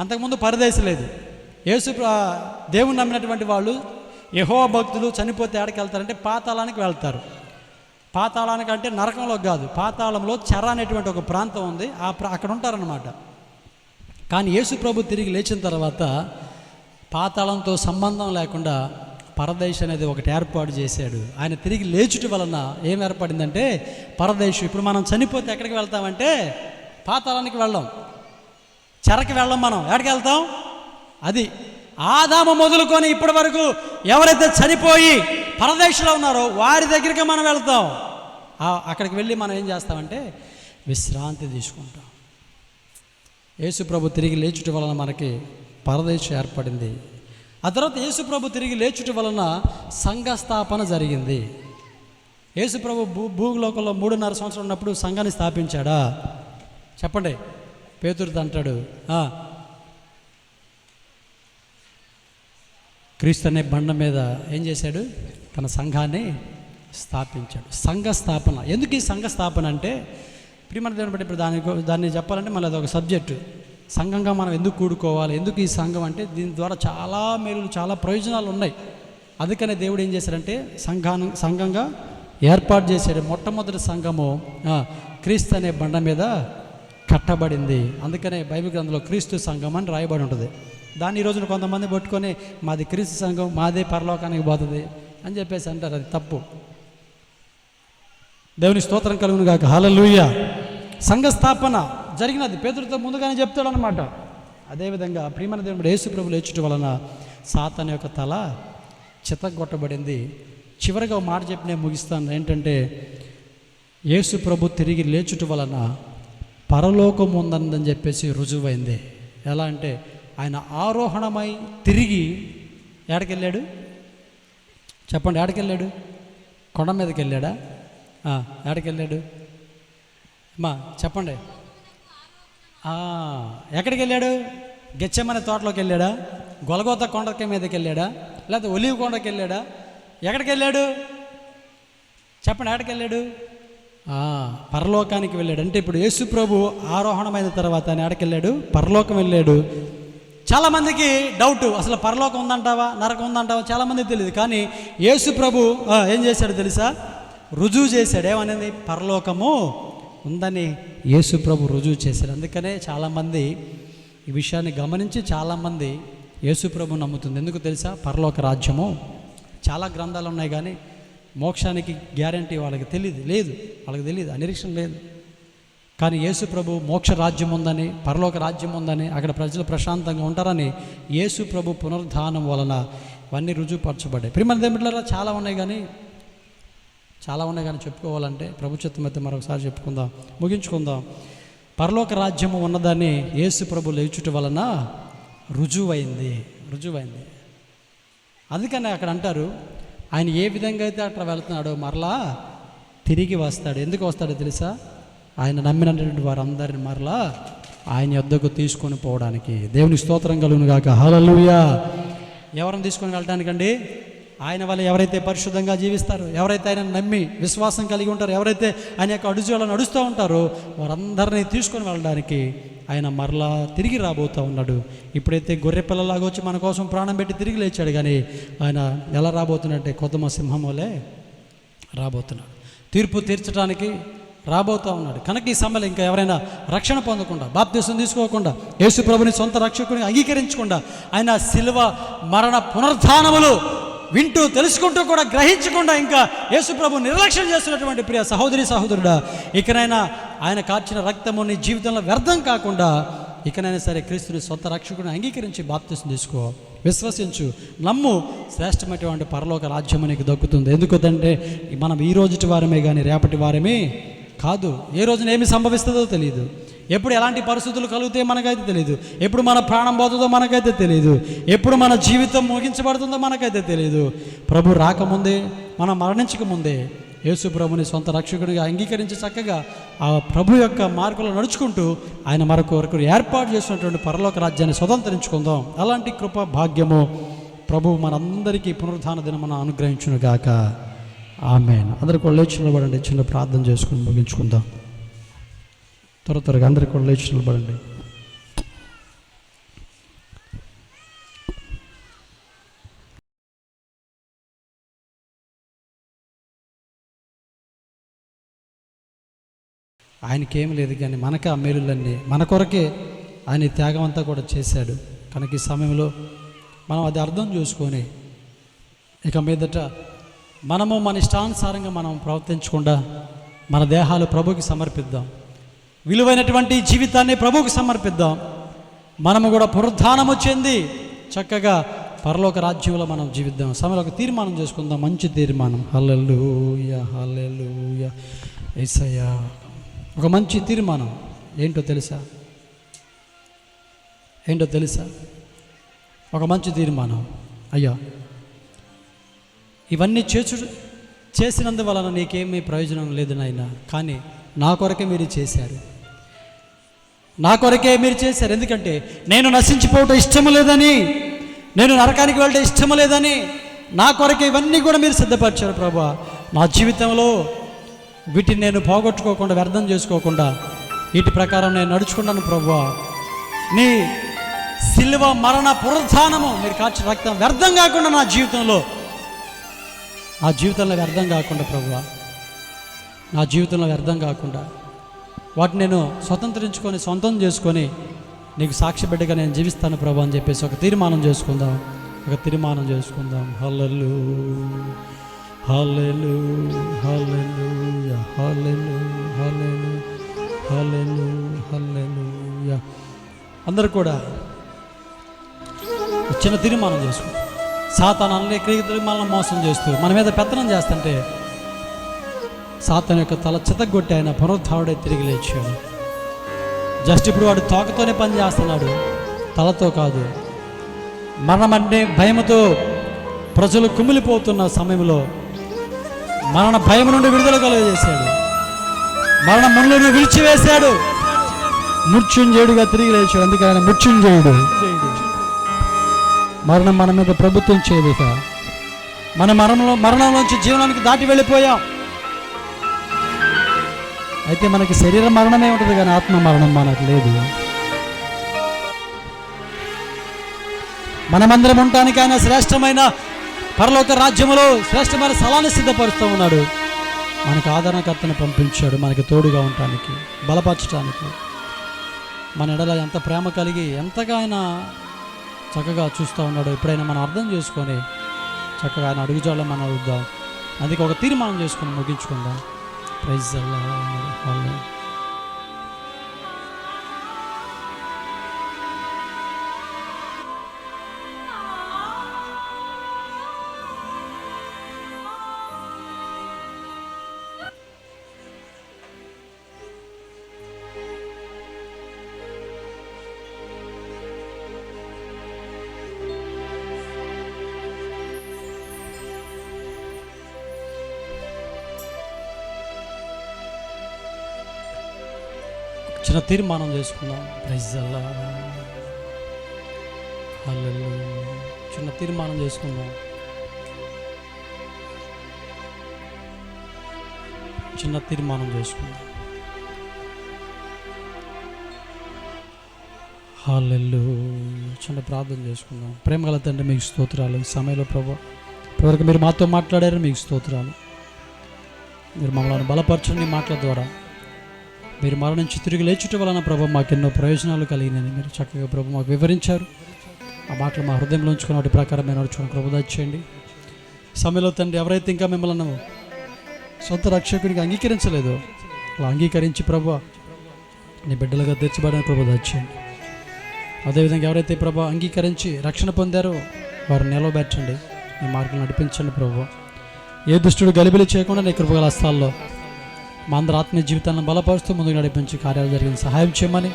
Speaker 1: అంతకుముందు పరదేశం లేదు. దేవుని నమ్మినటువంటి వాళ్ళు, యెహోవా భక్తులు చనిపోతే ఎక్కడికి వెళ్తారంటే పాతాళానికి వెళ్తారు. పాతాళానికి అంటే నరకంలోకి కాదు, పాతాళంలో చెర అనేటువంటి ఒక ప్రాంతం ఉంది, అక్కడ ఉంటారన్నమాట. కానీ యేసు ప్రభు తిరిగి లేచిన తర్వాత పాతాళంతో సంబంధం లేకుండా పరదేశం అనేది ఒకటి ఏర్పాటు చేశాడు. ఆయన తిరిగి లేచుట వలన ఏం ఏర్పడిందంటే పరదేశం. ఇప్పుడు మనం చనిపోతే ఎక్కడికి వెళ్తామంటే పాతాళానికి వెళ్ళాం, చెరకి వెళ్ళం. మనం ఎక్కడికి వెళ్తాం? అది ఆదాము మొదలుకొని ఇప్పటి వరకు ఎవరైతే చనిపోయి పరదేశంలో ఉన్నారో వారి దగ్గరికి మనం వెళ్తాం. అక్కడికి వెళ్ళి మనం ఏం చేస్తామంటే విశ్రాంతి తీసుకుంటాం. యేసు ప్రభు తిరిగి లేచుట వలన మనకి పరదేశం ఏర్పడింది. ఆ తర్వాత యేసు ప్రభు తిరిగి లేచుట వలన సంఘ స్థాపన జరిగింది. యేసు ప్రభు భూలోకంలో 3.5 సంవత్సరాలు ఉన్నప్పుడు సంఘాన్ని స్థాపించాడా? చెప్పండి. పేతురుతో అంటాడు, క్రీస్తు అనే బండ మీద ఏం చేశాడు? తన సంఘాన్ని స్థాపించాడు. సంఘ స్థాపన. ఎందుకు ఈ సంఘ స్థాపన అంటే ప్రియమైన దేవుని బట్టి ఇప్పుడు దాన్ని చెప్పాలంటే మళ్ళీ అదొక సబ్జెక్టు. సంఘంగా మనం ఎందుకు కూడుకోవాలి, ఎందుకు ఈ సంఘం అంటే దీని ద్వారా చాలా మేలు, చాలా ప్రయోజనాలు ఉన్నాయి. అందుకనే దేవుడు ఏం చేశాడంటే సంఘంగా ఏర్పాటు చేశాడు. మొట్టమొదటి సంఘము క్రీస్తు అనే బండ మీద కట్టబడింది. అందుకనే బైబిల్ గ్రంథంలో క్రీస్తు సంఘం అని రాయబడి ఉంటుంది. దాన్ని ఈ రోజున కొంతమంది పట్టుకొని మాది క్రీస్తు సంఘం, మాదే పరలోకానికి పోతుంది అని చెప్పేసి అంటారు. అది తప్పు. దేవుని స్తోత్రం కలుగును గాక. హల్లెలూయా. సంఘ స్థాపన జరిగినది పేతురుతో ముందుగానే చెప్తాడు అనమాట. అదేవిధంగా ప్రియమైన దేవుడు యేసు ప్రభు లేచుట వలన సాతాను యొక్క తల చితగొట్టబడింది. చివరిగా ఒక మాట చెప్పి నేను ముగిస్తాను. ఏంటంటే యేసు ప్రభు తిరిగి లేచుట వలన పరలోకం ఉందని చెప్పేసి రుజువైంది. ఎలా అంటే ఆయన ఆరోహణమై తిరిగి ఏడకెళ్ళాడు? చెప్పండి, ఏడకెళ్ళాడు? కొండ మీదకి వెళ్ళాడా? ఏడకెళ్ళాడు అమ్మా చెప్పండి. ఎక్కడికి వెళ్ళాడు? గెత్సేమనే తోటలోకి వెళ్ళాడా? గొలగోతా కొండకి మీదకి వెళ్ళాడా? లేకపోతే ఒలీవ్ కొండకి వెళ్ళాడా? ఎక్కడికి వెళ్ళాడు? చెప్పండి, ఎక్కడికి వెళ్ళాడు? పరలోకానికి వెళ్ళాడు. అంటే ఇప్పుడు యేసు ప్రభు ఆరోహణమైన తర్వాత ఆయన ఎక్కడికి వెళ్ళాడు? పరలోకం వెళ్ళాడు. చాలామందికి డౌట్, అసలు పరలోకం ఉందంటావా, నరకం ఉందంటావా? చాలామందికి తెలియదు. కానీ యేసు ప్రభు ఏం చేశాడు తెలుసా? రుజువు చేశాడు. ఏమనేది? పరలోకము ఉందని యేసు ప్రభు రుజువు చేశాడు. అందుకనే చాలామంది ఈ విషయాన్ని గమనించి చాలామంది యేసు ప్రభు నమ్ముతుంది. ఎందుకు తెలుసా? పరలోక రాజ్యము. చాలా గ్రంథాలు ఉన్నాయి కానీ మోక్షానికి గ్యారంటీ వాళ్ళకి లేదు, వాళ్ళకి తెలియదు, ఆ నిరీక్షణ లేదు. కానీ యేసు ప్రభు మోక్ష రాజ్యం ఉందని, పరలోక రాజ్యం ఉందని, అక్కడ ప్రజలు ప్రశాంతంగా ఉంటారని యేసు ప్రభు పునరుద్ధానం వలన ఇవన్నీ రుజువుపరచబడ్డాయి. ప్రియమైన దేవుళ్ళారా చాలా ఉన్నాయి కానీ చెప్పుకోవాలంటే ప్రభు చిత్తం అయితే మరొకసారి చెప్పుకుందాం, ముగించుకుందాం. పరలోక రాజ్యము ఉన్నదని యేసు ప్రభు లేచుట వలన రుజువైంది. అందుకని అక్కడ అంటారు, ఆయన ఏ విధంగా అయితే అట్లా వెళ్తున్నాడో మరలా తిరిగి వస్తాడు. ఎందుకు వస్తాడో తెలుసా? ఆయన నమ్మినటువంటి వారందరిని మరలా ఆయన యొద్దకు తీసుకొని పోవడానికి. దేవుని స్తోత్రం కలుగును గాక. హల్లెలూయా. ఎవరిని తీసుకొని వెళ్ళడానికండి? ఆయన వల్ల ఎవరైతే పరిశుద్ధంగా జీవిస్తారో, ఎవరైతే ఆయన నమ్మి విశ్వాసం కలిగి ఉంటారో, ఎవరైతే ఆయన యొక్క అడుగుజాడలో నడుస్తూ ఉంటారో వారందరినీ తీసుకొని వెళ్ళడానికి ఆయన మరలా తిరిగి రాబోతూ ఉన్నాడు. ఇప్పుడైతే గొర్రె పిల్లలాగా వచ్చి మన కోసం ప్రాణం పెట్టి తిరిగి లేచాడు, కానీ ఆయన ఎలా రాబోతున్నట్టే కొదమ సింహం వలె రాబోతున్నాడు. తీర్పు తీర్చడానికి రాబోతూ ఉన్నాడు. కనుక ఈ సమయంలో ఇంకా ఎవరైనా రక్షణ పొందకుండా, బాప్తిసం తీసుకోకుండా, యేసు ప్రభుని సొంత రక్షకుని అంగీకరించకుండా, ఆయన శిలువ మరణ పునరుద్ధానములు వింటూ తెలుసుకుంటూ కూడా గ్రహించకుండా ఇంకా యేసు ప్రభు నిర్లక్ష్యం చేస్తున్నటువంటి ప్రియ సహోదరి సహోదరుడా, ఇకనైనా ఆయన కార్చిన రక్తము నీ జీవితంలో వ్యర్థం కాకుండా ఇకనైనా సరే క్రీస్తుని సొంత రక్షకుని అంగీకరించి బాప్తిసం తీసుకో, విశ్వసించు, నమ్ము, శ్రేష్టమైనటువంటి పరలోక రాజ్యం నీకు దక్కుతుంది. ఎందుకంటే మనం ఈ రోజుటి వారమే కానీ రేపటి వారమే కాదు. ఏ రోజున ఏమి సంభవిస్తుందో తెలియదు, ఎప్పుడు ఎలాంటి పరిస్థితులు కలిగితే మనకైతే తెలియదు, ఎప్పుడు మన ప్రాణం పోతుందో మనకైతే తెలియదు, ఎప్పుడు మన జీవితం ముగించబడుతుందో మనకైతే తెలియదు. ప్రభు రాకముందే, మనం మరణించకముందే యేసు ప్రభుని సొంత రక్షకుడిగా అంగీకరించి చక్కగా ఆ ప్రభు యొక్క మార్గంలో నడుచుకుంటూ ఆయన మరొకరు ఏర్పాటు చేసినటువంటి పరలోక రాజ్యాన్ని స్వతంత్రించుకుందాం. అలాంటి కృప భాగ్యము ప్రభు మనందరికీ పునరుద్ధాన దినమున అనుగ్రహించును గాక. ఆమేన్. అందరికీ కూడా లేచి నిలబడండి, చిన్న ప్రార్థన చేసుకుని ముగించుకుందాం. త్వరగా అందరికీ కూడా లేచి నిలబడండి. ఆయనకేం లేదు కానీ మనకే ఆ మేలులన్నీ, మన కొరకే ఆయన త్యాగం అంతా కూడా చేశాడు. కనుక ఈ సమయంలో మనం అది అర్థం చేసుకొని ఇక మీదట మనము మన ఇష్టానుసారంగా మనం ప్రవర్తించకుండా మన దేహాలు ప్రభుకి సమర్పిద్దాం, విలువైనటువంటి జీవితాన్ని ప్రభువుకి సమర్పిద్దాం. మనము కూడా పునరుద్ధానము చెంది చక్కగా పరలోక రాజ్యంలో మనం జీవిద్దాం. సమయంలో ఒక తీర్మానం చేసుకుందాం, మంచి తీర్మానం. హల్లెలూయా, హల్లెలూయా. యేసయ్యా, ఒక మంచి తీర్మానం ఏంటో తెలుసా? ఒక మంచి తీర్మానం. అయ్యా, ఇవన్నీ చేసినందువలన నీకేమీ ప్రయోజనం లేదు నాయనా, కానీ నా కొరకే మీరు చేశారు, ఎందుకంటే నేను నశించిపోవటం ఇష్టము లేదని, నేను నరకానికి వెళ్ళటం ఇష్టము లేదని నా కొరకే ఇవన్నీ కూడా మీరు సిద్ధపరిచారు ప్రభువా. నా జీవితంలో వీటిని నేను పోగొట్టుకోకుండా, వ్యర్థం చేసుకోకుండా వీటి ప్రకారం నేను నడుచుకున్నాను ప్రభువా. నీ సిలువ మరణ పునరుద్ధానము మీరు కాచిన రక్తం వ్యర్థం కాకుండా నా జీవితంలో వ్యర్థం కాకుండా ప్రభువా, నా జీవితంలో వ్యర్థం కాకుండా వాటిని నేను స్వతంత్రించుకొని సొంతం చేసుకొని నీకు సాక్షి బిడ్డగా నేను జీవిస్తాను ప్రభు అని చెప్పేసి ఒక తీర్మానం చేసుకుందాం. హల్లెలూయా, హల్లెలూయా, హల్లెలూయా, హల్లెలూయా, హల్లెలూయా, హల్లెలూయా. అందరూ కూడా చిన్న తీర్మానం చేసుకుంటాం. సాతాను అనేక మనల్ని మోసం చేస్తూ మన మీద పెత్తనం చేస్తుంటే సాతాను యొక్క తల చితగొట్టి ఆయన పునరుద్ధారుడై తిరిగి లేచాడు. జస్ట్ ఇప్పుడు వాడు తోకతోనే పని చేస్తున్నాడు, తలతో కాదు. మరణం అంటే భయముతో ప్రజలు కుమిలిపోతున్న సమయంలో మరణ భయం నుండి విడుదల కలుగజేశాడు, మరణ ముళ్ళను విడిచివేశాడు, మృత్యుంజయుడిగా తిరిగి లేచాడు. అందుకే ఆయన మృత్యుంజయుడు. మరణం మన మీద ప్రభుత్వం చేయలేక మన మరణంలోంచి జీవనానికి దాటి వెళ్ళిపోయాం. అయితే మనకి శరీర మరణమే ఉంటుంది కానీ ఆత్మ మరణం మనకు లేదు. మనమందరం ఉండటానికి ఆయన శ్రేష్టమైన పరలోక రాజ్యములో శ్రేష్టమైన స్థలాన్ని సిద్ధపరుస్తూ ఉన్నాడు. మనకు ఆదరణకర్తను పంపించాడు, మనకి తోడుగా ఉండటానికి, బలపరచడానికి. మన ఎడల ఎంత ప్రేమ కలిగి ఎంతగా ఆయన చక్కగా చూస్తూ ఉన్నాడు. ఎప్పుడైనా మనం అర్థం చేసుకొని చక్కగా ఆయన అడుగుజాడలో మనం అడుగుదాం. అందుకే ఒక తీర్మానం చేసుకొని ముగించుకుందాం. Praise the lord. చిన్న తీర్మానం చేసుకుందాం. Praise the lord. హల్లెలూయా. చిన్న తీర్మానం చేసుకుందాం. హల్లెలూయా. చిన్న ప్రార్థన చేసుకుందాం. ప్రేమగల తండ్రి, మీకు స్తోత్రాలు. ఈ సమయంలో ప్రభు ఇప్పటివరకు మీరు మాతో మాట్లాడారు, మీకు స్తోత్రాలు. మీరు మమ్మల్ని బలపరచండి. మాటల ద్వారా మీరు మరణించి తిరిగి లేచుట వలన ప్రభు మాకెన్నో ప్రయోజనాలు కలిగినాయని మీరు చక్కగా ప్రభు మాకు వివరించారు. ఆ మాటలు మా హృదయంలో ఉంచుకున్న వాటి ప్రకారం మేము నడుచుకుని ప్రభు దయచేయండి. సమయంలో తండ్రి, ఎవరైతే ఇంకా మిమ్మల్ని సొంత రక్షకుడిగా అంగీకరించలేదో అలా అంగీకరించి ప్రభు నీ బిడ్డలుగా తెచ్చబడిన ప్రభు దయచేయండి. అదేవిధంగా ఎవరైతే ప్రభు అంగీకరించి రక్షణ పొందారో వారు నిలవబెట్టండి, మీ మార్గం నడిపించండి ప్రభు. ఏ దుష్టుడు గలిబిలి చేయకుండా నీ కృపగల హస్తాల్లో మా అందరి ఆత్మీయ జీవితాలను బలపరుస్తూ ముందుకు నడిపించి కార్యాలు జరిగిన సహాయం చేయమని,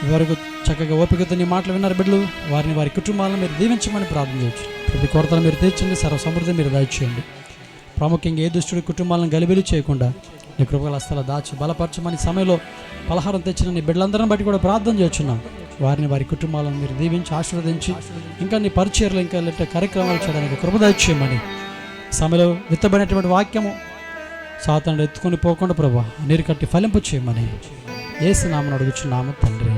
Speaker 1: ఇవరకు చక్కగా ఓపికతో నీ మాటలు విన్నారు బిడ్డలు, వారిని వారి కుటుంబాలను మీరు దీవించమని ప్రార్థన చేయొచ్చు. ప్రతి కొరతను మీరు తీర్చండి, సర్వ సమృద్ధి మీరు దయచేయండి. ప్రాముఖ్యంగా ఏ దుష్టుడి కుటుంబాలను గలిబిలి చేయకుండా నీ కృపగల హస్తాల దాచి బలపరచమని, సమయంలో పలహారం తెచ్చిన నీ బిడ్డలందరిని బట్టి కూడా ప్రార్థన చేస్తున్నాం. వారిని వారి కుటుంబాలను మీరు దీవించి ఆశీర్వదించి ఇంకా నీ పరిచర్లు ఇంకా లేట కార్యక్రమాలు చేయడానికి కృప దయచేయమని, సమయంలో విత్తబడినటువంటి వాక్యము సాతాను ఎత్తుకొని పోకుండా ప్రభా నీరు కట్టి ఫలింపు చేయమని యేసు నామమున అడుగుచున్నాము తండ్రి,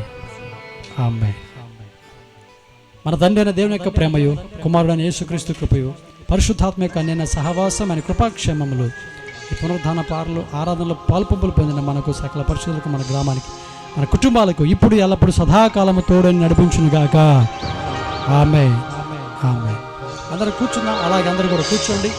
Speaker 1: ఆమేన్. మన తండ్రి అయిన దేవుని యొక్క ప్రేమయు, కుమారుడైన యేసుక్రీస్తు కృపయు, పరిశుద్ధాత్మ యొక్క అన్యైన సహవాసం అని కృపాక్షేమములు ఈ పునరుద్ధాన పాటలు ఆరాధనలో పాల్పొంపులు పొందిన మనకు, సకల పరిశుద్ధులకు, మన గ్రామానికి, మన కుటుంబాలకు ఇప్పుడు ఎల్లప్పుడు సదాకాలము తోడని నడిపించునుగాక. ఆమేన్, ఆమేన్. అందరూ కూర్చున్నాం, అలాగే అందరూ కూడా కూర్చోండి.